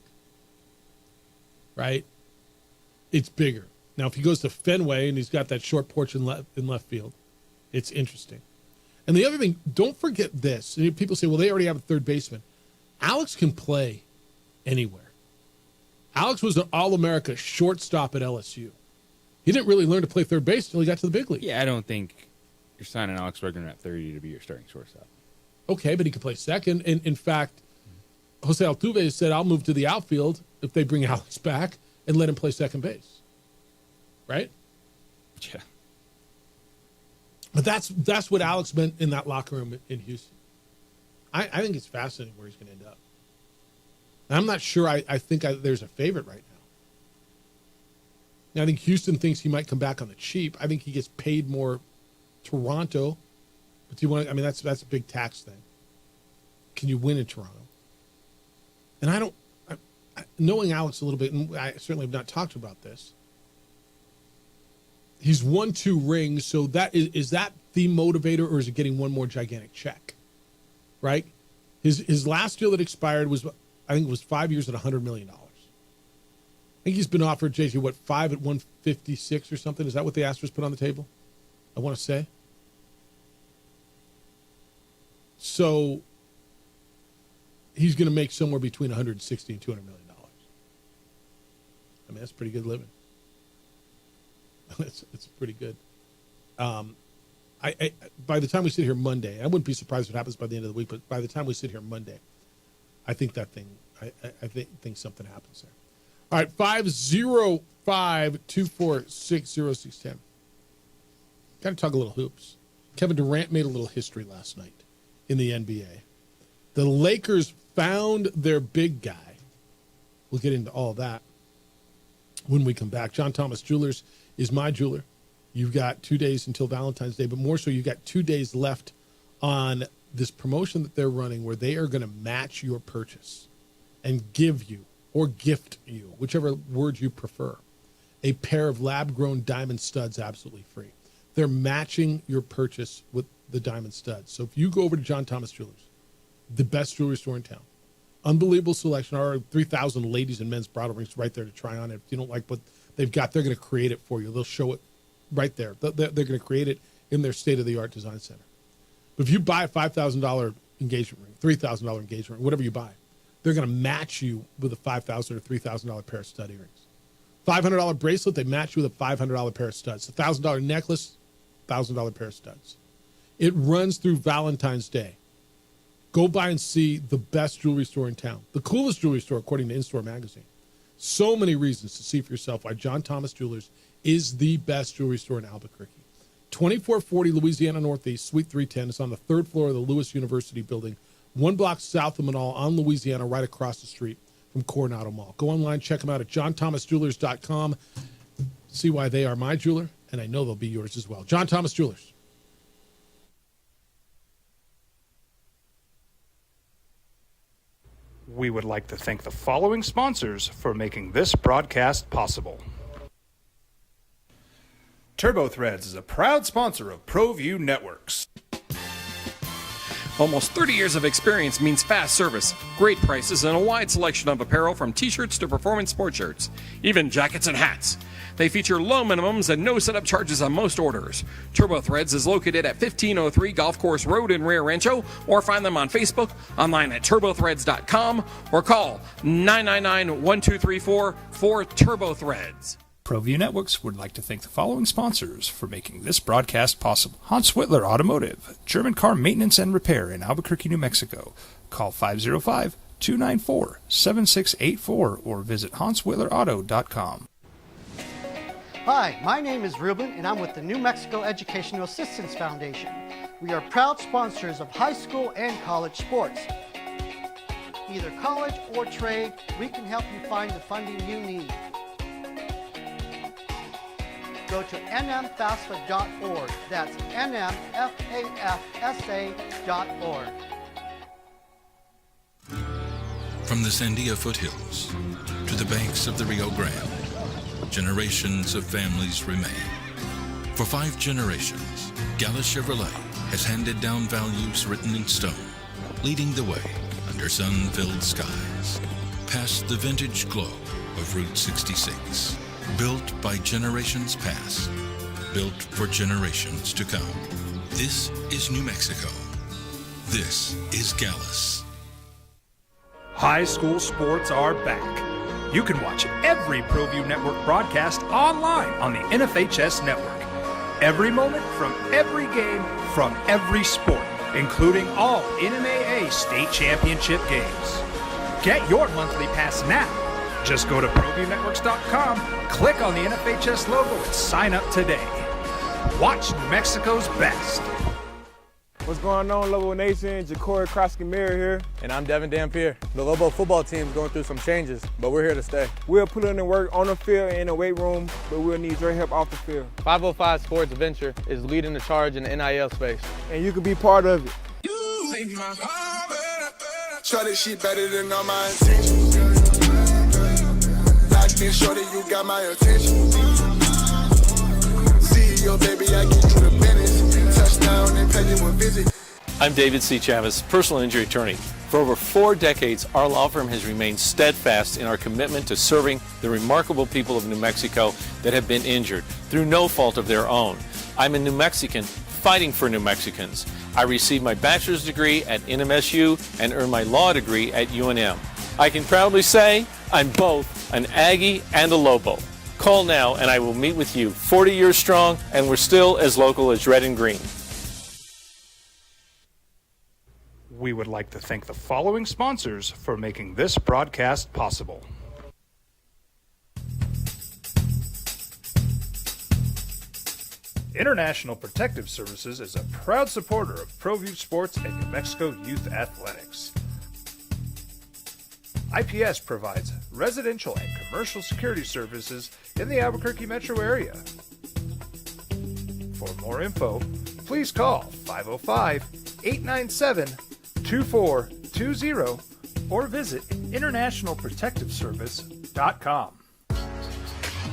right? It's bigger. Now, if he goes to Fenway and he's got that short porch in left field, it's interesting. And the other thing, don't forget this. People say, well, they already have a third baseman. Alex can play anywhere. Alex was an All-America shortstop at LSU. He didn't really learn to play third base until he got to the big league. Yeah, I don't think you're signing Alex Bregman at 30 to be your starting shortstop. Okay, but he could play second. And in fact, Jose Altuve said, I'll move to the outfield if they bring Alex back and let him play second base. Right? Yeah. But that's what Alex meant in that locker room in Houston. I think it's fascinating where he's going to end up. And I'm not sure I think there's a favorite right now. I think Houston thinks he might come back on the cheap. I think he gets paid more. Toronto. But do you want? I mean, that's a big tax thing. Can you win in Toronto? And knowing Alex a little bit, and I certainly have not talked about this. He's won 2 rings, so that is that the motivator, or is it getting one more gigantic check? Right? His last deal that expired was, I think it was 5 years at $100 million. I think he's been offered, JT, 5 at 156 or something? Is that what the Astros put on the table? I want to say. So he's going to make somewhere between $160 and $200 million. I mean, that's pretty good living. It's pretty good. I by the time we sit here Monday, I wouldn't be surprised if it happens by the end of the week, but by the time we sit here Monday, I think I think something happens there. All right, 505-246-0610. Got to talk a little hoops. Kevin Durant made a little history last night in the NBA. The Lakers found their big guy. We'll get into all that when we come back. John Thomas Jewelers is my jeweler. You've got 2 days until Valentine's Day, but more so, you've got 2 days left on this promotion that they're running where they are going to match your purchase and give you or gift you, whichever word you prefer, a pair of lab-grown diamond studs absolutely free. They're matching your purchase with the diamond studs. So if you go over to John Thomas Jewelers, the best jewelry store in town, unbelievable selection, our 3,000 ladies and men's bridal rings right there to try on. If you don't like what they've got, they're going to create it for you. They'll show it right there. They're going to create it in their state-of-the-art design center. But if you buy a $5,000 engagement ring, $3,000 engagement ring, whatever you buy, they're going to match you with a $5,000 or $3,000 pair of stud earrings. $500 bracelet, they match you with a $500 pair of studs. $1,000 necklace, $1,000 pair of studs. It runs through Valentine's Day. Go by and see the best jewelry store in town, the coolest jewelry store according to In-Store Magazine. So many reasons to see for yourself why John Thomas Jewelers is the best jewelry store in Albuquerque. 2440 Louisiana Northeast, Suite 310. It's on the third floor of the Lewis University building, 1 block south of Manal on Louisiana, right across the street from Coronado Mall. Go online, check them out at johnthomasjewelers.com. See why they are my jeweler, and I know they'll be yours as well. John Thomas Jewelers. We would like to thank the following sponsors for making this broadcast possible. TurboThreads is a proud sponsor of ProView Networks. Almost 30 years of experience means fast service, great prices, and a wide selection of apparel from t-shirts to performance sport shirts, even jackets and hats. They feature low minimums and no setup charges on most orders. TurboThreads is located at 1503 Golf Course Road in Rio Rancho, or find them on Facebook, online at turbothreads.com, or call 999-1234 for TurboThreads. ProView Networks would like to thank the following sponsors for making this broadcast possible. Hans Whitler Automotive, German car maintenance and repair in Albuquerque, New Mexico. Call 505-294-7684 or visit hanswhitlerauto.com. Hi, my name is Ruben, and I'm with the New Mexico Educational Assistance Foundation. We are proud sponsors of high school and college sports. Either college or trade, we can help you find the funding you need. Go to nmfafsa.org. That's nmfafsa.org. From the Sandia foothills to the banks of the Rio Grande, generations of families remain. For 5 generations, Gallus Chevrolet has handed down values written in stone, leading the way under sun-filled skies, past the vintage glow of Route 66. Built by generations past, built for generations to come. This is New Mexico. This is Gallus. High school sports are back. You can watch every ProView Network broadcast online on the NFHS network. Every moment from every game from every sport, including all NMAA state championship games. Get your monthly pass now. Just go to ProViewNetworks.com, click on the NFHS logo, and sign up today. Watch New Mexico's best. What's going on, Lobo Nation? Ja'Cory Krosky-Mirror here. And I'm Devin Dampier. The Lobo football team is going through some changes, but we're here to stay. We'll put in the work on the field and in the weight room, but we'll need your help off the field. 505 Sports Venture is leading the charge in the NIL space. And you can be part of it. Try this shit better than all my intentions. Locked in shorty, you got my attention. CEO, baby, I get you the business. Touchdown and pay you a visit. I'm David C. Chavez, personal injury attorney. For over 4 decades, our law firm has remained steadfast in our commitment to serving the remarkable people of New Mexico that have been injured through no fault of their own. I'm a New Mexican fighting for New Mexicans. I received my bachelor's degree at NMSU and earned my law degree at UNM. I can proudly say I'm both an Aggie and a Lobo. Call now and I will meet with you. 40 years strong, and we're still as local as red and green. We would like to thank the following sponsors for making this broadcast possible. International Protective Services is a proud supporter of ProView Sports and New Mexico Youth Athletics. IPS provides residential and commercial security services in the Albuquerque metro area. For more info, please call 505-897-2420 or visit internationalprotectiveservice.com.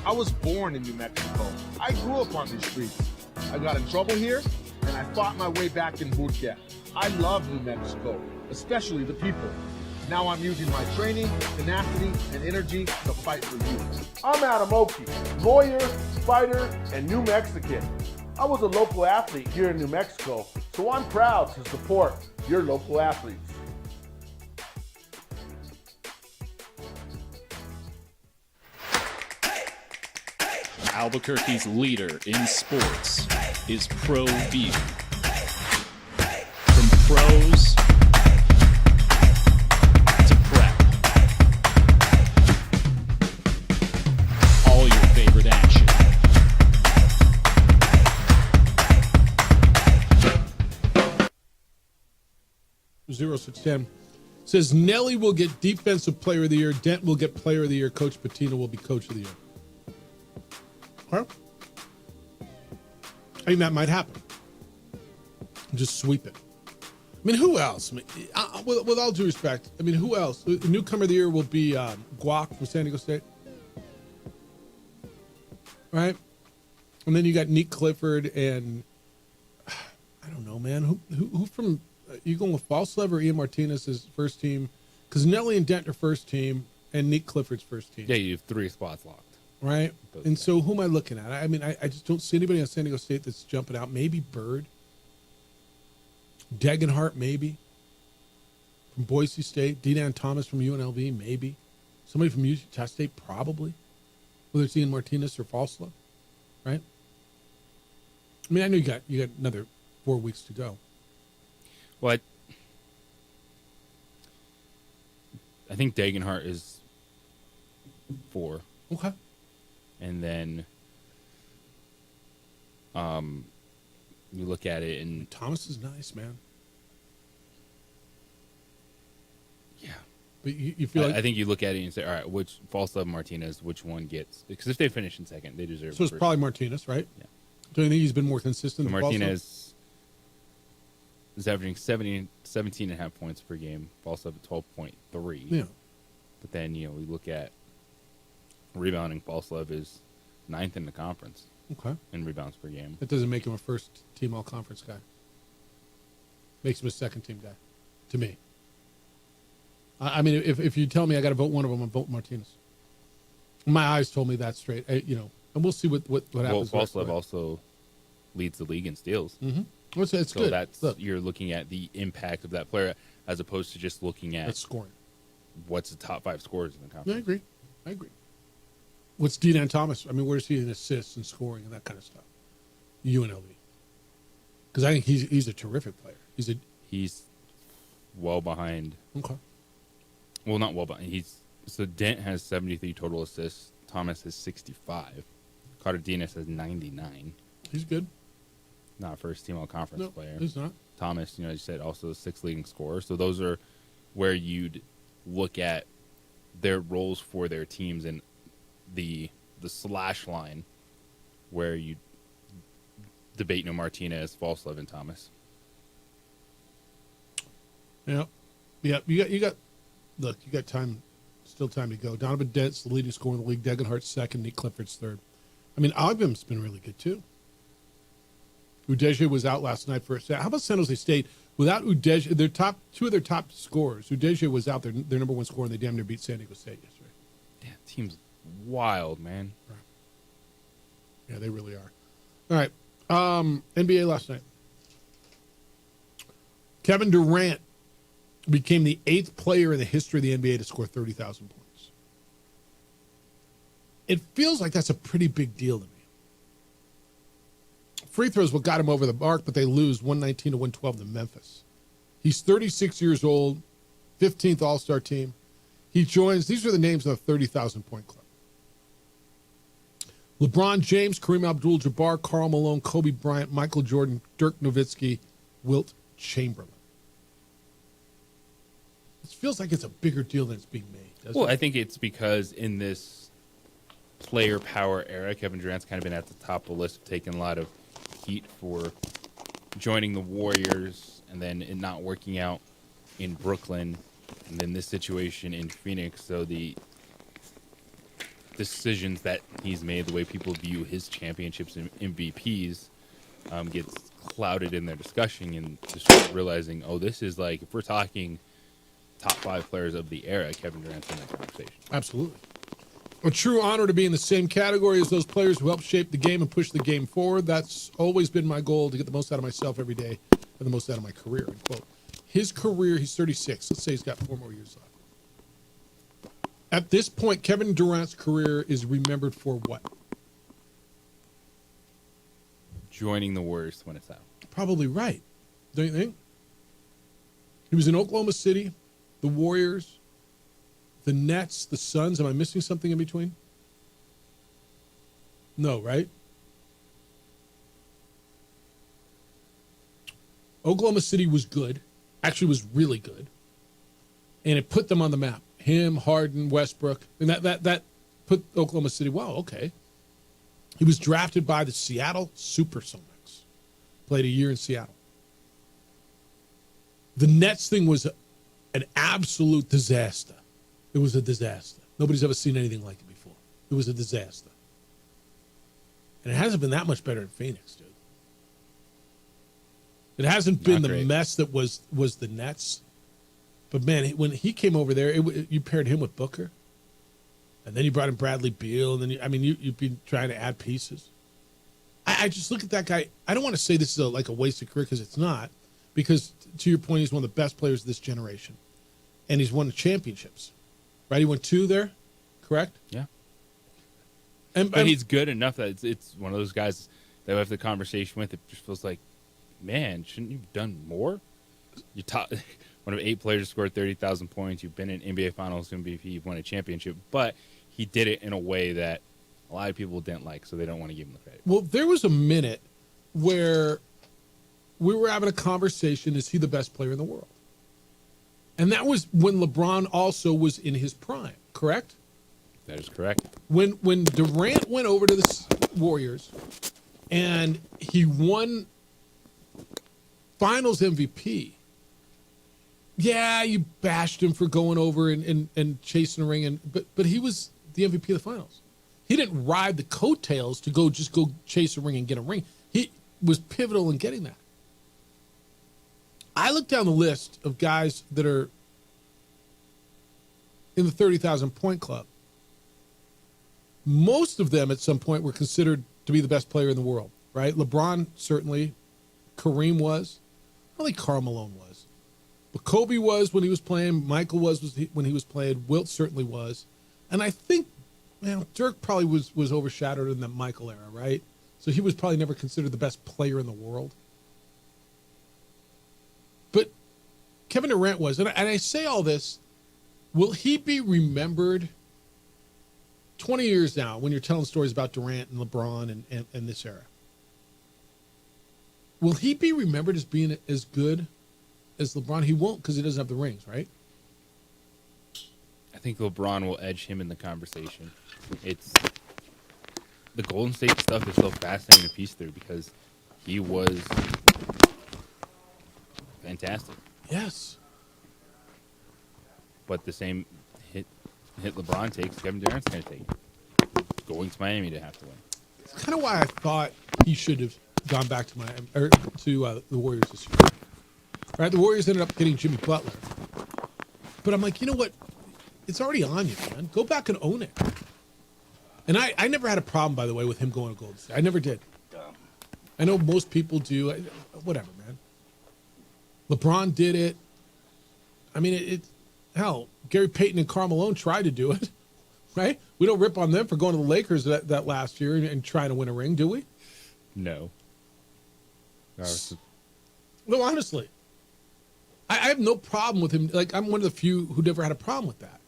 I was born in New Mexico. I grew up on these streets. I got in trouble here, and I fought my way back in boot camp. I love New Mexico, especially the people. Now I'm using my training, tenacity, and energy to fight for you. I'm Adam Oki, lawyer, fighter, and New Mexican. I was a local athlete here in New Mexico, so I'm proud to support your local athletes. Albuquerque's leader in sports is Pro View. From pros to prep, all your favorite action. 0610 says Nelly will get Defensive Player of the Year. Dent will get Player of the Year. Coach Patino will be Coach of the Year. Huh? I think that might happen. Just sweep it. I mean, who else? I mean, with all due respect, I mean, who else? The newcomer of the year will be Guac from San Diego State. Right? And then you got Nick Clifford and I don't know, man. Who from you going with Falslev or Ian Martinez as first team? Because Nelly and Dent are first team and Nick Clifford's first team. Yeah, you have 3 spots locked. Right? And so who am I looking at? I mean, I just don't see anybody on San Diego State that's jumping out. Maybe Bird. Degenhart, maybe. From Boise State. D-Dan Thomas from UNLV, maybe. Somebody from Utah State, probably. Whether it's Ian Martinez or Falslev. Right? I mean, I know you got another 4 weeks to go. Well, I think Degenhart is 4. Okay. And then you look at it and Thomas is nice, man. Yeah. But you feel like I think you look at it and say, all right, which Falslev Martinez, which one gets? Because if they finish in second, they deserve. So it's first. probably Martinez, right? Yeah. Do you think he's been more consistent So than Martinez is averaging 17.5 points per game. Falslev at 12.3. Yeah. But then we look at rebounding. Falslev is 9th in the conference. Okay. In rebounds per game. That doesn't make him a first team all conference guy. Makes him a second team guy, to me. I mean, if you tell me I got to vote one of them, I'm voting Martinez. My eyes told me that straight. And we'll see what happens. Well, Falslev also leads the league in steals. Mm-hmm. It's good. You're looking at the impact of that player as opposed to just looking at that's scoring. What's the top 5 scorers in the conference? Yeah, I agree. What's D-Dan Thomas? I mean, where's he in assists and scoring and that kind of stuff? UNLV. Because I think he's a terrific player. He's well behind. Okay. Well, not well behind. So Dent has 73 total assists. Thomas has 65. Cardenas has 99. He's good. Not a first team all conference player. He's not. Thomas, as you said, also the 6th leading scorer. So those are where you'd look at their roles for their teams and the slash line where you debate Martinez, Falslev, and Thomas. Yeah. You got time, still time to go. Donovan Dent's the leading scorer in the league. Degenhart's second. Nick Clifford's third. I mean, Ogbam's been really good too. Udeze was out last night for how about San Jose State? Without Udeze, two of their top scorers. Udeze was out, their number 1 scorer, and they damn near beat San Diego State yesterday. Yeah, team's wild, man. Right. Yeah, they really are. All right. NBA last night. Kevin Durant became the 8th player in the history of the NBA to score 30,000 points. It feels like that's a pretty big deal to me. Free throws what got him over the mark, but they lose 119 to 112 to Memphis. He's 36 years old, 15th All-Star team. He joins, these are the names of the 30,000-point club. LeBron James, Kareem Abdul-Jabbar, Karl Malone, Kobe Bryant, Michael Jordan, Dirk Nowitzki, Wilt Chamberlain. It feels like it's a bigger deal than it's being made, doesn't it? I think it's because in this player power era, Kevin Durant's kind of been at the top of the list of taking a lot of heat for joining the Warriors and then it not working out in Brooklyn, and then this situation in Phoenix. So the decisions that he's made, the way people view his championships and MVPs, gets clouded in their discussion, and just realizing, oh, this is like, if we're talking top 5 players of the era, Kevin Durant's in that conversation. Absolutely. A true honor to be in the same category as those players who helped shape the game and push the game forward. That's always been my goal, to get the most out of myself every day and the most out of my career, end quote. His career, he's 36. Let's say he's got 4 more years left. At this point, Kevin Durant's career is remembered for what? Joining the Warriors when it's out. Probably right. Don't you think? He was in Oklahoma City, the Warriors, the Nets, the Suns. Am I missing something in between? No, right? Oklahoma City was good. Actually was really good. And it put them on the map. Him, Harden, Westbrook. And that put Oklahoma City, wow, okay. He was drafted by the Seattle Supersonics. Played a year in Seattle. The Nets thing was an absolute disaster. It was a disaster. Nobody's ever seen anything like it before. It was a disaster. And it hasn't been that much better in Phoenix, dude. It hasn't been the mess that was the Nets. But, man, when he came over there, you paired him with Booker. And then you brought in Bradley Beal. And then, you've been trying to add pieces. I just look at that guy. I don't want to say this is like a wasted career, because it's not. Because, to your point, he's one of the best players of this generation. And he's won the championships. Right? He won 2 there, correct? Yeah. But he's good enough that it's one of those guys that we have the conversation with. It just feels like, man, shouldn't you have done more? You one of 8 players to score 30,000 points. You've been in NBA Finals MVP. You've won a championship. But he did it in a way that a lot of people didn't like, so they don't want to give him the credit. Well, there was a minute where we were having a conversation, is he the best player in the world? And that was when LeBron also was in his prime, correct? That is correct. When Durant went over to the Warriors and he won Finals MVP, yeah, you bashed him for going over and chasing a ring, but he was the MVP of the Finals. He didn't ride the coattails to go chase a ring and get a ring. He was pivotal in getting that. I look down the list of guys that are in the 30,000 point club. Most of them at some point were considered to be the best player in the world, right? LeBron, certainly. Kareem was. I don't think Karl Malone was. But Kobe was when he was playing. Michael was when he was playing. Wilt certainly was. And I think, Dirk probably was overshadowed in the Michael era, right? So he was probably never considered the best player in the world. But Kevin Durant was. And I say all this, will he be remembered 20 years now when you're telling stories about Durant and LeBron and this era? Will he be remembered as being as good as LeBron? He won't, because he doesn't have the rings, right? I think LeBron will edge him in the conversation. It's the Golden State stuff is so fascinating to piece through, because he was fantastic. Yes. But the same hit LeBron takes, Kevin Durant's going to take. Going to Miami to have to win. It's kind of why I thought he should have gone back to the Warriors this year. Right? The Warriors ended up getting Jimmy Butler. But I'm like, you know what? It's already on you, man. Go back and own it. And I never had a problem, by the way, with him going to Golden State. I never did. I know most people do. Whatever, man. LeBron did it. I mean, hell, Gary Payton and Karl Malone tried to do it, right? We don't rip on them for going to the Lakers that last year and trying to win a ring, do we? No. No, honestly. I have no problem with him. Like, I'm one of the few who never had a problem with that.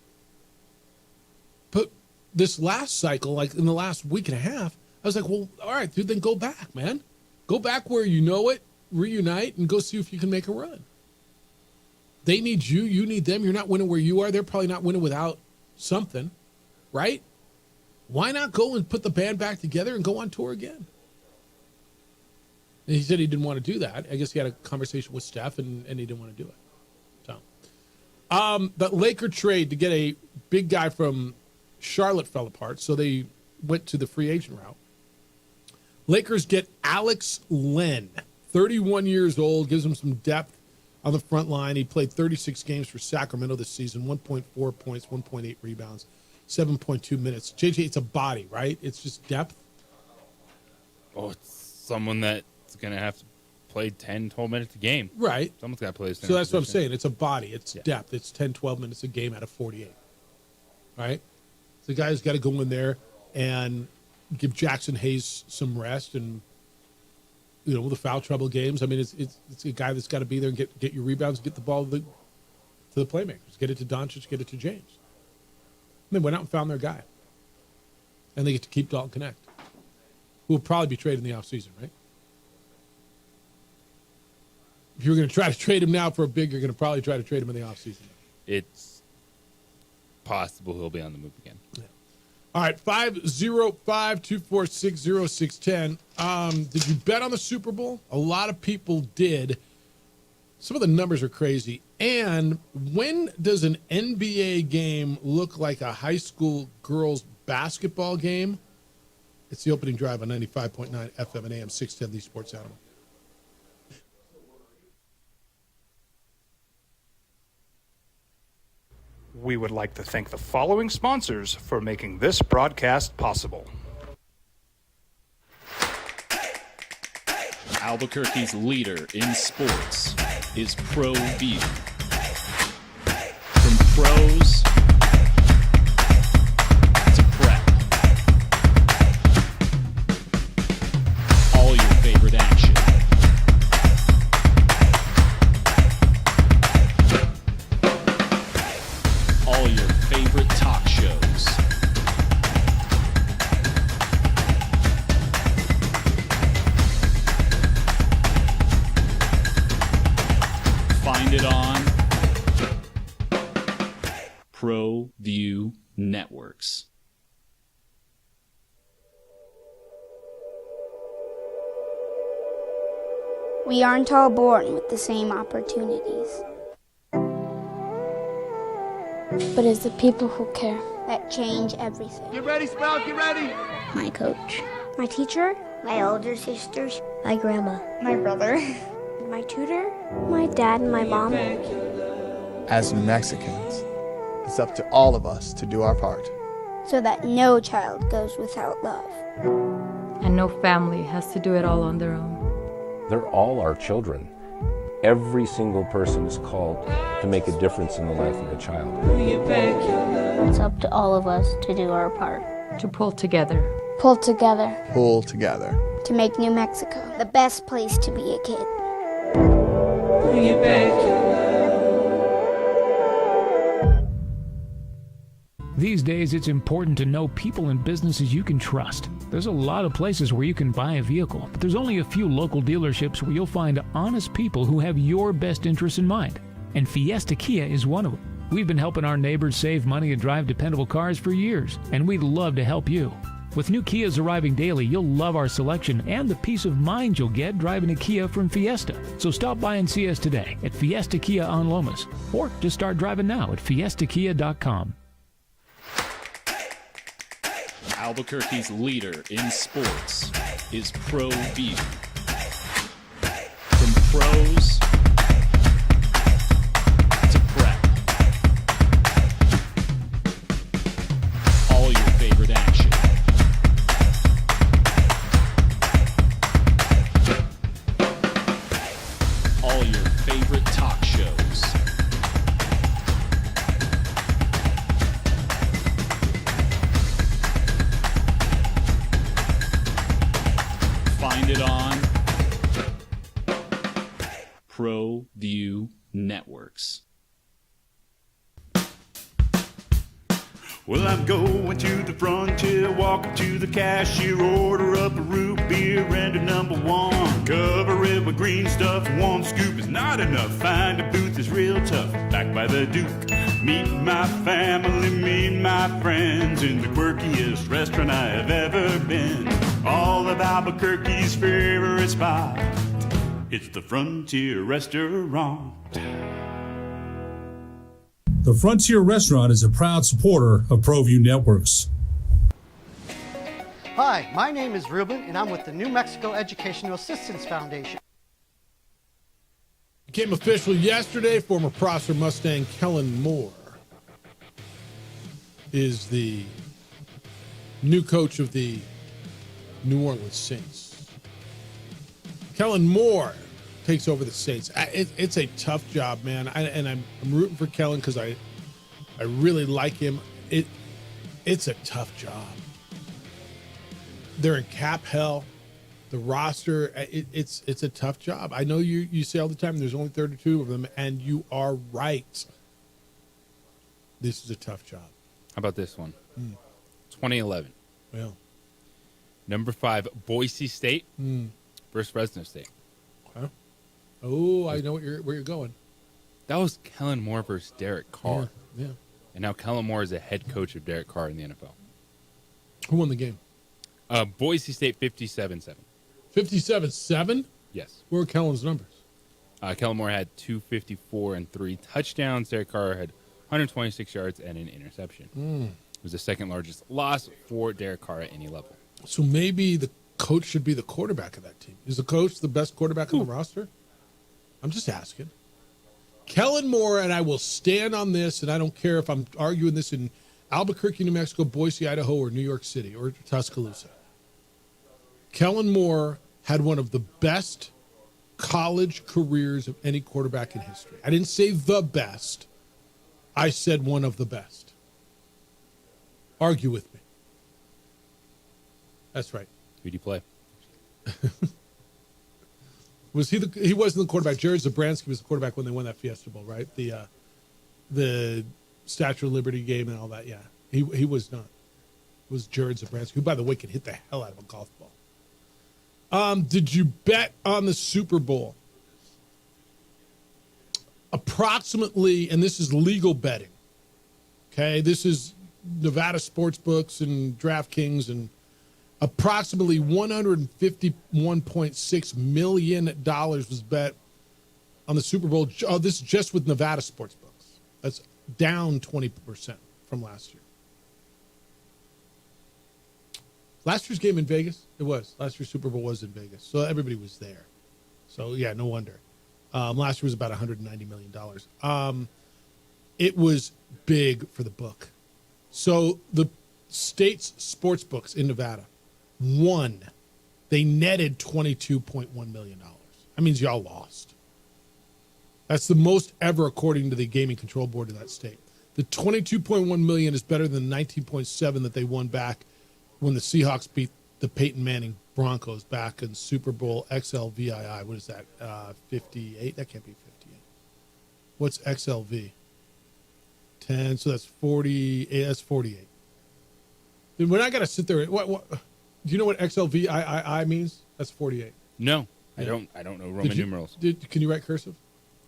But this last cycle, like in the last week and a half, I was like, well, all right, dude, then go back, man. Go back where you know it, reunite, and go see if you can make a run. They need you. You need them. You're not winning where you are. They're probably not winning without something, right? Why not go and put the band back together and go on tour again? And he said he didn't want to do that. I guess he had a conversation with Steph, and he didn't want to do it. So, the Laker trade to get a big guy from Charlotte fell apart, so they went to the free agent route. Lakers get Alex Len, 31 years old, gives him some depth on the front line. He played 36 games for Sacramento this season, 1.4 points, 1.8 rebounds, 7.2 minutes. JJ, it's a body, right? It's just depth. Oh, it's someone that's going to have to play 10, 12 minutes a game. Right. Someone's got to play. So that's what I'm saying. It's a body. It's depth. It's 10, 12 minutes a game out of 48. Right? So the guy's got to go in there and give Jackson Hayes some rest and, the foul trouble games. I mean, it's a guy that's got to be there and get your rebounds, get the ball to the playmakers, get it to Doncic, get it to James. And they went out and found their guy. And they get to keep Dalton Connect, who will probably be traded in the offseason, right? If you were going to try to trade him now for a big, you're going to probably try to trade him in the offseason. It's possible he'll be on the move again. Yeah. All right, 505-246-0610. Did you bet on the Super Bowl? A lot of people did. Some of the numbers are crazy. And when does an NBA game look like a high school girls basketball game? It's the opening drive on 95.9 FM and AM 610, the Sports Animal. We would like to thank the following sponsors for making this broadcast possible. Albuquerque's leader in sports is Pro View. From pros to prep, all your favorite action. All your favorite talk shows. Find it on Pro View Networks. We aren't all born with the same opportunities. But it's the people who care that change everything. Get ready, Sprout, get ready. My coach, my teacher, my older sisters, my grandma, my brother, my tutor, my dad, and my mom. As New Mexicans, it's up to all of us to do our part. So that no child goes without love. And no family has to do it all on their own. They're all our children. Every single person is called to make a difference in the life of a child. It's up to all of us to do our part. To pull together. Pull together. Pull together. To make New Mexico the best place to be a kid. These days, it's important to know people and businesses you can trust. There's a lot of places where you can buy a vehicle, but there's only a few local dealerships where you'll find honest people who have your best interests in mind. And Fiesta Kia is one of them. We've been helping our neighbors save money and drive dependable cars for years, and we'd love to help you. With new Kias arriving daily, you'll love our selection and the peace of mind you'll get driving a Kia from Fiesta. So stop by and see us today at Fiesta Kia on Lomas, or just start driving now at fiestakia.com. Albuquerque's leader in sports is Pro View. From pros to prep, all your favorite action. All your favorite talk shows. Find it on Pro View Networks. Well, I'm going to the frontier, walking to the cashier, order up a root beer and a number one. Cover it with green stuff, one scoop is not enough. Find a booth is real tough, back by the Duke. Meet my family, meet my friends in the quirkiest restaurant I have ever been. all of Albuquerque's favorite spot. It's the Frontier Restaurant. The Frontier Restaurant is a proud supporter of ProView Networks. Hi, my name is Ruben, and I'm with the New Mexico Educational Assistance Foundation. Became official yesterday. Former Prosser Mustang Kellen Moore is the new coach of the New Orleans Saints. Kellen Moore takes over the Saints. It's a tough job, man. I'm rooting for Kellen because I really like him. It's a tough job. They're in cap hell. The roster, it's a tough job. I know you say all the time there's only 32 of them, and you are right. This is a tough job. How about this one? 2011. Well, number 5, Boise State versus Fresno State. Huh? Oh, I know where you're going. That was Kellen Moore versus Derek Carr. Yeah. And now Kellen Moore is a head coach of Derek Carr in the NFL. Who won the game? Boise State 57-7. 57-7? Yes. What were Kellen's numbers? Kellen Moore had 254 and 3 touchdowns. Derek Carr had 126 yards and an interception. It was the second largest loss for Derek Carr at any level. So maybe the coach should be the quarterback of that team. Is the coach the best quarterback on the roster? I'm just asking. Kellen Moore, and I will stand on this, and I don't care if I'm arguing this in Albuquerque, New Mexico, Boise, Idaho, or New York City, or Tuscaloosa. Kellen Moore had one of the best college careers of any quarterback in history. I didn't say the best. I said one of the best. Argue with me. That's right. Who'd you play? He wasn't the quarterback. Jared Zabransky was the quarterback when they won that Fiesta Bowl, right? The Statue of Liberty game and all that. Yeah, he was not. It was Jared Zabransky, who, by the way, can hit the hell out of a golf ball. Did you bet on the Super Bowl? Approximately, and this is legal betting. Okay, this is Nevada Sportsbooks and DraftKings, and approximately $151.6 million was bet on the Super Bowl. Oh, this is just with Nevada Sportsbooks. That's down 20% from last year. Last year's game in Vegas, it was. Last year's Super Bowl was in Vegas, so everybody was there. So, yeah, no wonder. Last year was about $190 million. It was big for the book. So the state's sports books in Nevada won. They netted $22.1 million. That means y'all lost. That's the most ever according to the Gaming Control Board of that state. The $22.1 million is better than the $19.7 that they won back when the Seahawks beat the Peyton Manning Broncos back in Super Bowl XLVII. What is that? 58? That can't be 58. What's XLV? 10. So that's 40. That's 48. Then when I got to sit there, what? Do you know what XLVII means? That's 48. No, Yeah. I don't know Roman numerals. Can you write cursive?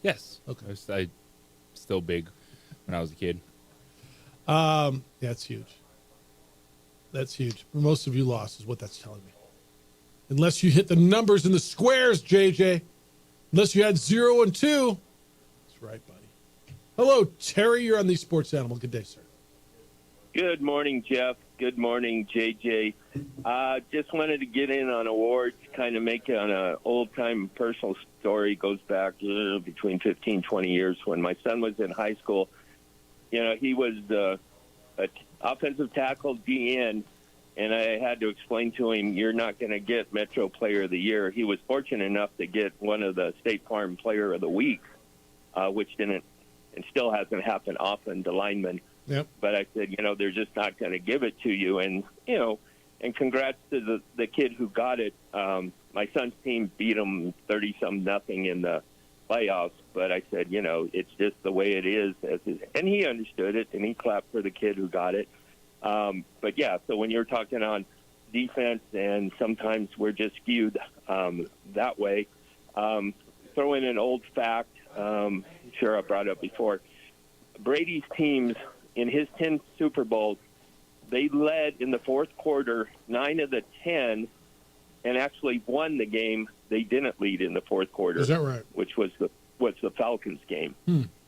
Yes. Okay. I still big when I was a kid. That's huge. That's huge. Most of you lost is what that's telling me. Unless you hit the numbers in the squares, JJ. Unless you had 0 and 2. That's right, buddy. Hello, Terry. You're on the Sports Animal. Good day, sir. Good morning, Jeff. Good morning, JJ. Just wanted to get in on awards, kind of make it on an old-time personal story. Goes back between 15, 20 years when my son was in high school. You know, he was an offensive tackle DN, and I had to explain to him, you're not going to get Metro Player of the Year. He was fortunate enough to get one of the State Farm Player of the Week, which didn't and still hasn't happened often to linemen. Yep. But I said, you know, they're just not going to give it to you. And, you know, and congrats to the kid who got it. My son's team beat him 30-some-nothing in the playoffs. But I said, you know, it's just the way it is. And he understood it, and he clapped for the kid who got it. But, yeah, so when you're talking on defense, and sometimes we're just skewed that way, throw in an old fact. Sure, I brought it up before. Brady's teams, in his 10 Super Bowls, they led in the fourth quarter 9 of the 10 and actually won the game they didn't lead in the fourth quarter. Is that right? Which was the Falcons game.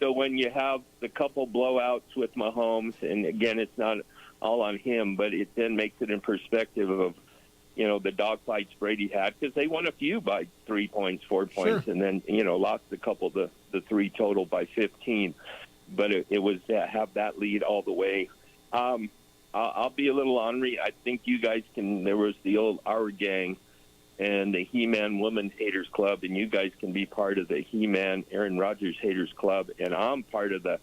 So when you have the couple blowouts with Mahomes, and again, it's not all on him, but it then makes it in perspective of, the dogfights Brady had, because they won a few by 3 points, 4 points, and then, lost a couple, the three total by 15. But it was to have that lead all the way. I'll be a little ornery. I think you guys there was the old Our Gang and the He-Man Women's Haters Club, and you guys can be part of the He-Man Aaron Rodgers Haters Club, and I'm part of the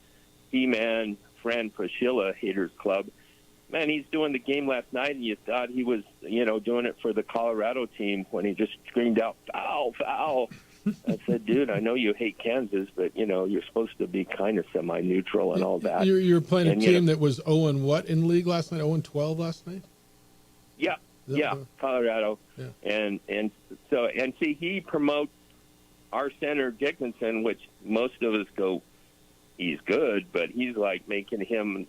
He-Man Fran Fraschilla Haters Club. Man, he's doing the game last night, and you thought he was, doing it for the Colorado team when he just screamed out, foul, foul. I said, dude, I know you hate Kansas, but, you're supposed to be kind of semi-neutral and all that. You're playing a team that was 0-and what in league last night? 0-12 last night? Yeah, Colorado. Yeah. And see, he promotes our center Dickinson, which most of us go, he's good, but he's like making him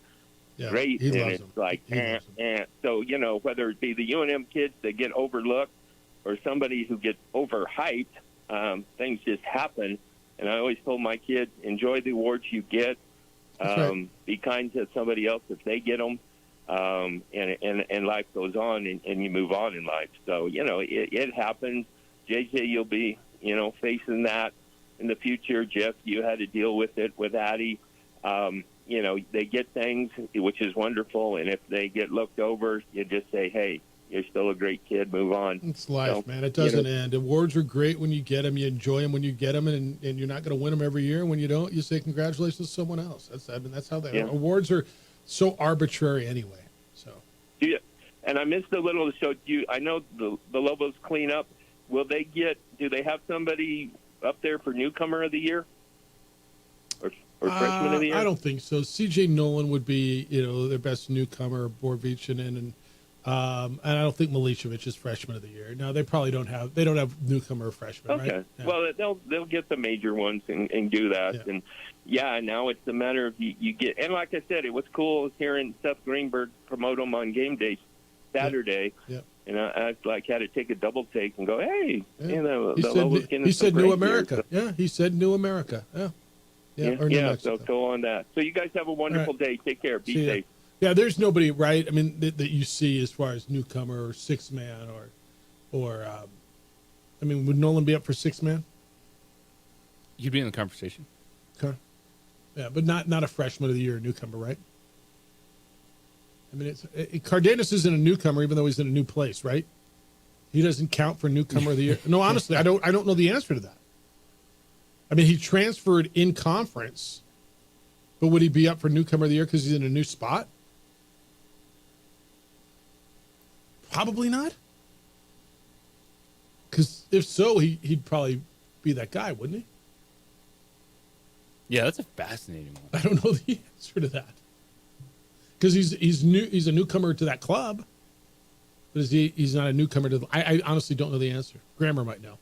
great, and it's like, So, whether it be the UNM kids that get overlooked or somebody who gets overhyped, things just happen. And I always told my kids, enjoy the awards you get. Be kind to somebody else if they get them. And life goes on, and you move on in life. So, it happens. JJ, you'll be, facing that in the future. Jeff, you had to deal with it with Addie. They get things, which is wonderful. And if they get looked over, you just say, hey, you're still a great kid. Move on. It's life, man. It doesn't end. Awards are great when you get them. You enjoy them when you get them, and you're not going to win them every year. When you don't, you say congratulations to someone else. That's how they awards are so arbitrary anyway. So. Yeah, and I missed a little show. I know the Lobos clean up. Do they have somebody up there for newcomer of the year? Or freshman of the year? I don't think so. C.J. Nolan would be, their best newcomer, Borvichinen, and I don't think Milicevic is freshman of the year. No, they probably don't have newcomer or freshman. Okay. Right? Yeah. Well, they'll get the major ones and do that. Yeah. And now it's a matter of you get, and like I said, it was cool hearing Seth Greenberg promote them on game day Saturday. Yeah. And I had to take a double take and go, hey, he said New America. Yeah, he said New America. Yeah. So go on that. So you guys have a wonderful day. Take care. Be safe. Yeah, there's nobody, right? I mean, that you see as far as newcomer or six man or would Nolan be up for six man? You'd be in the conversation. Okay. Yeah, but not a freshman of the year, newcomer, right? I mean, Cardenas isn't a newcomer, even though he's in a new place, right? He doesn't count for newcomer of the year. No, honestly, I don't know the answer to that. I mean, he transferred in conference, but would he be up for newcomer of the year because he's in a new spot? Probably not. Because if so, he'd probably be that guy, wouldn't he? Yeah, that's a fascinating one. I don't know the answer to that. Because he's new. He's a newcomer to that club, but he's not a newcomer to. I honestly don't know the answer. Grammer might know.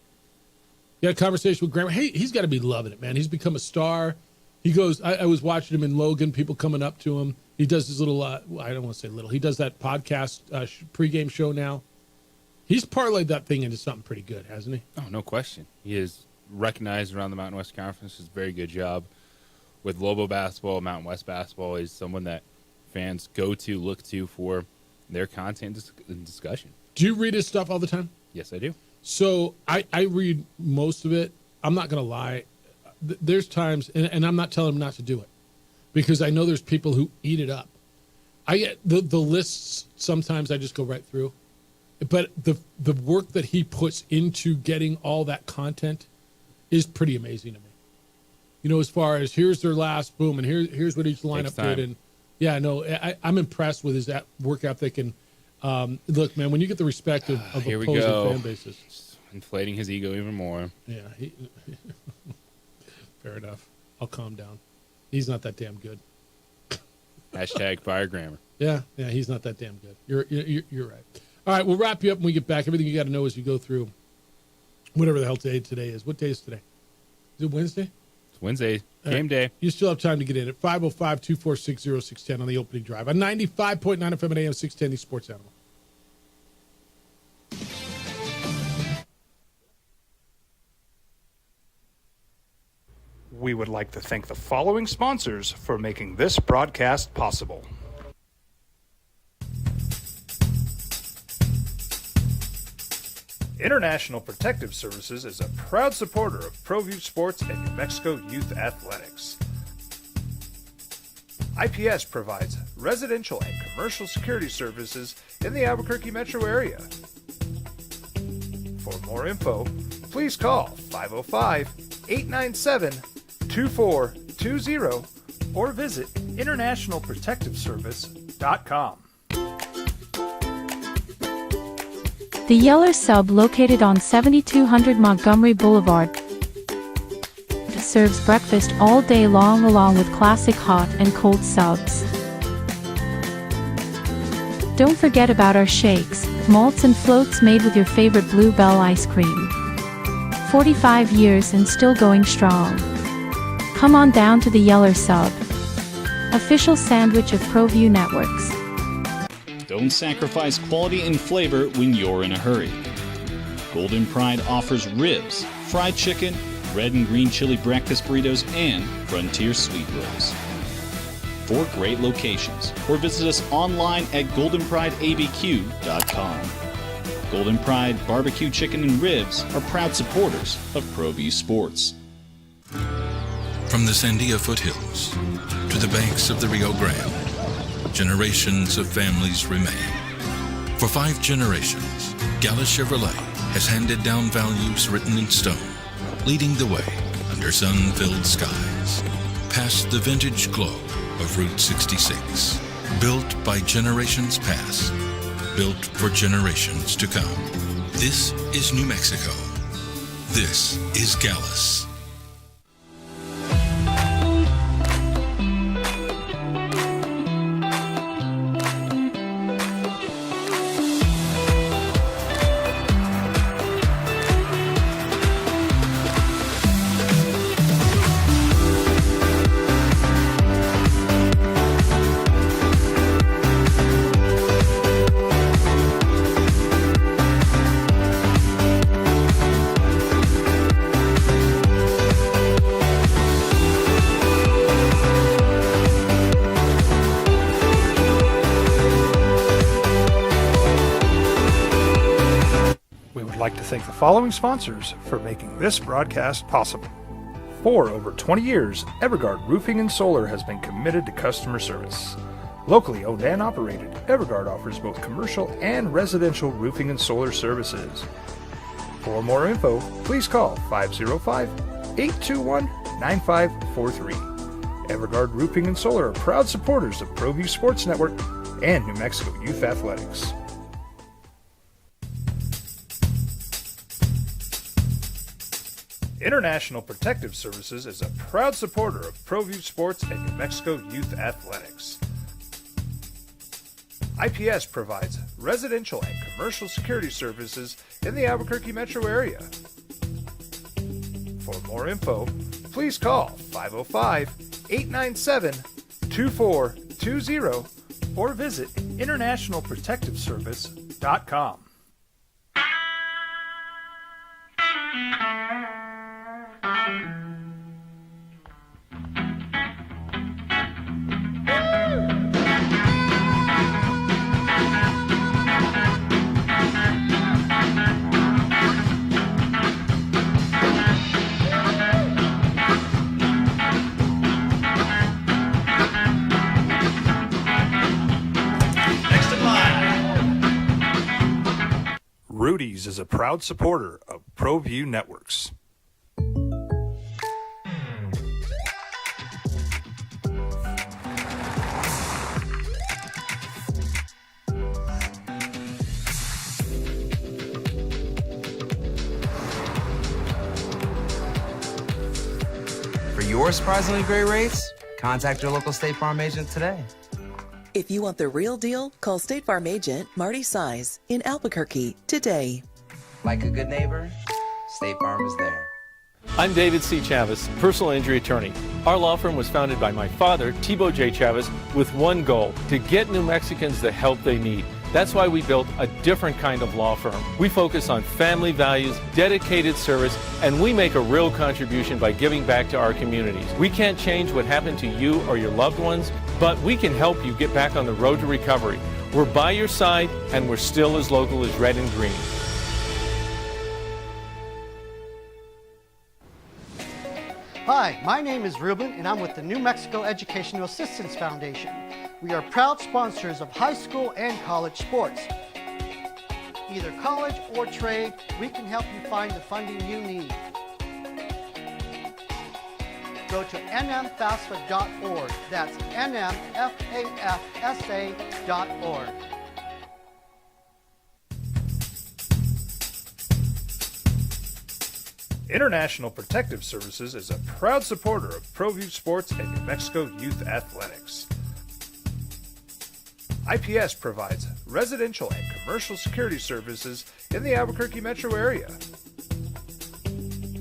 You had a conversation with Grammer. Hey, he's got to be loving it, man. He's become a star. He goes. I was watching him in Logan. People coming up to him. He does his little. I don't want to say little. He does that podcast pregame show now. He's parlayed that thing into something pretty good, hasn't he? Oh, no question. He is recognized around the Mountain West Conference. Does a very good job with Lobo basketball. Mountain West basketball is someone that fans look to for their content and discussion. Do you read his stuff all the time? Yes, I do. So I read most of it. I'm not going to lie. There's times, and I'm not telling him not to do it, because I know there's people who eat it up. I get the lists. Sometimes I just go right through, but the work that he puts into getting all that content is pretty amazing to me. As far as here's their last boom, and here's what each lineup did, and I'm impressed with his work ethic. And look, man, when you get the respect of opposing fan bases, just inflating his ego even more. Yeah, fair enough. I'll calm down. He's not that damn good. Hashtag fire Grammar. Yeah, he's not that damn good. You're right. All right, we'll wrap you up when we get back. Everything you got to know as you go through whatever the hell today is. What day is today? Is it Wednesday? It's Wednesday. Game day. You still have time to get in at 505-246-0610 on the opening drive on 95.9 FM and AM 610, the Sports Animal. We would like to thank the following sponsors for making this broadcast possible. International Protective Services is a proud supporter of ProView Sports and New Mexico Youth Athletics. IPS provides residential and commercial security services in the Albuquerque metro area. For more info, please call 505-897-2420 or visit internationalprotectiveservice.com. The Yeller Sub, located on 7200 Montgomery Boulevard, serves breakfast all day long along with classic hot and cold subs. Don't forget about our shakes, malts and floats made with your favorite Bluebell ice cream. 45 years and still going strong. Come on down to the Yeller Sub, official sandwich of ProView Networks. Don't sacrifice quality and flavor when you're in a hurry. Golden Pride offers ribs, fried chicken, red and green chili breakfast burritos, and frontier sweet rolls. 4 great locations, or visit us online at goldenprideabq.com. Golden Pride Barbecue Chicken and Ribs are proud supporters of ProView Sports. From the Sandia foothills to the banks of the Rio Grande, generations of families remain. For 5 generations, Gala Chevrolet has handed down values written in stone, leading the way under sun-filled skies, past the vintage glow of Route 66. Built by generations past, built for generations to come. This is New Mexico. This is Gallus. Thank the following sponsors for making this broadcast possible. For over 20 years, Evergard Roofing and Solar has been committed to customer service. Locally owned and operated, Evergard offers both commercial and residential roofing and solar services. For more info, please call 505-821-9543. Evergard Roofing and Solar are proud supporters of ProView Sports Network and New Mexico Youth Athletics. International Protective Services is a proud supporter of ProView Sports and New Mexico Youth Athletics. IPS provides residential and commercial security services in the Albuquerque metro area. For more info, please call 505-897-2420 or visit internationalprotectiveservice.com. Rudy's is a proud supporter of ProView Networks. For your surprisingly great rates, contact your local State Farm agent today. If you want the real deal, call State Farm agent Marty Size in Albuquerque today. Like a good neighbor, State Farm is there. I'm David C. Chavez, personal injury attorney. Our law firm was founded by my father, Thibaut J. Chavez, with one goal: to get New Mexicans the help they need. That's why we built a different kind of law firm. We focus on family values, dedicated service, and we make a real contribution by giving back to our communities. We can't change what happened to you or your loved ones, but we can help you get back on the road to recovery. We're by your side, and we're still as local as red and green. Hi, my name is Ruben, and I'm with the New Mexico Educational Assistance Foundation. We are proud sponsors of high school and college sports. Either college or trade, we can help you find the funding you need. Go to nmfafsa.org. That's nmfafsa.org. International Protective Services is a proud supporter of ProView Sports and New Mexico Youth Athletics. IPS provides residential and commercial security services in the Albuquerque metro area.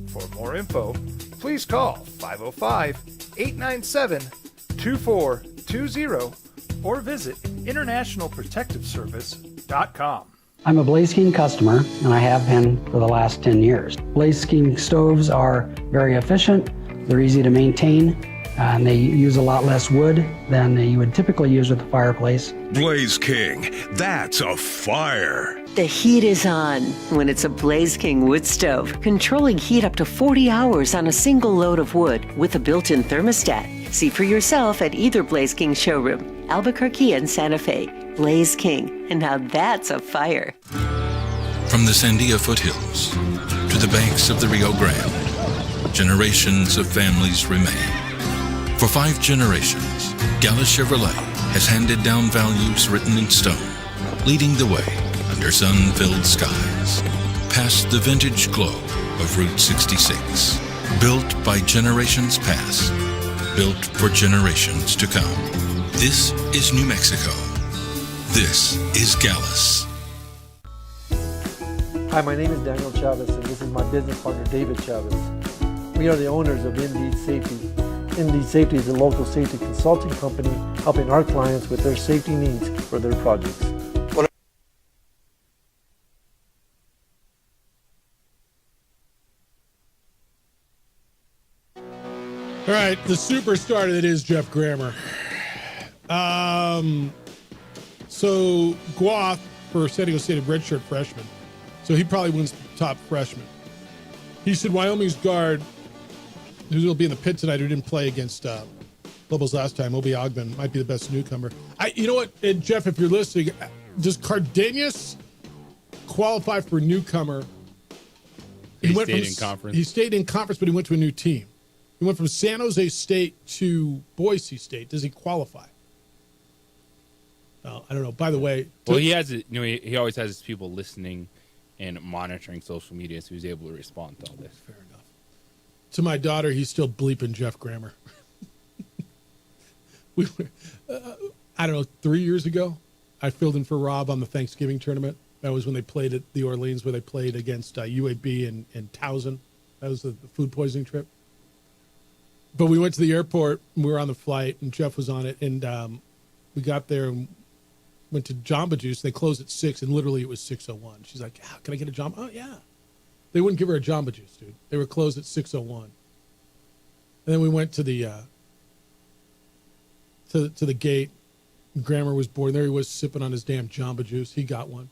For more info, please call 505-897-2420 or visit internationalprotectiveservice.com. I'm a Blaze King customer, and I have been for the last 10 years. Blaze King stoves are very efficient, they're easy to maintain, and they use a lot less wood than you would typically use with a fireplace. Blaze King, that's a fire. The heat is on when it's a Blaze King wood stove, controlling heat up to 40 hours on a single load of wood with a built-in thermostat. See for yourself at either Blaze King showroom, Albuquerque and Santa Fe. Blaze King, and now that's a fire. From the Sandia foothills to the banks of the Rio Grande, generations of families remain. For 5 generations, Gala Chevrolet has handed down values written in stone, leading the way under sun-filled skies, past the vintage glow of Route 66. Built by generations past, built for generations to come. This is New Mexico. This is Gallus. Hi, my name is Daniel Chavez, and this is my business partner, David Chavez. We are the owners of Indeed Safety. Indeed Safety is a local safety consulting company helping our clients with their safety needs for their projects. All right, the superstar that is Jeff Grammer. So Guath for San Diego State, a redshirt freshman. So he probably wins the top freshman. He said Wyoming's guard, who will be in the pit tonight, who didn't play against Lobos last time, Obi Ogben, might be the best newcomer. You know what, and Jeff, if you're listening, does Cardenas qualify for newcomer? He stayed in conference. He stayed in conference, but he went to a new team. He went from San Jose State to Boise State. Does he qualify? I don't know. By the way, well, he has, he always has his people listening and monitoring social media, so he's able to respond to all this. Fair enough. To my daughter, he's still bleeping Jeff Grammer. We were, I don't know, 3 years ago, I filled in for Rob on the Thanksgiving tournament. That was when they played at the Orleans, where they played against UAB and Towson. That was the food poisoning trip. But we went to the airport, and we were on the flight, and Jeff was on it, and we got there and went to Jamba Juice. They closed at 6, and literally it was 6:01. She's like, can I get a Jamba? Oh, yeah. They wouldn't give her a Jamba Juice, dude. They were closed at 6:01. And then we went to the to the gate. Grammer was bored. There he was sipping on his damn Jamba Juice. He got one.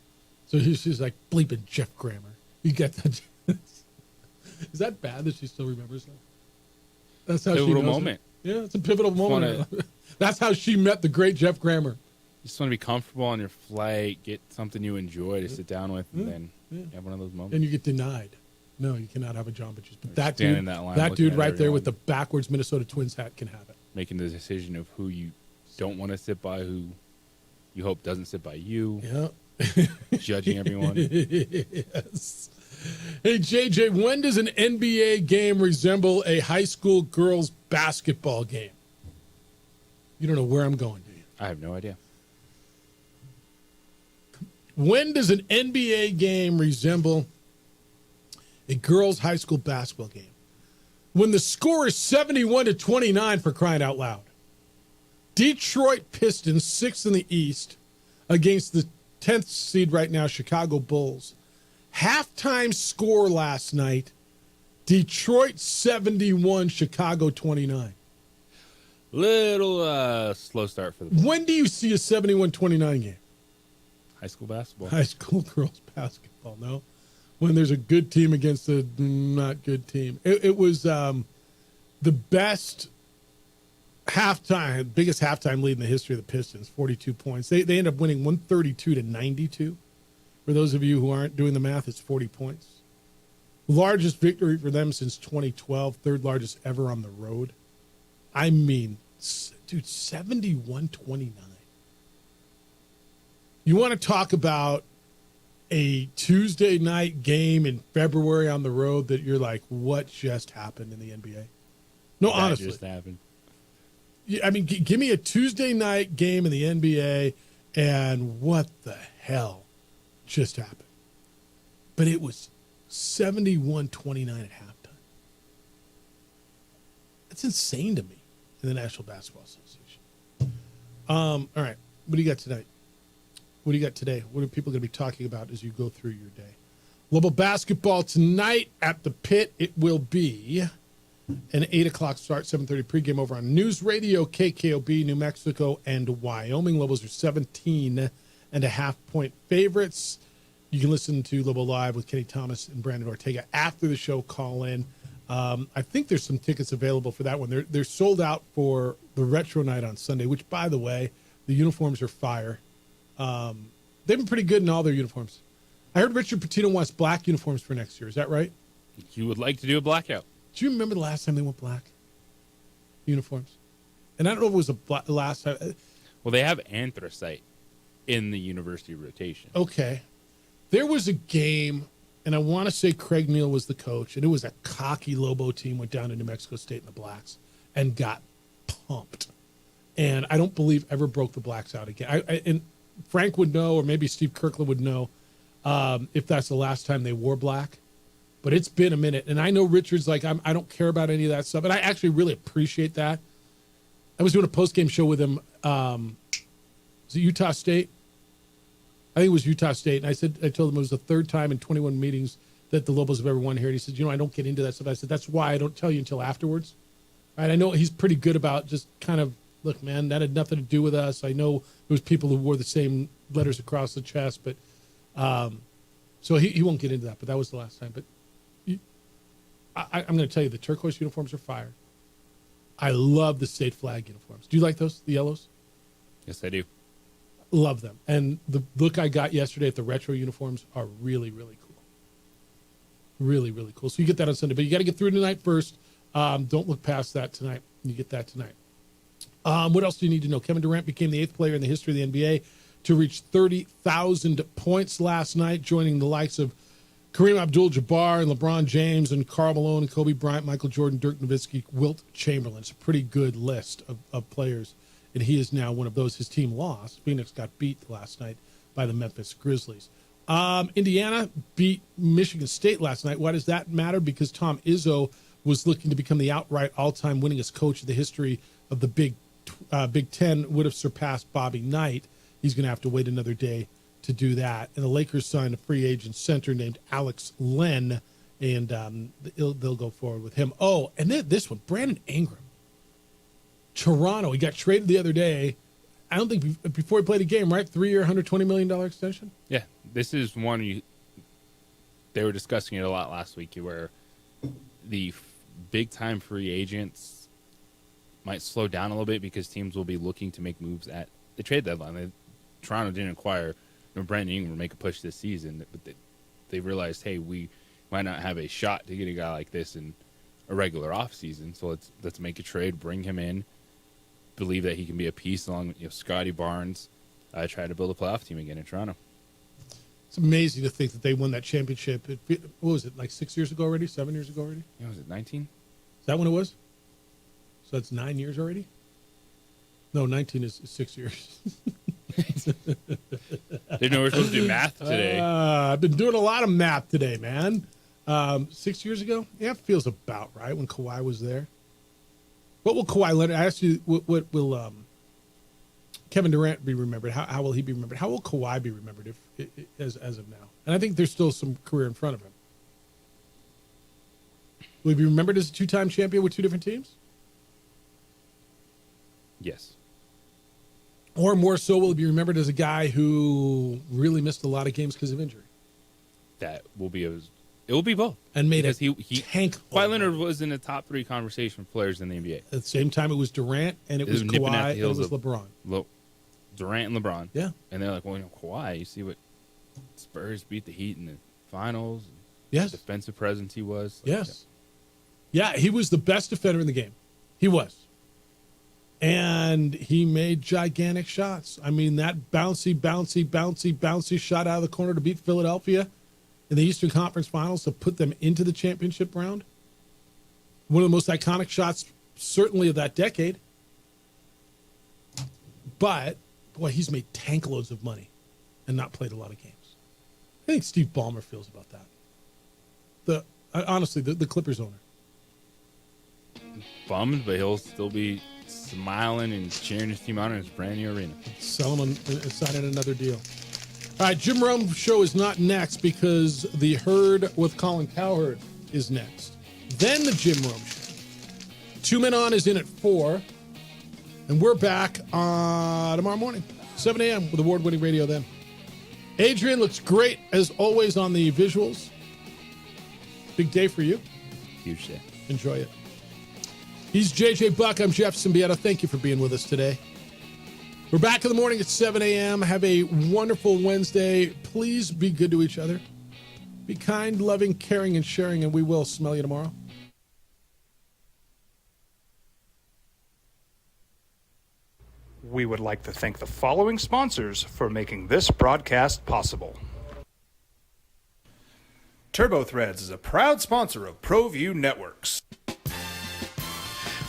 So she's like, bleeping Jeff Grammer. You get that? Is that bad that she still remembers that? That's how pivotal she knows moment. It. Yeah, it's a pivotal moment. That's how she met the great Jeff Grammer. You just want to be comfortable on your flight, get something you enjoy to sit down with, and then have one of those moments. And you get denied. No, you cannot have a Jamba Juice. But that Stand dude, in that line that dude looking at right there everyone. with the backwards Minnesota Twins hat can have it. Making the decision of who you don't want to sit by, who you hope doesn't sit by you. Yeah. Judging everyone. Yes. Hey, JJ, when does an NBA game resemble a high school girls basketball game? You don't know where I'm going, do you? I have no idea. When does an NBA game resemble a girls' high school basketball game? When the score is 71-29, for crying out loud. Detroit Pistons, 6th in the East, against the 10th seed right now, Chicago Bulls. Halftime score last night, Detroit 71, Chicago 29. Little slow start for the Bulls. When do you see a 71-29 game? High school basketball. High school girls basketball, no. When there's a good team against a not good team. It was the best biggest halftime lead in the history of the Pistons, 42 points. They end up winning 132-92. For those of you who aren't doing the math, it's 40 points. Largest victory for them since 2012, third largest ever on the road. I mean, dude, 71-29. You want to talk about a Tuesday night game in February on the road that you're like, what just happened in the NBA? No, that honestly. Just happened. I mean, give me a Tuesday night game in the NBA and what the hell just happened? But it was 71-29 at halftime. That's insane to me in the National Basketball Association. All right. What do you got tonight? What do you got today? What are people going to be talking about as you go through your day? Global basketball tonight at the Pit. It will be an 8 o'clock start, 7:30 pregame over on News Radio, KKOB, New Mexico, and Wyoming. Lobos are 17.5-point favorites. You can listen to Lobo Live with Kenny Thomas and Brandon Ortega after the show. Call in. I think there's some tickets available for that one. They're sold out for the Retro Night on Sunday, which, by the way, the uniforms are fire. They've been pretty good in all their uniforms. I heard Richard Pitino wants black uniforms for next year. Is that right? You would like to do a blackout. Do you remember the last time they went black uniforms? And I don't know if it was the last time. Well, they have anthracite in the university rotation. Okay. There was a game, and I want to say Craig Neal was the coach, and it was a cocky Lobo team, went down to New Mexico State in the blacks and got pumped. And I don't believe ever broke the blacks out again. And Frank would know, or maybe Steve Kirkland would know, if that's the last time they wore black. But it's been a minute. And I know Richard's like, I don't care about any of that stuff. And I actually really appreciate that. I was doing a post-game show with him. Was it Utah State? I think it was Utah State. And I told him it was the third time in 21 meetings that the Lobos have ever won here. And he said, I don't get into that stuff. I said, that's why I don't tell you until afterwards. Right? I know he's pretty good about just kind of, look, man, that had nothing to do with us. I know there was people who wore the same letters across the chest, but so he won't get into that. But that was the last time. But I'm going to tell you, the turquoise uniforms are fire. I love the state flag uniforms. Do you like those, the yellows? Yes, I do. Love them. And the look I got yesterday at the retro uniforms are really, really cool. Really, really cool. So you get that on Sunday. But you got to get through tonight first. Don't look past that tonight. You get that tonight. What else do you need to know? Kevin Durant became the 8th player in the history of the NBA to reach 30,000 points last night, joining the likes of Kareem Abdul-Jabbar and LeBron James and Karl Malone and Kobe Bryant, Michael Jordan, Dirk Nowitzki, Wilt Chamberlain. It's a pretty good list of players, and he is now one of those. His team lost. Phoenix got beat last night by the Memphis Grizzlies. Indiana beat Michigan State last night. Why does that matter? Because Tom Izzo was looking to become the outright all-time winningest coach in the history of the Big Ten, would have surpassed Bobby Knight. He's going to have to wait another day to do that. And the Lakers signed a free agent center named Alex Len, and they'll go forward with him. Oh, and then this one, Brandon Ingram. Toronto, he got traded the other day. I don't think before he played a game, right? 3-year, $120 million extension? Yeah, this is one they were discussing it a lot last week, where the big-time free agents might slow down a little bit because teams will be looking to make moves at the trade deadline. Toronto didn't acquire Brandon Ingram to make a push this season, but they realized, hey, we might not have a shot to get a guy like this in a regular offseason, so let's make a trade, bring him in, believe that he can be a piece along with Scotty Barnes, try to build a playoff team again in Toronto. It's amazing to think that they won that championship. What was it, like 6 years ago already? 7 years ago already? Yeah, was it 19? Is that when it was? So that's 9 years already? No, 19 is 6 years. Didn't know we were supposed to do math today. I've been doing a lot of math today, man. 6 years ago? Yeah, it feels about right when Kawhi was there. What will Kawhi Leonard? I asked you, what will Kevin Durant be remembered? How will he be remembered? How will Kawhi be remembered as of now? And I think there's still some career in front of him. Will he be remembered as a two-time champion with two different teams? Yes. Or more so, will he be remembered as a guy who really missed a lot of games because of injury? It will be both. And made because a he tank. Kawhi Leonard was in the top 3 conversation for players in the NBA. At the same time, it was Durant and it was nipping at Kawhi the and it heels was of LeBron. Durant and LeBron. Yeah. And they're like, well, Kawhi, you see what Spurs beat the Heat in the finals. Yes. The defensive presence he was. Yes. Yeah, he was the best defender in the game. He was. And he made gigantic shots. I mean, that bouncy shot out of the corner to beat Philadelphia in the Eastern Conference Finals to put them into the championship round. One of the most iconic shots, certainly of that decade. But, boy, he's made tank loads of money and not played a lot of games. I think Steve Ballmer feels about that. Honestly, the Clippers owner. Bummed, but he'll still be smiling and cheering his team on in his brand new arena. Sell him and sign another deal. All right, Jim Rome Show is not next because the Herd with Colin Cowherd is next. Then the Jim Rome Show. 2 Men On is in at 4. And we're back tomorrow morning, 7 a.m. with award-winning radio then. Adrian looks great, as always, on the visuals. Big day for you. Huge day. Enjoy it. He's JJ Buck. I'm Jeff Symbieta. Thank you for being with us today. We're back in the morning at 7 a.m. Have a wonderful Wednesday. Please be good to each other. Be kind, loving, caring, and sharing, and we will smell you tomorrow. We would like to thank the following sponsors for making this broadcast possible. TurboThreads is a proud sponsor of ProView Networks.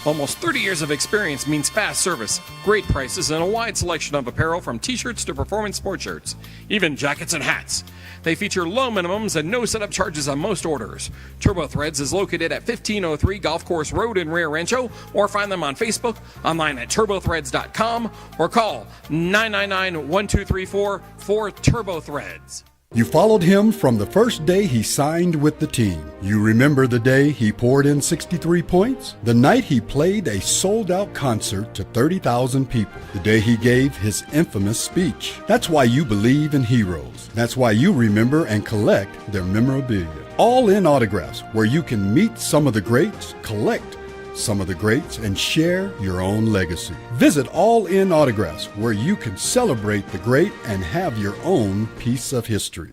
Almost 30 years of experience means fast service, great prices, and a wide selection of apparel from t-shirts to performance sport shirts, even jackets and hats. They feature low minimums and no setup charges on most orders. TurboThreads is located at 1503 Golf Course Road in Rio Rancho, or find them on Facebook, online at turbothreads.com, or call 999-1234 for TurboThreads. You followed him from the first day he signed with the team. You remember the day he poured in 63 points? The night he played a sold-out concert to 30,000 people. The day he gave his infamous speech. That's why you believe in heroes. That's why you remember and collect their memorabilia. All in autographs, where you can meet some of the greats, collect some of the greats, and share your own legacy. Visit All In Autographs, where you can celebrate the great and have your own piece of history.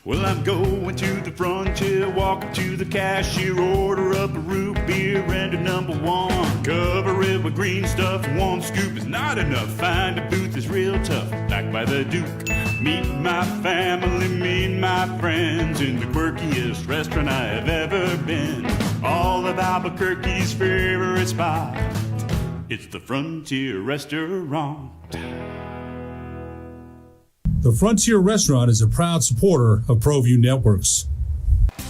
Well, I'm going to the frontier, walk up to the cashier, order up a root beer and a number 1. Cover it with green stuff, 1 scoop is not enough. Find a booth is real tough, back by the Duke. Meet my family, meet my friends in the quirkiest restaurant I have ever been. All of Albuquerque's favorite spot, it's the Frontier Restaurant. The Frontier Restaurant is a proud supporter of ProView Networks.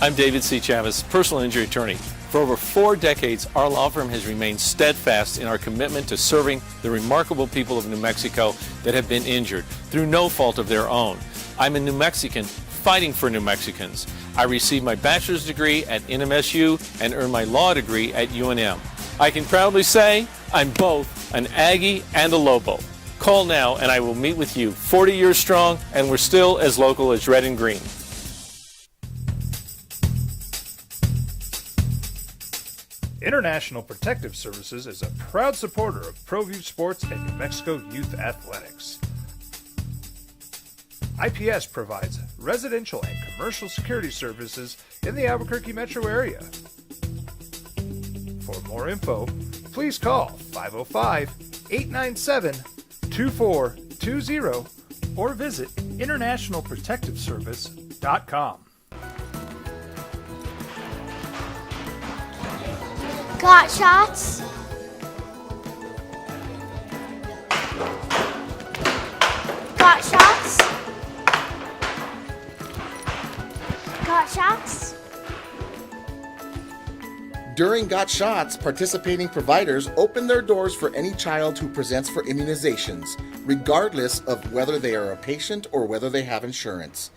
I'm David C. Chavez, personal injury attorney. For over 4 decades, our law firm has remained steadfast in our commitment to serving the remarkable people of New Mexico that have been injured through no fault of their own. I'm a New Mexican fighting for New Mexicans. I received my bachelor's degree at NMSU and earned my law degree at UNM. I can proudly say I'm both an Aggie and a Lobo. Call now and I will meet with you. 40 years strong, and we're still as local as red and green. International Protective Services is a proud supporter of ProView Sports and New Mexico Youth Athletics. IPS provides residential and commercial security services in the Albuquerque metro area. For more info, please call 505-897-2420 or visit internationalprotectiveservice.com. Got shots? Got shots? Got shots? During Got Shots, participating providers open their doors for any child who presents for immunizations, regardless of whether they are a patient or whether they have insurance.